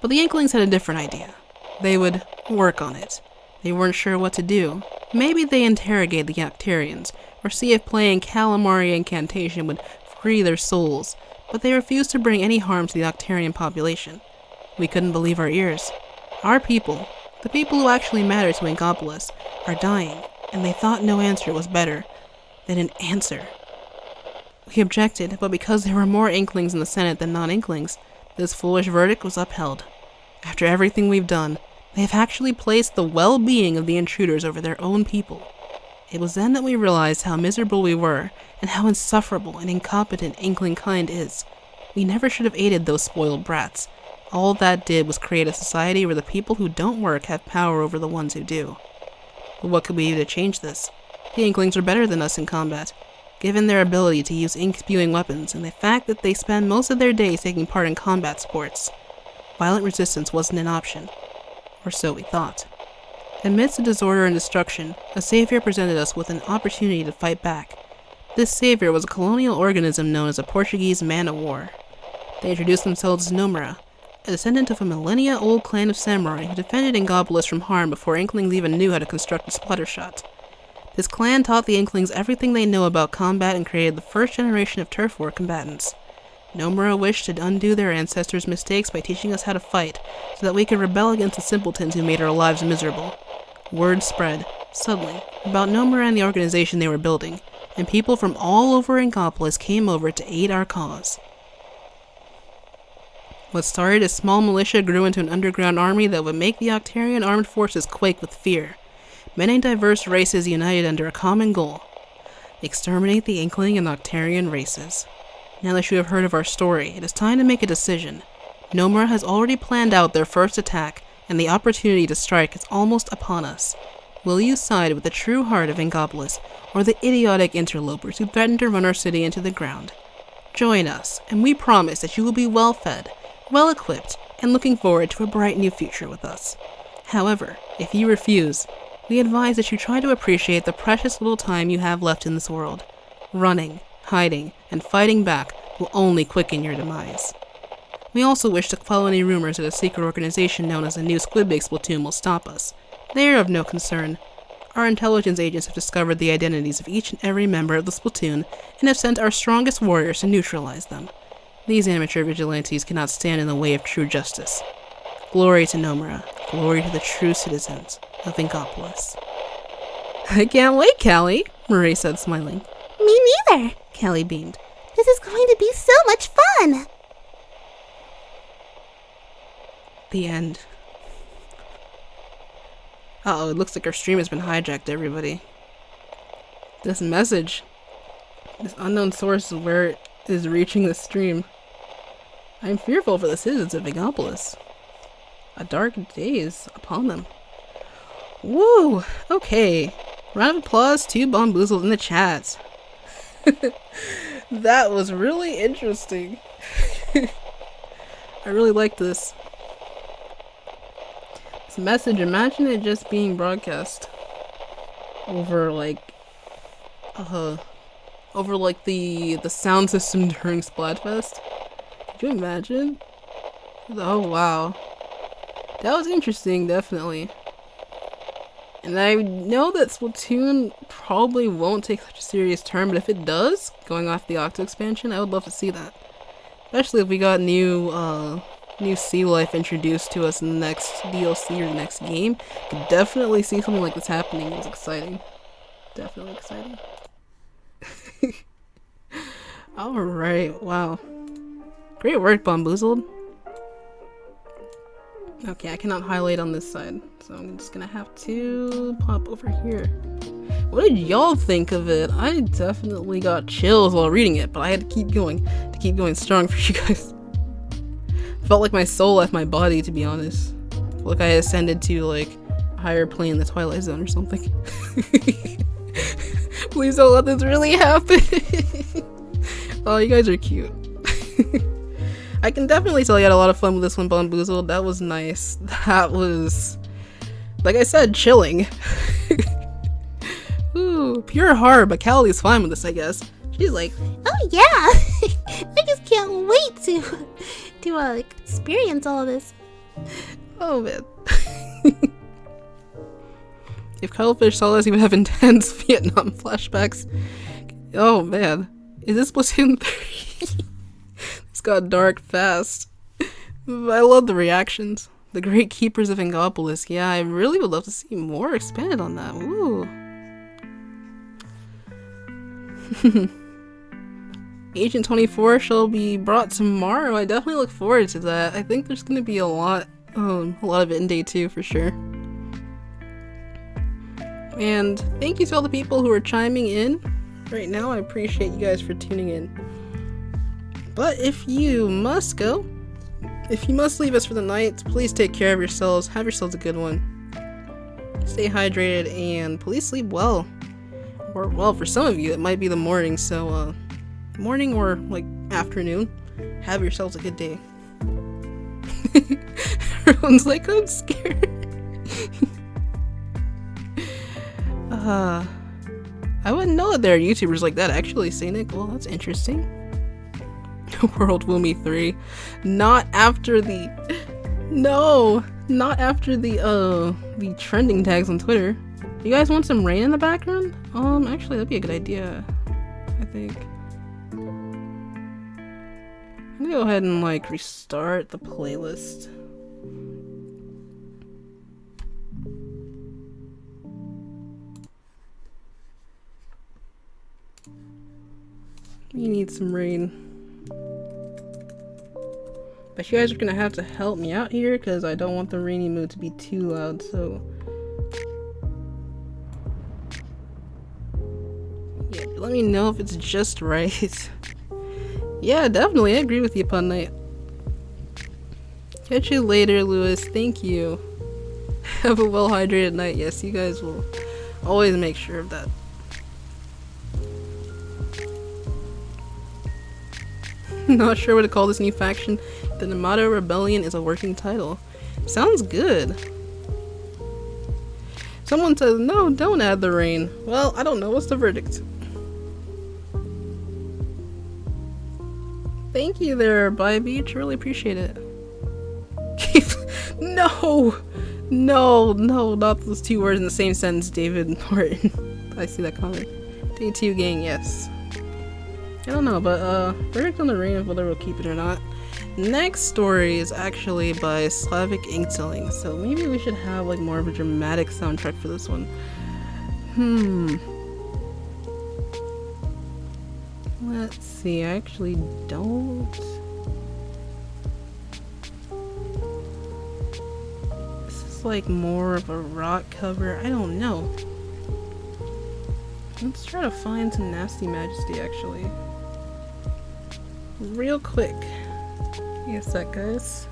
But the Inklings had a different idea. They would work on it. They weren't sure what to do. Maybe they interrogate the Octarians, or see if playing Calamari incantation would free their souls, but they refused to bring any harm to the Octarian population. We couldn't believe our ears. Our people, the people who actually matter to Inkopolis, are dying, and they thought no answer was better than an answer. We objected, but because there were more Inklings in the Senate than non-Inklings, this foolish verdict was upheld. After everything we've done, they have actually placed the well-being of the intruders over their own people. It was then that we realized how miserable we were, and how insufferable and incompetent Inkling kind is. We never should have aided those spoiled brats. All that did was create a society where the people who don't work have power over the ones who do. But what could we do to change this? The Inklings are better than us in combat, given their ability to use ink-spewing weapons and the fact that they spend most of their days taking part in combat sports. Violent resistance wasn't an option, or so we thought. Amidst the disorder and destruction, a savior presented us with an opportunity to fight back. This savior was a colonial organism known as a Portuguese man-of-war. They introduced themselves as Nomura, a descendant of a millennia-old clan of samurai who defended Inkopolis from harm before Inklings even knew how to construct a splatter shot. This clan taught the Inklings everything they know about combat and created the first generation of turf war combatants. Nomura wished to undo their ancestors' mistakes by teaching us how to fight, so that we could rebel against the simpletons who made our lives miserable. Word spread, suddenly, about Nomura and the organization they were building, and people from all over Inkopolis came over to aid our cause. What started as small militia grew into an underground army that would make the Octarian armed forces quake with fear. Many diverse races united under a common goal: exterminate the Inkling and Octarian races. Now that you have heard of our story, it is time to make a decision. Nomura has already planned out their first attack, and the opportunity to strike is almost upon us. Will you side with the true heart of Inkopolis, or the idiotic interlopers who threaten to run our city into the ground? Join us, and we promise that you will be well-fed, well-equipped, and looking forward to a bright new future with us. However, if you refuse, we advise that you try to appreciate the precious little time you have left in this world. Running, hiding, and fighting back will only quicken your demise. We also wish to quell any rumors that a secret organization known as the new Squid Splatoon will stop us. They are of no concern. Our intelligence agents have discovered the identities of each and every member of the Splatoon and have sent our strongest warriors to neutralize them. These amateur vigilantes cannot stand in the way of true justice. Glory to Nomura. Glory to the true citizens of Inkopolis. I can't wait, Callie, Marie said, smiling. Me neither. Callie beamed. This is going to be so much fun. The end. Uh-oh, it looks like our stream has been hijacked, everybody. This message. This unknown source of where it is reaching the stream. I am fearful for the citizens of Inkopolis. A dark day is upon them. Woo! Okay. Round of applause to Bomboozled in the chat. That was really interesting. I really like this. This message, imagine it just being broadcast over like the sound system during Splatfest. Could you imagine? Oh wow. That was interesting, definitely. And I know that Splatoon probably won't take such a serious turn, but if it does, going off the Octo expansion, I would love to see that. Especially if we got new sea life introduced to us in the next DLC or the next game. Could definitely see something like this happening. It's exciting. Definitely exciting. Alright, wow. Great work, Bomboozled. Okay, I cannot highlight on this side, so I'm just gonna have to pop over here. What did y'all think of it? I definitely got chills while reading it, but I had to keep going strong for you guys. Felt like my soul left my body, to be honest. Felt like I ascended to like a higher plane in the Twilight Zone or something. Please don't let this really happen. Oh, you guys are cute. I can definitely tell you had a lot of fun with this one, Bomboozled. That was nice. That was, like I said, chilling. Ooh, pure horror, but Callie's fine with this, I guess. She's like, Oh yeah! I just can't wait to experience all of this. oh man. If Cuttlefish saw this, he would have intense Vietnam flashbacks. Oh man. Is this Splatoon 3? It's got dark fast. I love the reactions. The Great Keepers of Inkopolis. Yeah, I really would love to see more expanded on that. Ooh. Agent 24 shall be brought tomorrow. I definitely look forward to that. I think there's gonna be a lot of it in day 2 for sure. And thank you to all the people who are chiming in right now. I appreciate you guys for tuning in. But if you must go, if you must leave us for the night, please take care of yourselves. Have yourselves a good one. Stay hydrated and please sleep well. Or, well, for some of you, it might be the morning, so, morning or, like, afternoon. Have yourselves a good day. Everyone's like, I'm scared. I wouldn't know that there are YouTubers like that, actually, Ceenic. Well, that's interesting. World Woomy 3. Not after the... No! Not after the trending tags on Twitter. You guys want some rain in the background? Actually, that'd be a good idea. I think. I'm gonna go ahead and, like, restart the playlist. We need some rain. But you guys are gonna have to help me out here because I don't want the rainy mood to be too loud, so... Yeah, let me know if it's just right. Yeah, definitely, I agree with you, Pun Knight. Catch you later, Lewis. Thank you. Have a well-hydrated night. Yes, you guys will always make sure of that. Not sure what to call this new faction. The Namato Rebellion is a working title. Sounds good. Someone says, no, don't add the rain. Well, I don't know. What's the verdict? Thank you there, Bye Beach. Really appreciate it. No! No, not those two words in the same sentence, David Norton. I see that comment. Day 2 gang, yes. I don't know, but verdict on the rain of whether we'll keep it or not. Next story is actually by Slavic Inktoling, so maybe we should have like more of a dramatic soundtrack for this one. Let's see, I actually don't. This is looks like more of a rock cover. I don't know. Let's try to find some Nasty Majesty actually. Real quick. Give me a sec, guys.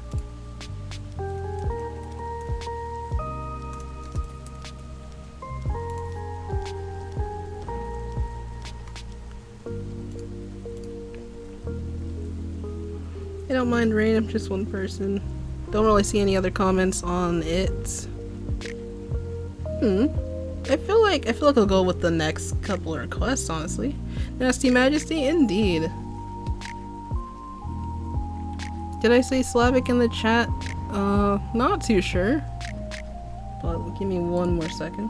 I don't mind rain, I'm just one person. Don't really see any other comments on it. I feel like I'll go with the next couple of requests, honestly. Nasty Majesty, indeed. Did I say Slavic in the chat? Not too sure. But give me one more second.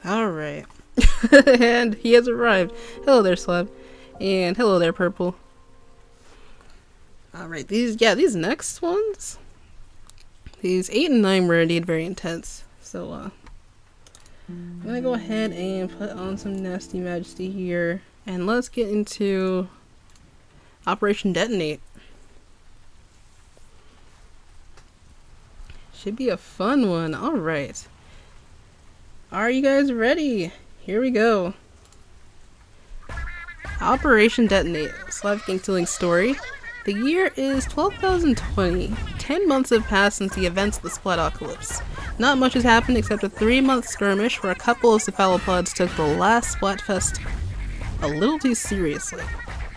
Alright. And he has arrived. Hello there, Slav. And hello there, Purple. Alright, these next ones. These 8 and 9 were indeed very intense. So, I'm gonna go ahead and put on some Nasty Majesty here. And let's get into Operation Detonate. Should be a fun one. Alright. Are you guys ready? Here we go. Operation Detonate, Slavic Inktoling story. The year is 12,020. 10 months have passed since the events of the Splatocalypse. Not much has happened except a 3-month skirmish where a couple of cephalopods took the last Splatfest a little too seriously.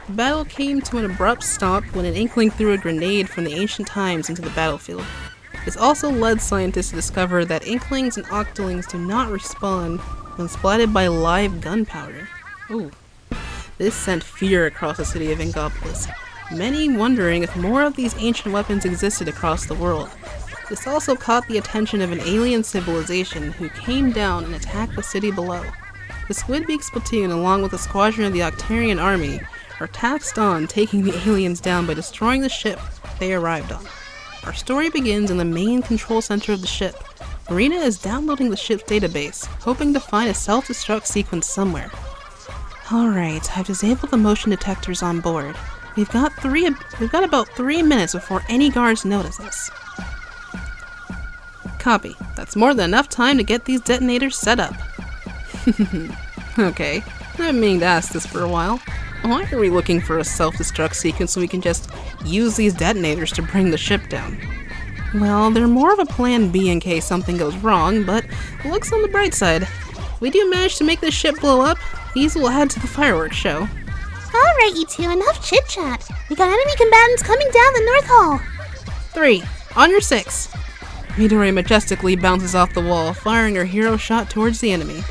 The battle came to an abrupt stop when an Inkling threw a grenade from the ancient times into the battlefield. This also led scientists to discover that Inklings and Octolings do not respawn when splatted by live gunpowder. Ooh. This sent fear across the city of Inkopolis, many wondering if more of these ancient weapons existed across the world. This also caught the attention of an alien civilization who came down and attacked the city below. The Squidbeaks platoon, along with a squadron of the Octarian army, are taxed on taking the aliens down by destroying the ship they arrived on. Our story begins in the main control center of the ship. Marina is downloading the ship's database, hoping to find a self-destruct sequence somewhere. Alright, I've disabled the motion detectors on board. We've got about 3 minutes before any guards notice us. Copy. That's more than enough time to get these detonators set up. Okay, I've been meaning to ask this for a while. Why are we looking for a self-destruct sequence so we can just use these detonators to bring the ship down? Well, they're more of a plan B in case something goes wrong, but looks on the bright side. If we do manage to make this ship blow up, these will add to the fireworks show. Alright, you two, enough chit-chat. We got enemy combatants coming down the North Hall. 3. On your 6. Midori majestically bounces off the wall, firing her hero shot towards the enemy.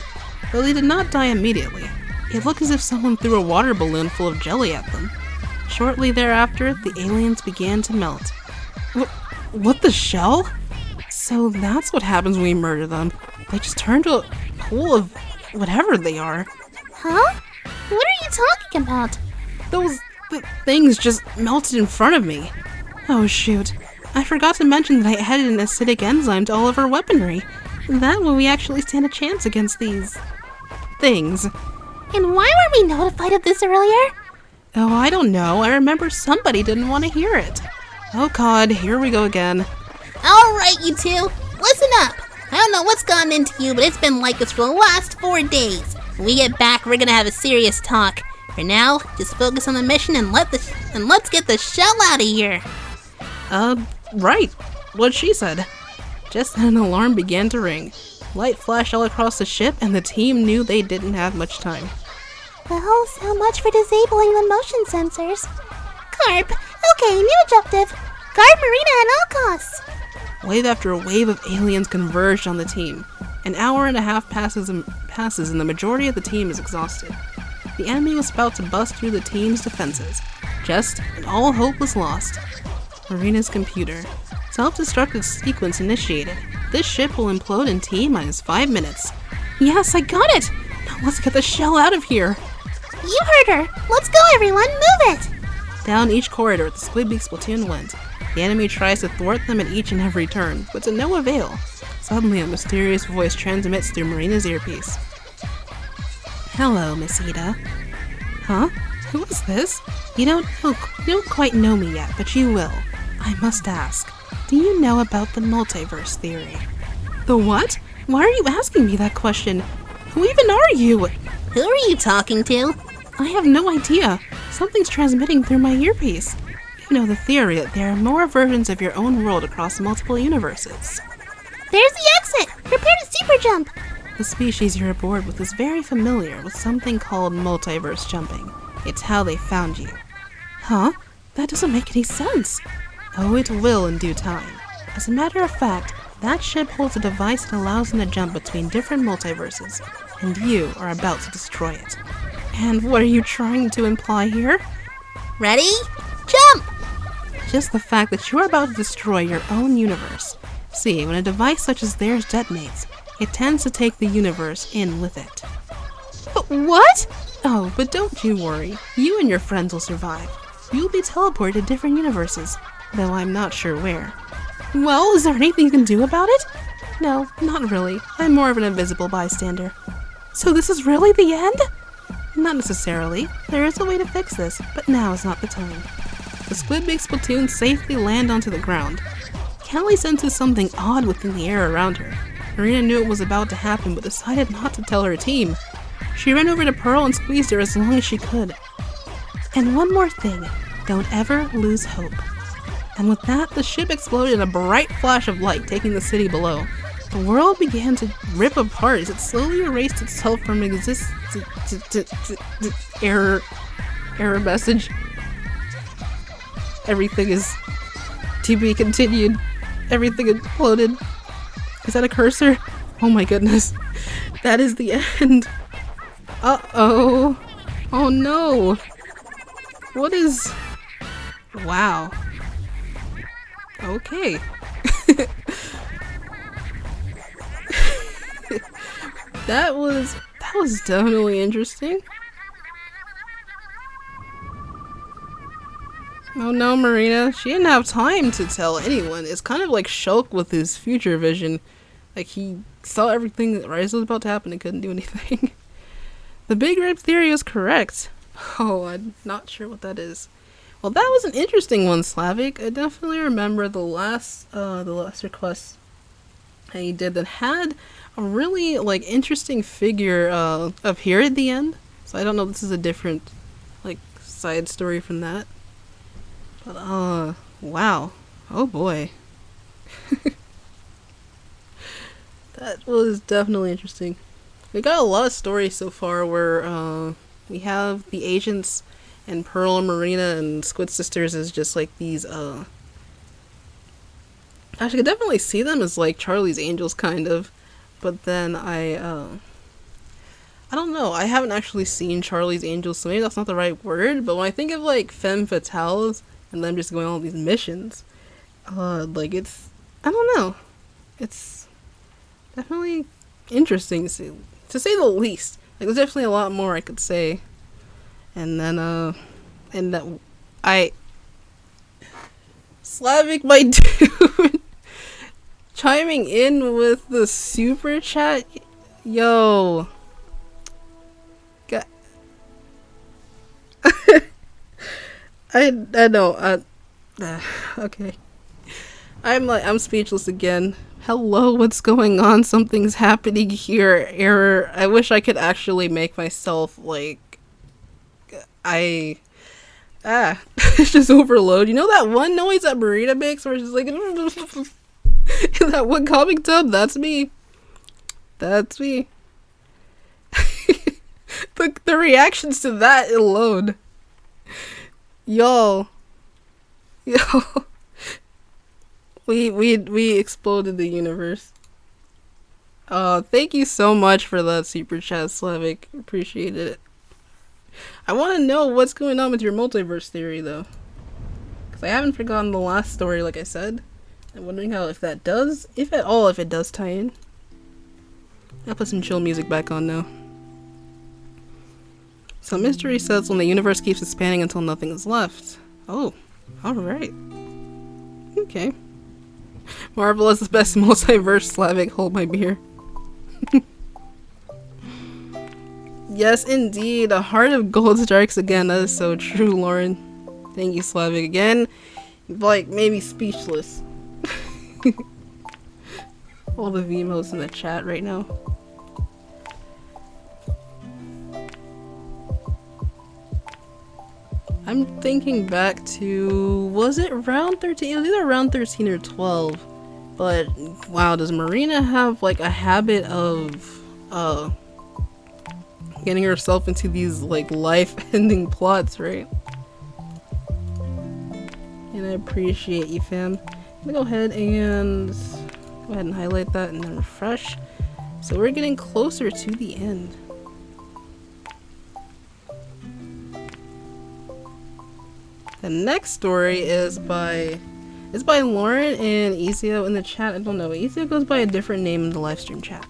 Though they did not die immediately, it looked as if someone threw a water balloon full of jelly at them. Shortly thereafter, the aliens began to melt. What the shell? So that's what happens when we murder them. They just turn to a pool of whatever they are. Huh? What are you talking about? Those things just melted in front of me. Oh shoot. I forgot to mention that I added an acidic enzyme to all of our weaponry. That way we actually stand a chance against these things. And why weren't we notified of this earlier? Oh, I don't know. I remember somebody didn't want to hear it. Oh god, here we go again. Alright, you two, listen up. I don't know what's gotten into you, but it's been like this for the last 4 days. When we get back, we're gonna have a serious talk. For now, just focus on the mission and let's get the shell out of here. Right. What she said. Just then an alarm began to ring. Light flashed all across the ship and the team knew they didn't have much time. Well, so much for disabling the motion sensors. Carp, okay, new objective. Guard Marina at all costs. Wave after wave of aliens converged on the team. An hour and a half passes and the majority of the team is exhausted. The enemy was about to bust through the team's defenses. Just when all hope was lost, Marina's computer Self-destructive sequence initiated. This ship will implode in T-5 minutes. Yes, I got it! Now let's get the shell out of here! You heard her! Let's go, everyone! Move it! Down each corridor the Squidbeak's platoon went. The enemy tries to thwart them at each and every turn, but to no avail. Suddenly a mysterious voice transmits through Marina's earpiece. Hello, Miss Ida. Huh? Who is this? You don't quite know me yet, but you will. I must ask, do you know about the multiverse theory? The what? Why are you asking me that question? Who even are you? Who are you talking to? I have no idea. Something's transmitting through my earpiece. You know the theory that there are more versions of your own world across multiple universes. There's the exit! Prepare to super jump! The species you're aboard with is very familiar with something called multiverse jumping. It's how they found you. Huh? That doesn't make any sense. Oh, it will in due time. As a matter of fact, that ship holds a device that allows them to jump between different multiverses, and you are about to destroy it. And what are you trying to imply here? Ready? Jump! Just the fact that you're about to destroy your own universe. See, when a device such as theirs detonates, it tends to take the universe in with it. But what? Oh, but don't you worry. You and your friends will survive. You'll be teleported to different universes, though I'm not sure where. Well, is there anything you can do about it? No, not really. I'm more of an invisible bystander. So this is really the end? Not necessarily. There is a way to fix this, but now is not the time. The Squidbeak's platoon safely land onto the ground. Kelly senses something odd within the air around her. Marina knew it was about to happen, but decided not to tell her team. She ran over to Pearl and squeezed her as long as she could. And one more thing, don't ever lose hope. And with that, the ship exploded in a bright flash of light, taking the city below. The world began to rip apart as it slowly erased itself from error message. Everything is to be continued. Everything imploded. Is that a cursor? Oh my goodness. That is the end. Uh-oh. Oh no. What is... Wow. Okay. That was definitely interesting. Oh no, Marina. She didn't have time to tell anyone. It's kind of like Shulk with his future vision. Like he saw everything that Rise was about to happen and couldn't do anything. The Big Rip theory is correct. Oh, I'm not sure what that is. Well, that was an interesting one, Slavic. I definitely remember the last request that you did that had a really like interesting figure up here at the end. So I don't know if this is a different like side story from that. But wow. Oh boy. That was definitely interesting. We got a lot of stories so far where we have the agents and Pearl and Marina and Squid Sisters as just like these actually I could definitely see them as like Charlie's Angels kind of, but then I don't know, I haven't actually seen Charlie's Angels, so maybe that's not the right word, but when I think of like femme fatales and them just going on all these missions, like it's, I don't know, it's definitely interesting to say the least. Like there's definitely a lot more I could say. And then, and that Slavic, my dude, chiming in with the super chat, yo, I know, okay, I'm speechless again. Hello, what's going on? Something's happening here. Error. I wish I could actually make myself like. It's just overload. You know that one noise that Marina makes where it's just like in that one comic tub? That's me. That's me. The reactions to that alone. Y'all. We exploded the universe. Thank you so much for that super chat, Slavic. Appreciated it. I want to know what's going on with your multiverse theory, though. Because I haven't forgotten the last story, like I said. I'm wondering how, if that does, if at all, if it does tie in. I'll put some chill music back on now. So mystery sets when the universe keeps expanding until nothing is left. Oh, alright. Okay. Marvel is the best multiverse Slavic, hold my beer. Yes, indeed. A heart of gold strikes again. That is so true, Lauren. Thank you, Slavic. Again, like, maybe speechless. All the Vimos in the chat right now. I'm thinking back to, was it round 13? It was either round 13 or 12. But, wow, does Marina have, like, a habit of, getting herself into these, like, life-ending plots, right? And I appreciate you, fam. I'm gonna go ahead and highlight that and then refresh. So we're getting closer to the end. The next story is by Lauren and Ezio in the chat. I don't know. Ezio goes by a different name in the live stream chat.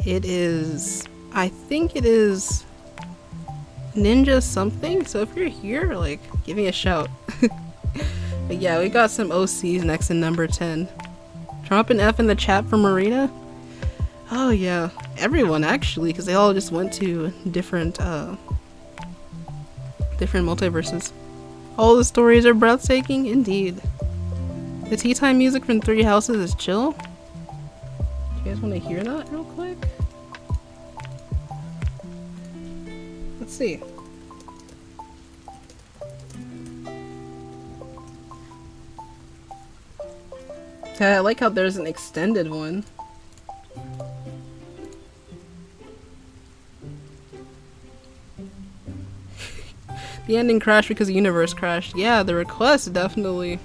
It is, I think it is Ninja something. So if you're here, like, give me a shout. But yeah, we got some OCs next in number 10. Drop an F in the chat for Marina. Oh yeah, everyone actually, because they all just went to different multiverses. All the stories are breathtaking, indeed. The tea time music from Three Houses is chill. Do you guys want to hear that real quick? Let's see. I like how there's an extended one. The ending crashed because the universe crashed. Yeah, the request definitely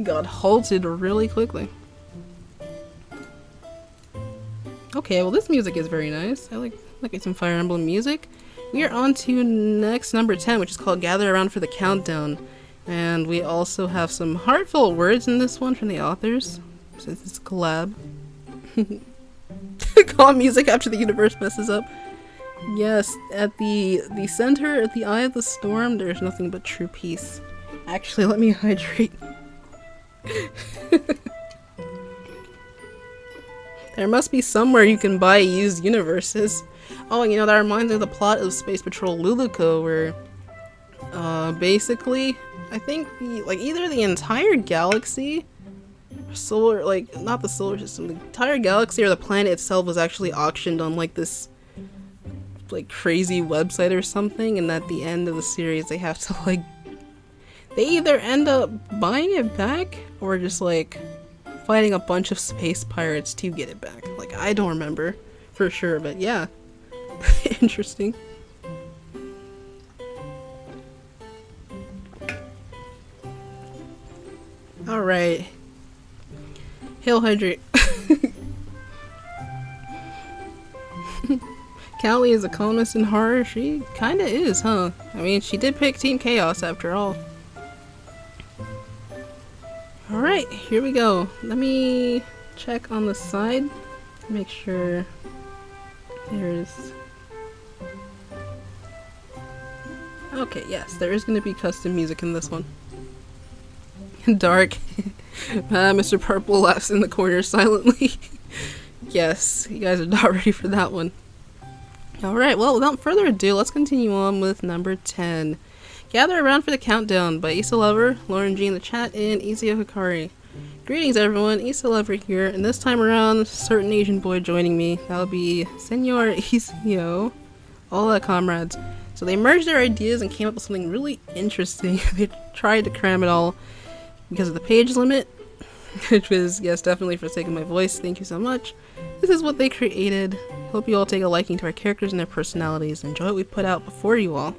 got halted really quickly. Okay, well this music is very nice. I like some Fire Emblem music. We are on to next number 10, which is called Gather Around for the Countdown. And we also have some heartfelt words in this one from the authors, since it's a collab. Call music after the universe messes up. Yes, at the center, at the eye of the storm, there's nothing but true peace. Actually, let me hydrate. There must be somewhere you can buy used universes. Oh, you know, that reminds me of the plot of Space Patrol Luluco, where basically, I think either the entire galaxy, solar, like, not the solar system, the entire galaxy or the planet itself was actually auctioned on like this like crazy website or something, and at the end of the series they have to like, they either end up buying it back or just like fighting a bunch of space pirates to get it back. Like, I don't remember for sure, but yeah. Interesting. Alright. Hail Hydrate. Callie is a columnist in horror. She kinda is, huh? I mean, she did pick Team Chaos after all. Alright, here we go. Let me check on the side. Make sure there's... Okay, yes, there is going to be custom music in this one. Dark. Mr. Purple laughs in the corner silently. Yes, you guys are not ready for that one. Alright, well, without further ado, let's continue on with number 10. Gather Around for the Countdown by Isalover, Lauren G in the chat, and Ezio Hikari. Greetings everyone, Isalover here, and this time around, certain Asian boy joining me. That'll be Senor Ezio. All the comrades. So they merged their ideas and came up with something really interesting. They tried to cram it all because of the page limit, which was, yes, definitely for the sake of my voice. Thank you so much. This is what they created. Hope you all take a liking to our characters and their personalities. Enjoy what we put out before you all.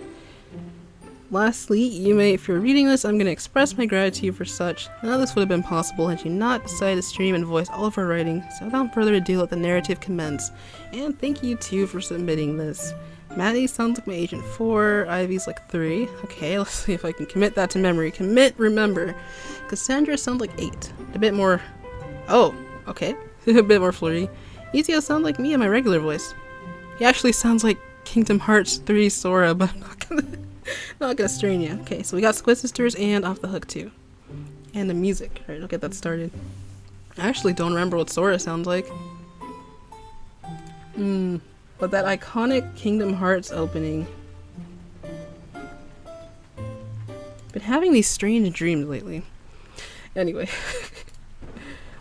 Lastly, Yume, if you're reading this, I'm going to express my gratitude for such. None of this would have been possible had you not decided to stream and voice all of our writing. So without further ado, let the narrative commence. And thank you too for submitting this. Maddie sounds like my agent 4. Ivy's like 3. Okay, let's see if I can commit that to memory. Remember. Cassandra sounds like 8. A bit more... Oh, okay. A bit more flirty. Ezio sounds like me in my regular voice. He actually sounds like Kingdom Hearts 3 Sora, but I'm not gonna strain you. Okay, so we got Squid Sisters and Off the Hook too. And the music. Alright, I'll get that started. I actually don't remember what Sora sounds like. But that iconic Kingdom Hearts opening. Been having these strange dreams lately. Anyway.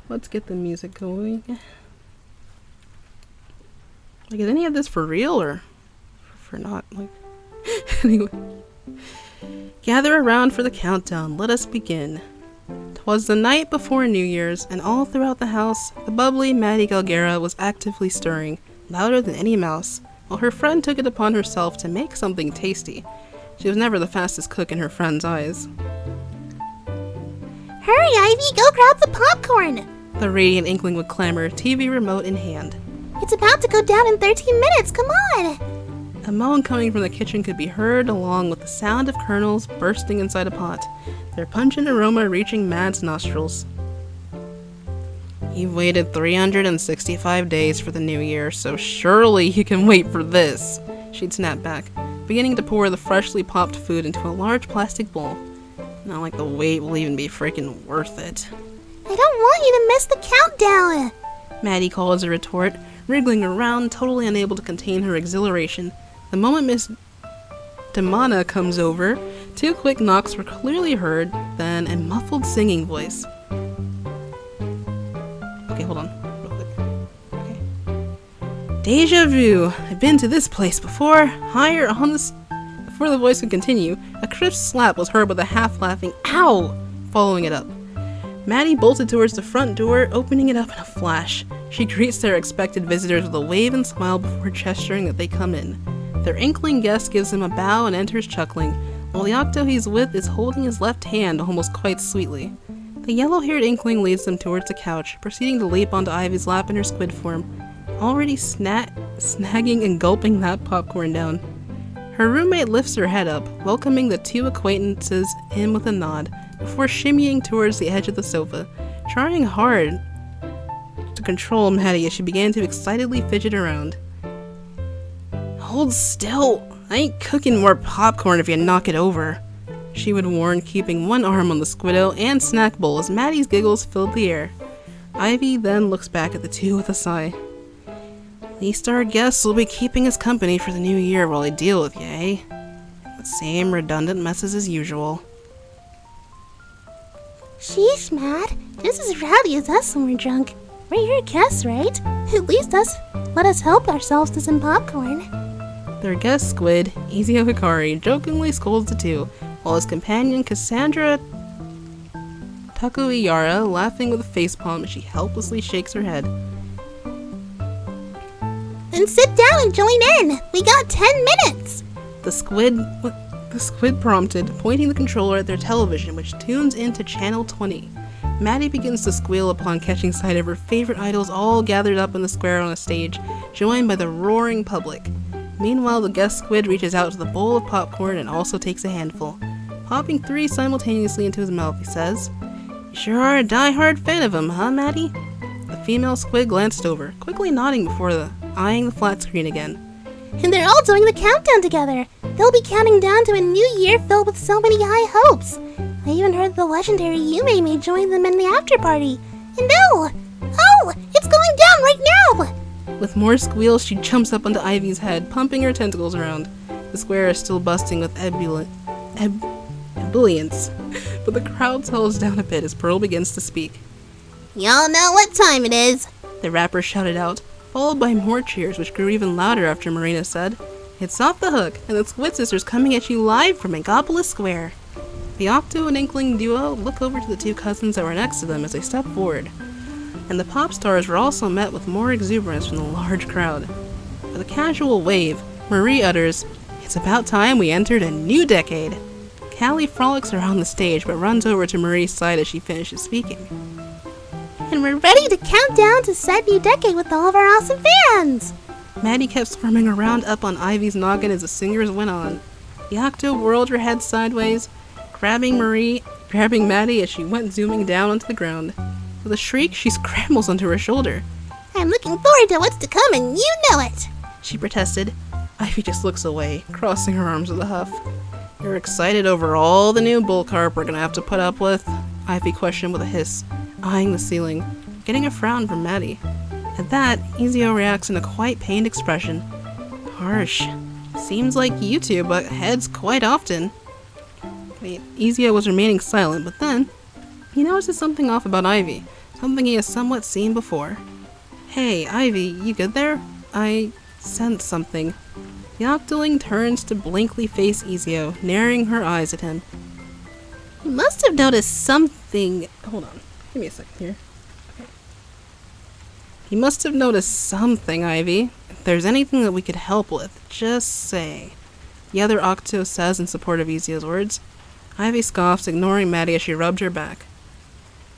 Let's get the music going. Like, is any of this for real or for not? Like, anyway. Gather around for the countdown. Let us begin. 'Twas the night before New Year's, and all throughout the house, the bubbly Maddie Galgara was actively stirring, louder than any mouse, while her friend took it upon herself to make something tasty. She was never the fastest cook in her friend's eyes. Hurry, Ivy, go grab the popcorn! The radiant Inkling would clamor, TV remote in hand. It's about to go down in 13 minutes, come on! A moan coming from the kitchen could be heard, along with the sound of kernels bursting inside a pot, their pungent aroma reaching Mad's nostrils. You've waited 365 days for the new year, so surely you can wait for this, she'd snap back, beginning to pour the freshly popped food into a large plastic bowl. Not like the wait will even be freaking worth it. I don't want you to miss the countdown! Maddie called as a retort, wriggling around, totally unable to contain her exhilaration. The moment Miss Demana comes over, 2 quick knocks were clearly heard, then a muffled singing voice. Okay, hold on, real quick. Okay. Deja vu! I've been to this place before. Higher on this. Before the voice could continue, a crisp slap was heard with a half-laughing "Ow!" following it up. Maddie bolted towards the front door, opening it up in a flash. She greets their expected visitors with a wave and smile before gesturing that they come in. Their Inkling guest gives him a bow and enters chuckling, while the Octo he's with is holding his left hand almost quite sweetly. The yellow-haired Inkling leads them towards the couch, proceeding to leap onto Ivy's lap in her squid form, already snagging and gulping that popcorn down. Her roommate lifts her head up, welcoming the 2 acquaintances in with a nod, before shimmying towards the edge of the sofa, trying hard to control Maddie as she began to excitedly fidget around. Hold still! I ain't cooking more popcorn if you knock it over, she would warn, keeping one arm on the Squiddo and snack bowl as Maddie's giggles filled the air. Ivy then looks back at the 2 with a sigh. At least our guests will be keeping us company for the new year while I deal with you, eh? The same redundant messes as usual. Sheesh, Matt. Just as rowdy as us when we're drunk. We're your guests, right? At least let us help ourselves to some popcorn. Their guest squid, Ezio Hikari, jokingly scolds the 2, while his companion Cassandra Takuiyara laughing with a facepalm as she helplessly shakes her head. Then sit down and join in! We got 10 minutes! The squid prompted, pointing the controller at their television, which tunes into channel 20. Maddie begins to squeal upon catching sight of her favorite idols all gathered up in the square on a stage, joined by the roaring public. Meanwhile, the guest squid reaches out to the bowl of popcorn and also takes a handful. Popping 3 simultaneously into his mouth, he says, "You sure are a die-hard fan of him, huh, Maddie?" The female squid glanced over, quickly nodding before eyeing the flat screen again. And they're all doing the countdown together. They'll be counting down to a new year filled with so many high hopes. I even heard the legendary Yume may join them in the after party. And oh, it's going down right now! With more squeals, she jumps up onto Ivy's head, pumping her tentacles around. The square is still busting with ebullience, but the crowd settles down a bit as Pearl begins to speak. Y'all know what time it is. The rapper shouted out, followed by more cheers, which grew even louder after Marina said, "It's Off the Hook, and the Squid Sisters coming at you live from Inkopolis Square." The Octo and Inkling duo look over to the 2 cousins that were next to them as they step forward, and the pop stars were also met with more exuberance from the large crowd. With a casual wave, Marie utters, "It's about time we entered a new decade." Callie frolics around the stage but runs over to Marie's side as she finishes speaking. And we're ready to count down to said new decade with all of our awesome fans! Maddie kept swarming around up on Ivy's noggin as the singers went on. The Octo whirled her head sideways, grabbing Maddie as she went zooming down onto the ground. With a shriek, she scrambles onto her shoulder. I'm looking forward to what's to come, and you know it! She protested. Ivy just looks away, crossing her arms with a huff. You're excited over all the new bullcarp we're gonna have to put up with? Ivy questioned with a hiss, eyeing the ceiling, getting a frown from Maddie. At that, Ezio reacts in a quite pained expression. Harsh. Seems like you two butt heads quite often. Ezio was remaining silent, but then he notices something off about Ivy, something he has somewhat seen before. Hey, Ivy, you good there? I sense something. The Octoling turns to blankly face Ezio, narrowing her eyes at him. He must have noticed something. Hold on, give me a second here. Okay. He must have noticed something, Ivy. If there's anything that we could help with, just say. The other Octo says in support of Ezio's words. Ivy scoffs, ignoring Maddie as she rubbed her back.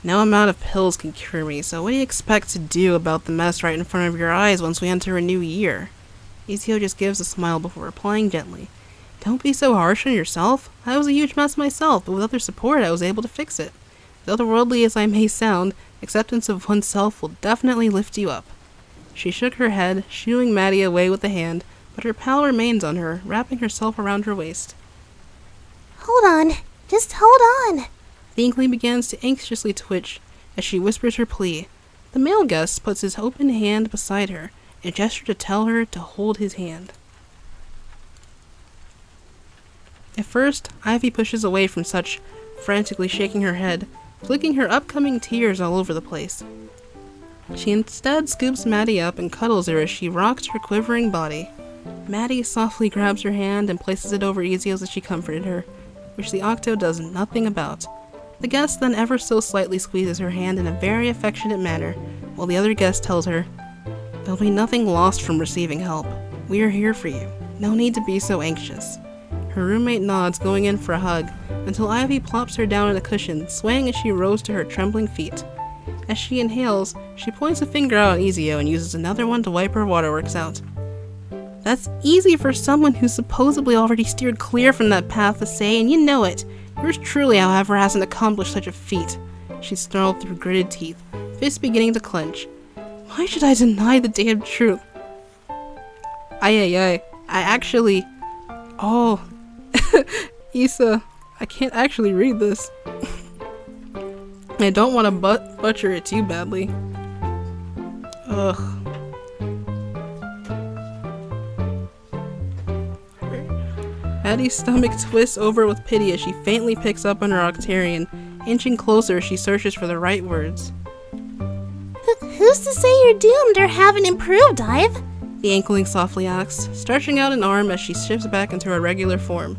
No amount of pills can cure me, so what do you expect to do about the mess right in front of your eyes once we enter a new year? Ezio just gives a smile before replying gently. Don't be so harsh on yourself. I was a huge mess myself, but with other support I was able to fix it. As otherworldly as I may sound, acceptance of oneself will definitely lift you up. She shook her head, shooing Maddie away with a hand, but her pal remains on her, wrapping herself around her waist. Hold on. Just hold on. The Inkling begins to anxiously twitch as she whispers her plea. The male guest puts his open hand beside her, and gesture to tell her to hold his hand. At first, Ivy pushes away from such, frantically shaking her head, flicking her upcoming tears all over the place. She instead scoops Maddie up and cuddles her as she rocks her quivering body. Maddie softly grabs her hand and places it over Ezio's as she comforted her, which the Octo does nothing about. The guest then ever so slightly squeezes her hand in a very affectionate manner, while the other guest tells her, "There'll be nothing lost from receiving help. We are here for you. No need to be so anxious." Her roommate nods, going in for a hug, until Ivy plops her down on a cushion, swaying as she rose to her trembling feet. As she inhales, she points a finger out at Ezio and uses another one to wipe her waterworks out. That's easy for someone who's supposedly already steered clear from that path to say, and you know it. Yours truly, however, hasn't accomplished such a feat. She snarled through gritted teeth, fists beginning to clench. Why should I deny the damn truth? I actually... Oh... Issa, I can't actually read this. I don't want to butcher it too badly. Ugh. Maddie's stomach twists over with pity as she faintly picks up on her Octarian, inching closer as she searches for the right words. Who's to say you're doomed or haven't improved, Ive? The Inkling softly asks, stretching out an arm as she shifts back into her regular form.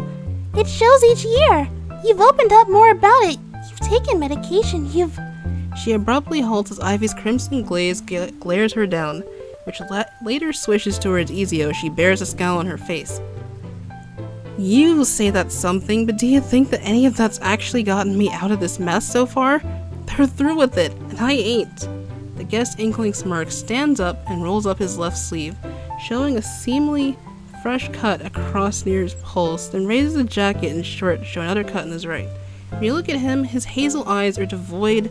It shows each year. You've opened up more about it. You've taken medication. She abruptly halts as Ivy's crimson glaze glares her down, which later swishes towards Ezio as she bears a scowl on her face. You say that's something, but do you think that any of that's actually gotten me out of this mess so far? They're through with it, and I ain't. The guest Inkling smirks, stands up, and rolls up his left sleeve, showing a seemingly fresh cut across near his pulse, then raises the jacket and shirt to show another cut in his right. When you look at him, his hazel eyes are devoid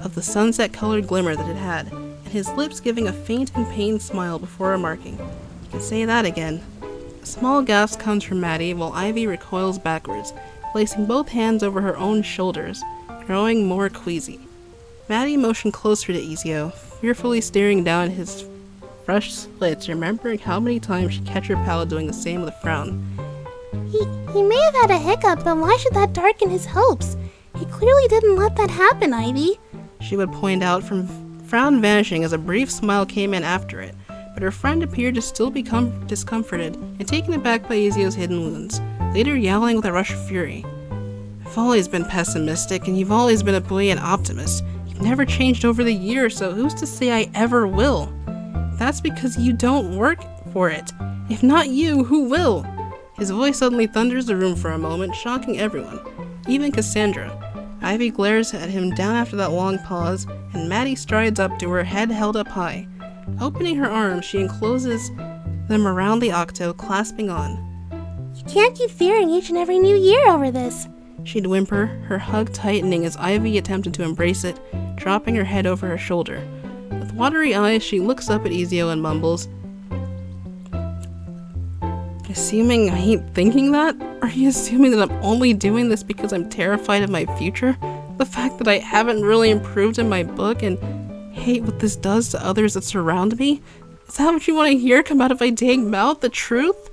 of the sunset-colored glimmer that it had, and his lips giving a faint and pained smile before remarking, "You can say that again." A small gasp comes from Maddie while Ivy recoils backwards, placing both hands over her own shoulders, growing more queasy. Maddie motioned closer to Ezio, fearfully staring down at his fresh slits, remembering how many times she'd catch her pal doing the same with a frown. He may have had a hiccup, but why should that darken his hopes? He clearly didn't let that happen, Ivy. She would point out, from frown vanishing as a brief smile came in after it, but her friend appeared to still become discomforted and taken aback by Ezio's hidden wounds, later yowling with a rush of fury. I've always been pessimistic, and you've always been a buoyant optimist. You've never changed over the years, so who's to say I ever will? That's because you don't work for it. If not you, who will? His voice suddenly thunders the room for a moment, shocking everyone, even Cassandra. Ivy glares at him down after that long pause, and Maddie strides up to her, head held up high. Opening her arms, she encloses them around the octo, clasping on. You can't keep fearing each and every new year over this. She'd whimper, her hug tightening as Ivy attempted to embrace it, dropping her head over her shoulder. With watery eyes, she looks up at Ezio and mumbles, "Assuming I ain't thinking that? Are you assuming that I'm only doing this because I'm terrified of my future? The fact that I haven't really improved in my book and hate what this does to others that surround me? Is that what you want to hear come out of my dang mouth? The truth?"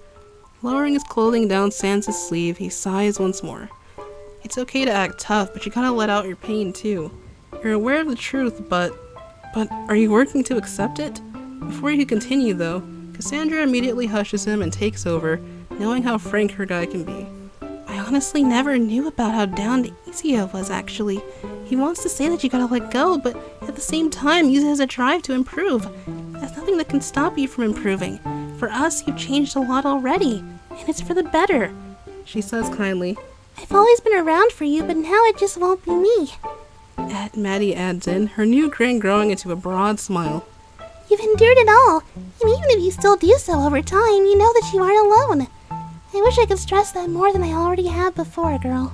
Lowering his clothing down Sans' sleeve, he sighs once more. It's okay to act tough, but you gotta let out your pain too. You're aware of the truth, but are you working to accept it? Before you continue though, Cassandra immediately hushes him and takes over, knowing how frank her guy can be. I honestly never knew about how down Ezio was actually. He wants to say that you gotta let go, but at the same time use it as a drive to improve. There's nothing that can stop you from improving. For us, you've changed a lot already, and it's for the better. She says kindly. I've always been around for you, but now it just won't be me. Maddie adds in, her new grin growing into a broad smile. You've endured it all, and even if you still do so over time, you know that you aren't alone. I wish I could stress that more than I already have before, girl.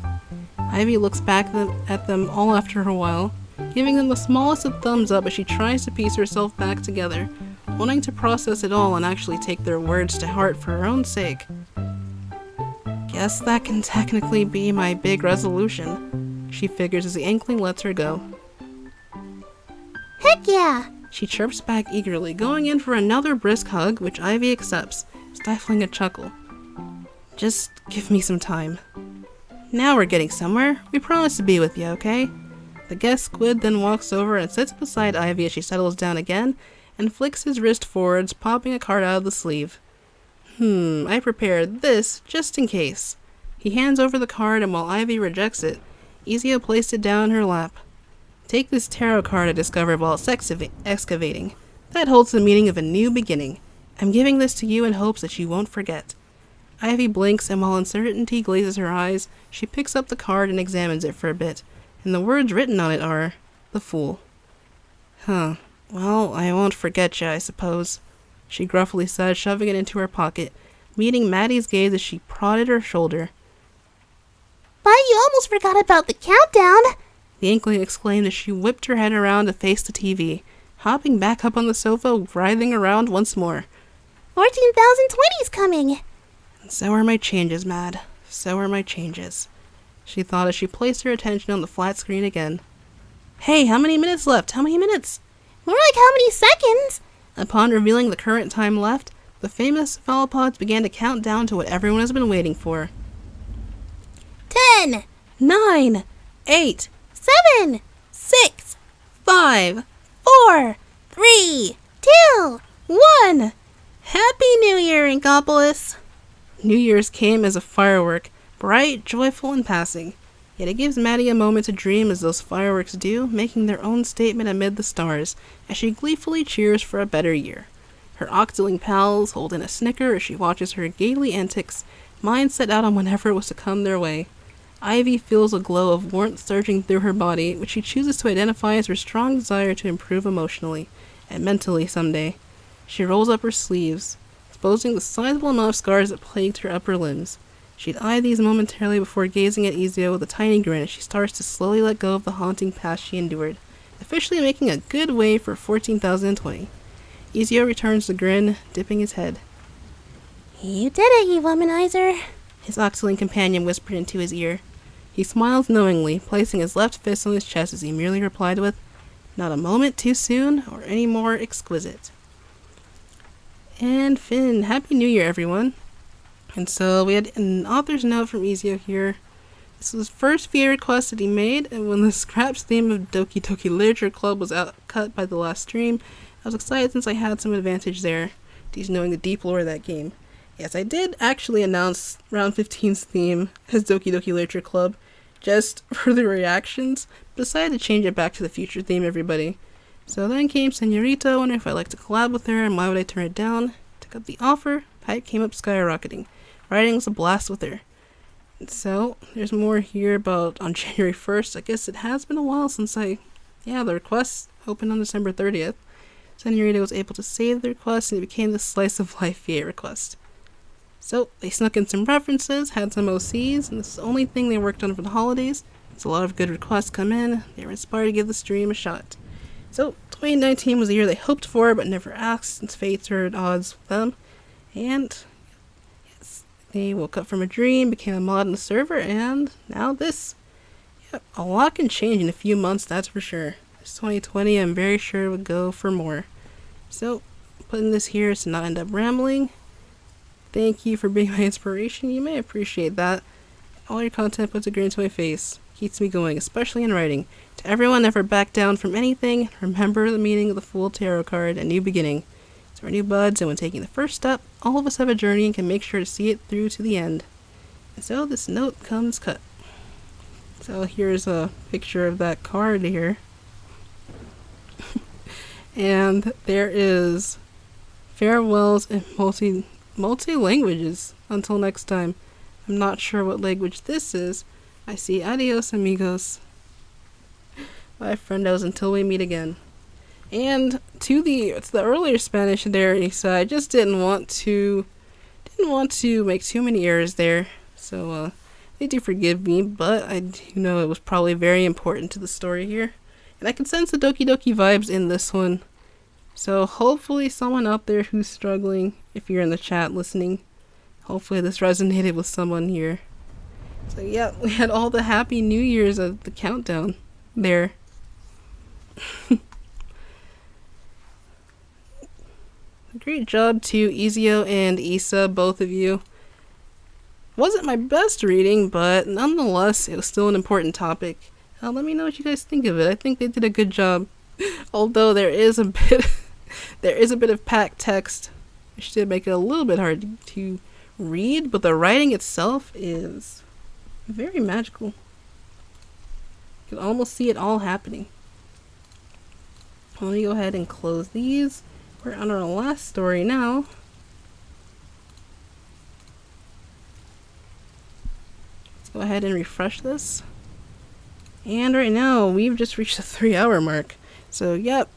Ivy looks back at them all after a while, giving them the smallest of thumbs up as she tries to piece herself back together, wanting to process it all and actually take their words to heart for her own sake. Guess that can technically be my big resolution, she figures as the inkling lets her go. Heck yeah! She chirps back eagerly, going in for another brisk hug, which Ivy accepts, stifling a chuckle. Just give me some time. Now we're getting somewhere. We promise to be with you, okay? The guest squid then walks over and sits beside Ivy as she settles down again and flicks his wrist forwards, popping a card out of the sleeve. I prepared this just in case. He hands over the card, and while Ivy rejects it, Ezio placed it down in her lap. Take this tarot card I discovered while excavating. That holds the meaning of a new beginning. I'm giving this to you in hopes that you won't forget. Ivy blinks, and while uncertainty glazes her eyes, she picks up the card and examines it for a bit, and the words written on it are, "The Fool." Well, I won't forget you, I suppose, she gruffly said, shoving it into her pocket, meeting Maddie's gaze as she prodded her shoulder. But you almost forgot about the countdown! The inkling exclaimed as she whipped her head around to face the TV, hopping back up on the sofa, writhing around once more. 14,020's coming! And so are my changes, Mad. So are my changes, she thought as she placed her attention on the flat screen again. Hey, how many minutes left? How many minutes? More like how many seconds? Upon revealing the current time left, the famous cephalopods began to count down to what everyone has been waiting for. 10, 9, 8, 7, 6, 5, 4, 3, 2, 1. Happy New Year, Inkopolis! New Year's came as a firework, bright, joyful, and passing. Yet it gives Maddie a moment to dream as those fireworks do, making their own statement amid the stars, as she gleefully cheers for a better year. Her octoling pals hold in a snicker as she watches her gaily antics, minds set out on whatever was to come their way. Ivy feels a glow of warmth surging through her body, which she chooses to identify as her strong desire to improve emotionally, and mentally someday. She rolls up her sleeves, exposing the sizable amount of scars that plagued her upper limbs. She'd eye these momentarily before gazing at Ezio with a tiny grin as she starts to slowly let go of the haunting past she endured, officially making a good way for 14,020. Ezio returns the grin, dipping his head. You did it, you womanizer, his octoling companion whispered into his ear. He smiled knowingly, placing his left fist on his chest as he merely replied with, "Not a moment too soon or any more exquisite." And Finn, Happy New Year, everyone. And so we had an author's note from Ezio here. This was the first VA request that he made, and when the Scraps theme of Doki Doki Literature Club was cut by the last stream, I was excited since I had some advantage there, just knowing the deep lore of that game. Yes, I did actually announce Round 15's theme as Doki Doki Literature Club, just for the reactions, but decided to change it back to the future theme, everybody. So then came Senorita, wondering if I'd like to collab with her, and why would I turn it down? Took up the offer, pipe came up skyrocketing. Writing was a blast with her. And so, there's more here about on January 1st. I guess it has been a while since the request opened on December 30th. Senorita was able to save the request and it became the slice of life V8 request. So they snuck in some references, had some OCs, and this is the only thing they worked on for the holidays. It's a lot of good requests come in. They were inspired to give the stream a shot. So 2019 was the year they hoped for but never asked since fates were at odds with them. And yes, they woke up from a dream, became a mod on the server, and now this. Yep, a lot can change in a few months, that's for sure. This 2020 I'm very sure would go for more. So putting this here to not end up rambling. Thank you for being my inspiration. You may appreciate that. All your content puts a grin to my face. Keeps me going, especially in writing. To everyone never back down from anything, remember the meaning of the Fool Tarot card, a new beginning. So we're new buds, and when taking the first step, all of us have a journey and can make sure to see it through to the end. And so this note comes cut. So here's a picture of that card here. And there is farewells in multi-languages. Until next time. I'm not sure what language this is. I see adios amigos. Bye friendos until we meet again. And to the earlier Spanish there, Isa, I just didn't want to make too many errors there. So they do forgive me, but I do know it was probably very important to the story here. And I can sense the Doki Doki vibes in this one. So hopefully someone out there who's struggling, if you're in the chat listening, hopefully this resonated with someone here. So yeah, we had all the Happy New Year's of the countdown there. Great job to Ezio and Isa, both of you. Wasn't my best reading, but nonetheless, it was still an important topic. Let me know what you guys think of it. I think they did a good job. Although there is a bit of packed text, which did make it a little bit hard to read, but the writing itself is very magical. You can almost see it all happening. Let me go ahead and close these. We're on our last story now. Let's go ahead and refresh this. And right now, we've just reached the 3-hour mark. So, yep.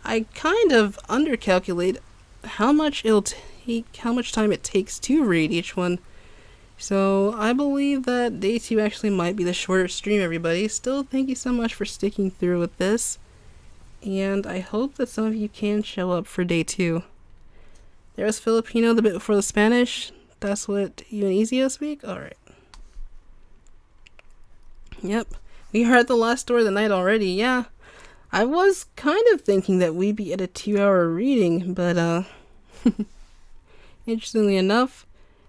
I kind of undercalculate how much time it takes to read each one. So, I believe that day 2 actually might be the shorter stream, everybody. Still, thank you so much for sticking through with this. And I hope that some of you can show up for day 2. There was Filipino the bit before the Spanish. That's what you and Ezio speak? Alright. Yep. We are at the last story of the night already, yeah. I was kind of thinking that we'd be at a 2-hour reading, but interestingly enough,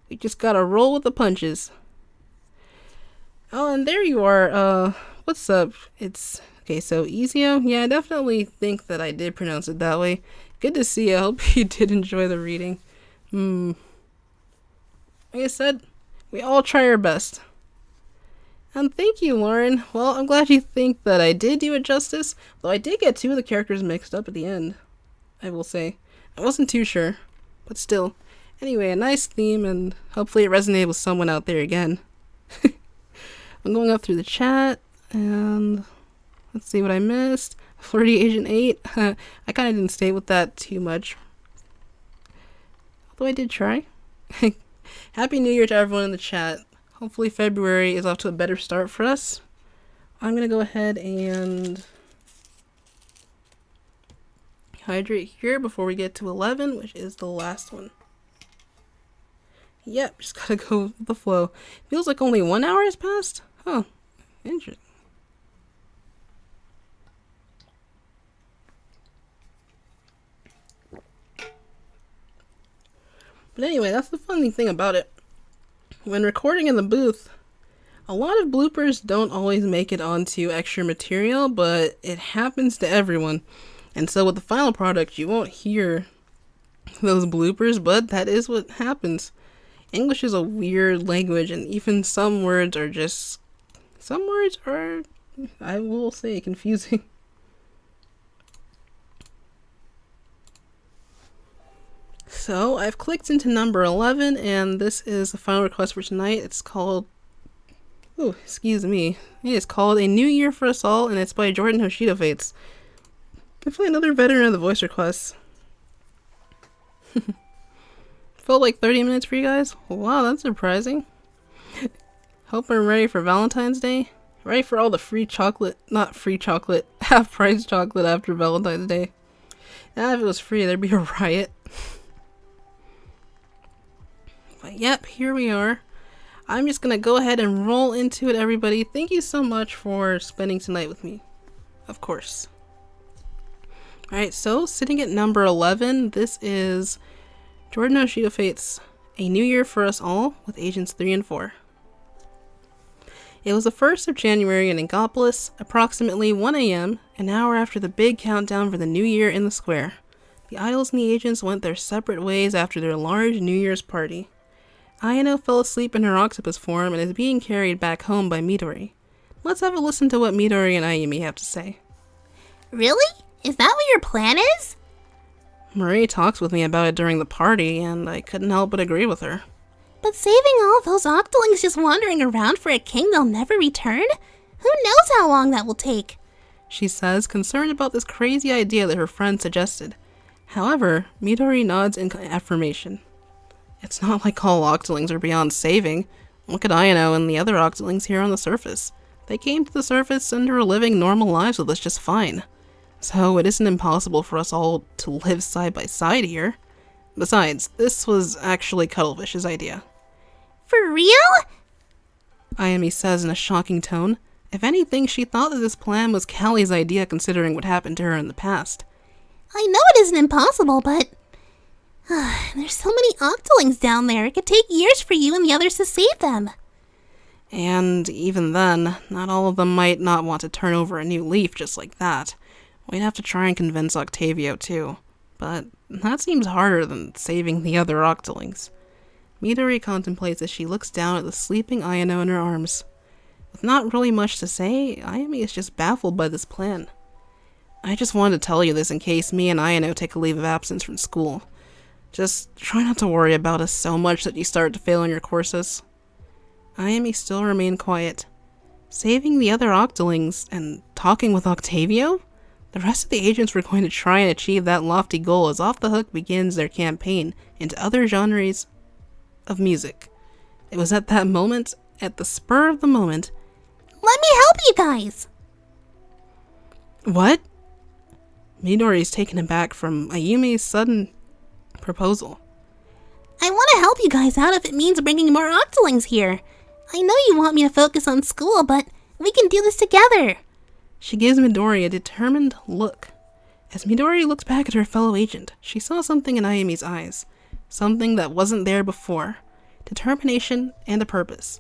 we just gotta roll with the punches. Oh, and there you are. What's up? It's okay, so Ezio? Yeah, I definitely think that I did pronounce it that way. Good to see you. I hope you did enjoy the reading. Like I said, we all try our best. And thank you, Lauren. Well, I'm glad you think that I did do it justice, though I did get 2 of the characters mixed up at the end, I will say. I wasn't too sure, but still. Anyway, a nice theme, and hopefully it resonated with someone out there again. I'm going up through the chat, and let's see what I missed. Flirty Agent 8. I kind of didn't stay with that too much, although I did try. Happy New Year to everyone in the chat. Hopefully February is off to a better start for us. I'm going to go ahead and hydrate here before we get to 11, which is the last one. Yep, just gotta go with the flow. Feels like only 1 hour has passed? Huh, interesting. But anyway, that's the funny thing about it. When recording in the booth, a lot of bloopers don't always make it onto extra material, but it happens to everyone. And so with the final product, you won't hear those bloopers, but that is what happens. English is a weird language, and even some words are, I will say, confusing. So, I've clicked into number 11, and this is the final request for tonight. It's called, oh, excuse me. It is called A New Year for Us All, and it's by JordanHoshidoFates. Definitely another veteran of the voice requests. Felt like 30 minutes for you guys? Wow, that's surprising. Hope I'm ready for Valentine's Day. Ready for all the free chocolate, not free chocolate, half price chocolate after Valentine's Day. If it was free, there'd be a riot. But yep, here we are. I'm just gonna go ahead and roll into it, everybody. Thank you so much for spending tonight with me. Of course. Alright, so sitting at number 11, this is JordanHoshidoFates, A New Year for Us All with Agents 3 and 4. It was the 1st of January in Inkopolis, approximately 1 a.m., an hour after the big countdown for the new year in the square. The idols and the agents went their separate ways after their large New Year's party. Ayano fell asleep in her octopus form and is being carried back home by Midori. Let's have a listen to what Midori and Ayumi have to say. Really? Is that what your plan is? Marie talks with me about it during the party, and I couldn't help but agree with her. But saving all of those octolings just wandering around for a king they'll never return? Who knows how long that will take? She says, concerned about this crazy idea that her friend suggested. However, Midori nods in affirmation. It's not like all octolings are beyond saving. Look at Ayano and the other octolings here on the surface. They came to the surface and are living normal lives with us just fine. So it isn't impossible for us all to live side by side here. Besides, this was actually Cuttlefish's idea. For real? Ayumi says in a shocking tone. If anything, she thought that this plan was Callie's idea considering what happened to her in the past. I know it isn't impossible, but... there's so many octolings down there. It could take years for you and the others to save them. And even then, not all of them might not want to turn over a new leaf just like that. We'd have to try and convince Octavio too. But that seems harder than saving the other octolings. Midori contemplates as she looks down at the sleeping Ayano in her arms. With not really much to say, Ayumi is just baffled by this plan. I just wanted to tell you this in case me and Ayano take a leave of absence from school. Just try not to worry about us so much that you start to fail in your courses. Ayumi still remained quiet. Saving the other octolings and talking with Octavio? The rest of the agents were going to try and achieve that lofty goal as Off the Hook begins their campaign into other genres of music. It was at that moment, at the spur of the moment. Let me help you guys! What? Midori's taken aback from Ayumi's sudden proposal. I want to help you guys out if it means bringing more octolings here. I know you want me to focus on school, but we can do this together. She gives Midori a determined look. As Midori looked back at her fellow agent, she saw something in Ayumi's eyes. Something that wasn't there before. Determination and a purpose.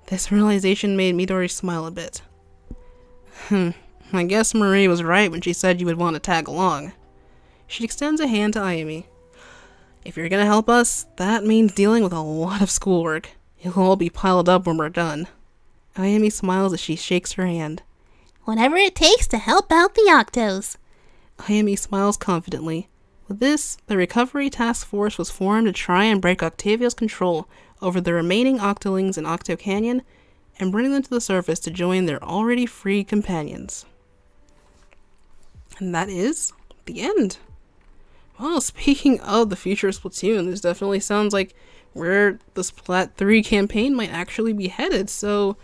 This realization made Midori smile a bit. I guess Marie was right when she said you would want to tag along. She extends a hand to Ayumi. If you're gonna help us, that means dealing with a lot of schoolwork. It'll all be piled up when we're done. Ayumi smiles as she shakes her hand. Whatever it takes to help out the Octos. Ayumi smiles confidently. With this, the recovery task force was formed to try and break Octavio's control over the remaining octolings in Octo Canyon and bring them to the surface to join their already free companions. And that is the end. Well, speaking of the future of Splatoon, this definitely sounds like where the Splat 3 campaign might actually be headed. So,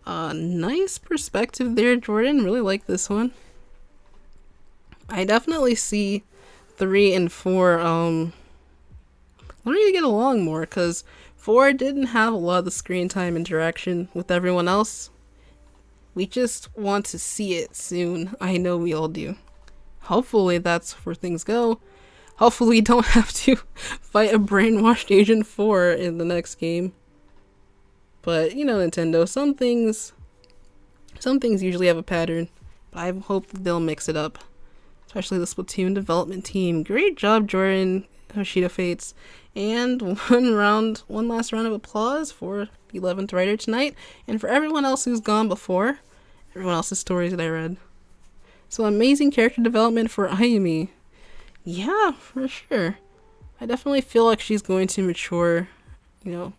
nice perspective there, Jordan. Really like this one. I definitely see 3 and 4 learning to get along more, because 4 didn't have a lot of the screen time interaction with everyone else. We just want to see it soon. I know we all do. Hopefully that's where things go. Hopefully we don't have to fight a brainwashed Agent 4 in the next game. But, you know, Nintendo, some things usually have a pattern. But I hope that they'll mix it up. Especially the Splatoon development team. Great job, Jordan, HoshidoFates. And one last round of applause for the 11th writer tonight. And for everyone else who's gone before. Everyone else's stories that I read. So amazing character development for Ayumi. Yeah, for sure. I definitely feel like she's going to mature, you know,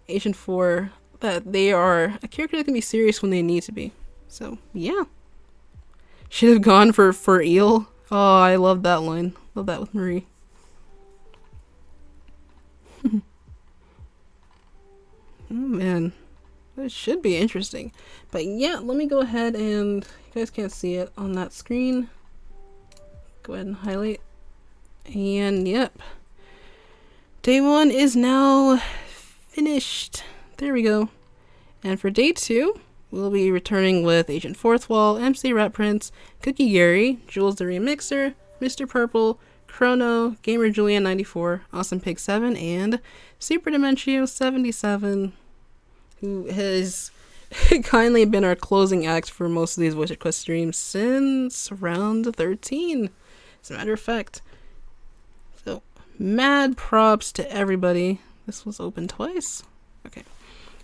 Agent 4, that they are a character that can be serious when they need to be. So, yeah. Should have gone for Eel Oh, I love that line. Love that with Marie. Oh man. This should be interesting. But yeah, let me go ahead and, you guys can't see it on that screen. Go ahead and highlight. And yep. Day 1 is now finished. There we go. And for day 2, we'll be returning with Agent Fourth Wall, MC Rat Prince, Cookie Gary, Jules the Remixer, Mr. Purple, Chrono, Gamer Julian 94, Awesome Pig 7, and Super Dementio 77, who has kindly been our closing act for most of these Voice Request streams since round 13, as a matter of fact. So, mad props to everybody. This was open twice? Okay.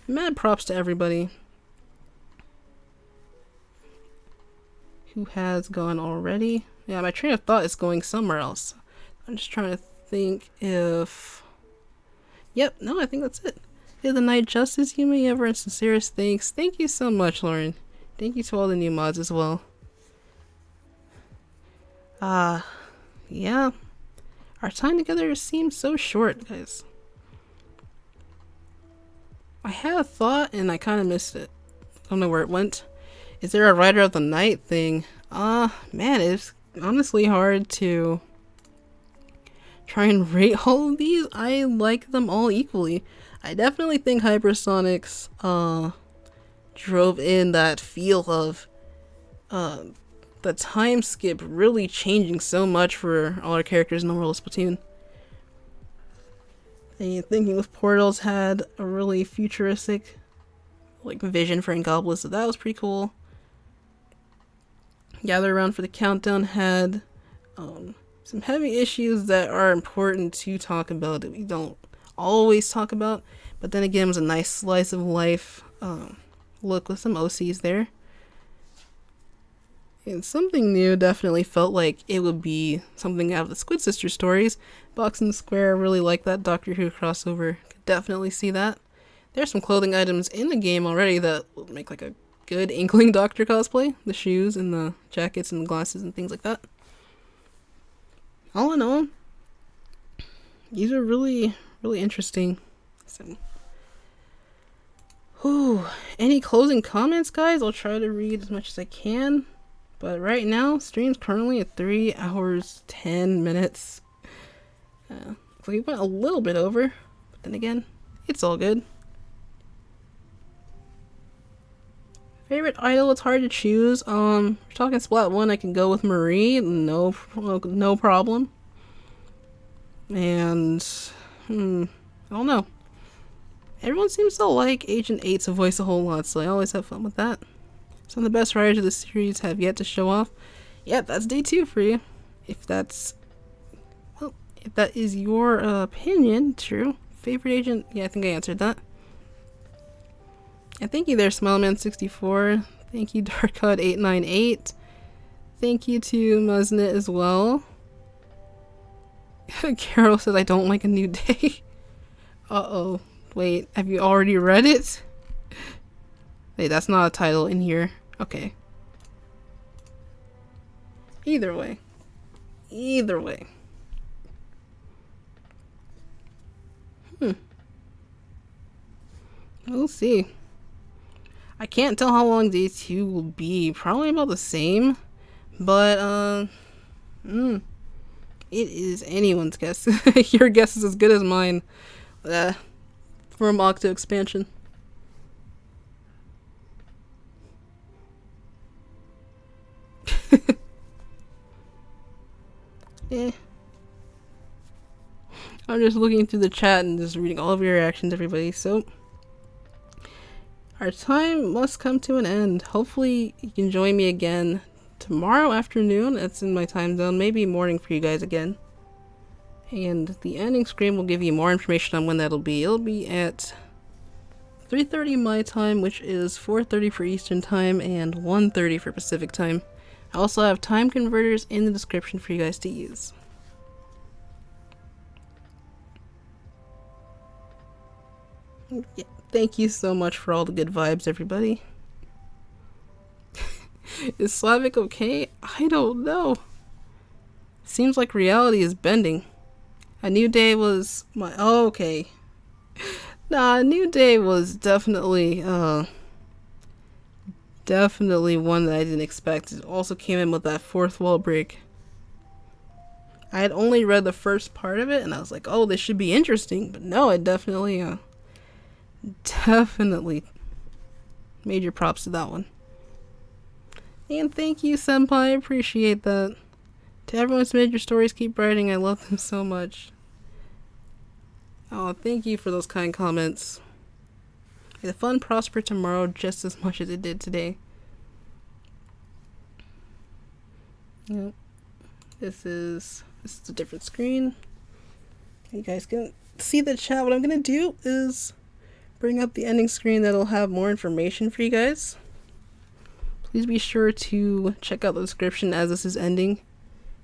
Mad props to everybody who has gone already. Yeah, my train of thought is going somewhere else. I'm just trying to think if... Yep, no, I think that's it. Yeah, the Night Justice, Yume, ever, and sincerest thanks. Thank you so much, Lauren. Thank you to all the new mods as well. Yeah. Our time together seems so short, guys. I had a thought and I kind of missed it. I don't know where it went. Is there a Rider of the Night thing? Man, it's honestly hard to try and rate all of these. I like them all equally. I definitely think HyperSonicX drove in that feel of the time skip really changing so much for all our characters in the world of Splatoon. And Thinking with Portals had a really futuristic vision for Inkopolis, so that was pretty cool. Gather Around for the Countdown had some heavy issues that are important to talk about that we don't always talk about, but then again it was a nice slice of life look with some OCs there. And something new definitely felt like it would be something out of the Squid Sisters stories. Box and Square, really like that Doctor Who crossover. Could definitely see that. There's some clothing items in the game already that will make a good Inkling Doctor cosplay. The shoes and the jackets and the glasses and things like that. All in all, these are really, really interesting. So, any closing comments, guys? I'll try to read as much as I can. But right now, stream's currently at 3 hours, 10 minutes. So we went a little bit over, but then again, it's all good. Favorite idol, it's hard to choose. We're talking Splat 1, I can go with Marie, no problem. And, I don't know. Everyone seems to like Agent 8's voice a whole lot, so I always have fun with that. Some of the best writers of the series have yet to show off. Yep, that's day 2 for you. If that is your opinion, true. Favorite agent? Yeah, I think I answered that. And thank you there, Smileman64. Thank you, DarkHud898. Thank you to Muznit as well. Carol says, I don't like A New Day. Uh-oh. Wait, have you already read it? Wait, that's not a title in here. Okay. Either way. We'll see. I can't tell how long day 2 will be. Probably about the same. But, it is anyone's guess. Your guess is as good as mine. From Octo expansion. I'm just looking through the chat and just reading all of your reactions, everybody. So, our time must come to an end. Hopefully, you can join me again tomorrow afternoon. That's in my time zone. Maybe morning for you guys again. And the ending screen will give you more information on when that'll be. It'll be at 3:30 my time, which is 4:30 for Eastern time and 1:30 for Pacific time. I also have time converters in the description for you guys to use. Yeah, thank you so much for all the good vibes, everybody. Is Slavic okay? I don't know. Seems like reality is bending. A New Day was my... Oh, okay. Nah, A New Day was definitely definitely one that I didn't expect. It also came in with that fourth wall break. I had only read the first part of it, and I was like, oh, this should be interesting. But no, it definitely major props to that one. And thank you, Senpai. I appreciate that. To everyone who's made your stories, keep writing. I love them so much. Oh, thank you for those kind comments. May the fun prosper tomorrow just as much as it did today. Yep. This is a different screen. You guys can see the chat. What I'm gonna do is bring up the ending screen that'll have more information for you guys. Please be sure to check out the description as this is ending.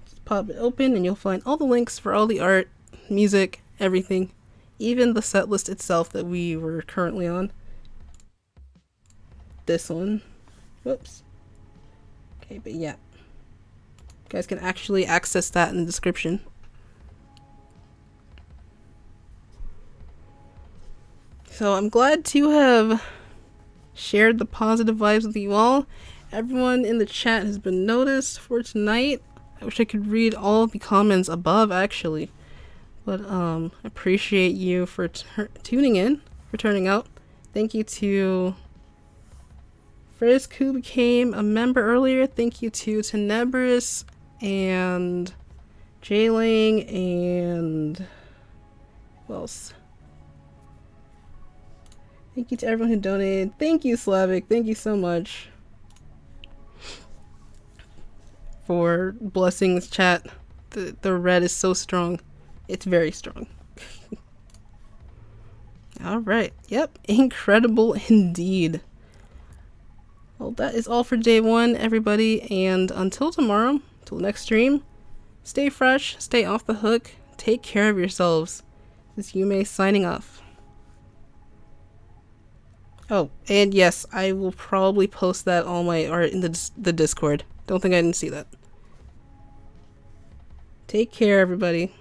Just pop it open and you'll find all the links for all the art, music, everything. Even the set list itself that we were currently on. This one. Whoops. Okay, but yeah. You guys can actually access that in the description. So I'm glad to have shared the positive vibes with you all. Everyone in the chat has been noticed for tonight. I wish I could read all of the comments above, actually. But appreciate you for tuning in, for turning out. Thank you to Frisk, who became a member earlier. Thank you to Tenebris and Jayling and who else? Thank you to everyone who donated. Thank you, Slavic. Thank you so much for blessing this chat. The red is so strong. It's very strong. Alright. Yep. Incredible indeed. Well, that is all for day one, everybody. And until tomorrow, till the next stream, stay fresh, stay off the hook, take care of yourselves. This is Yume signing off. Oh, and yes, I will probably post that all my art in the Discord. Don't think I didn't see that. Take care, everybody.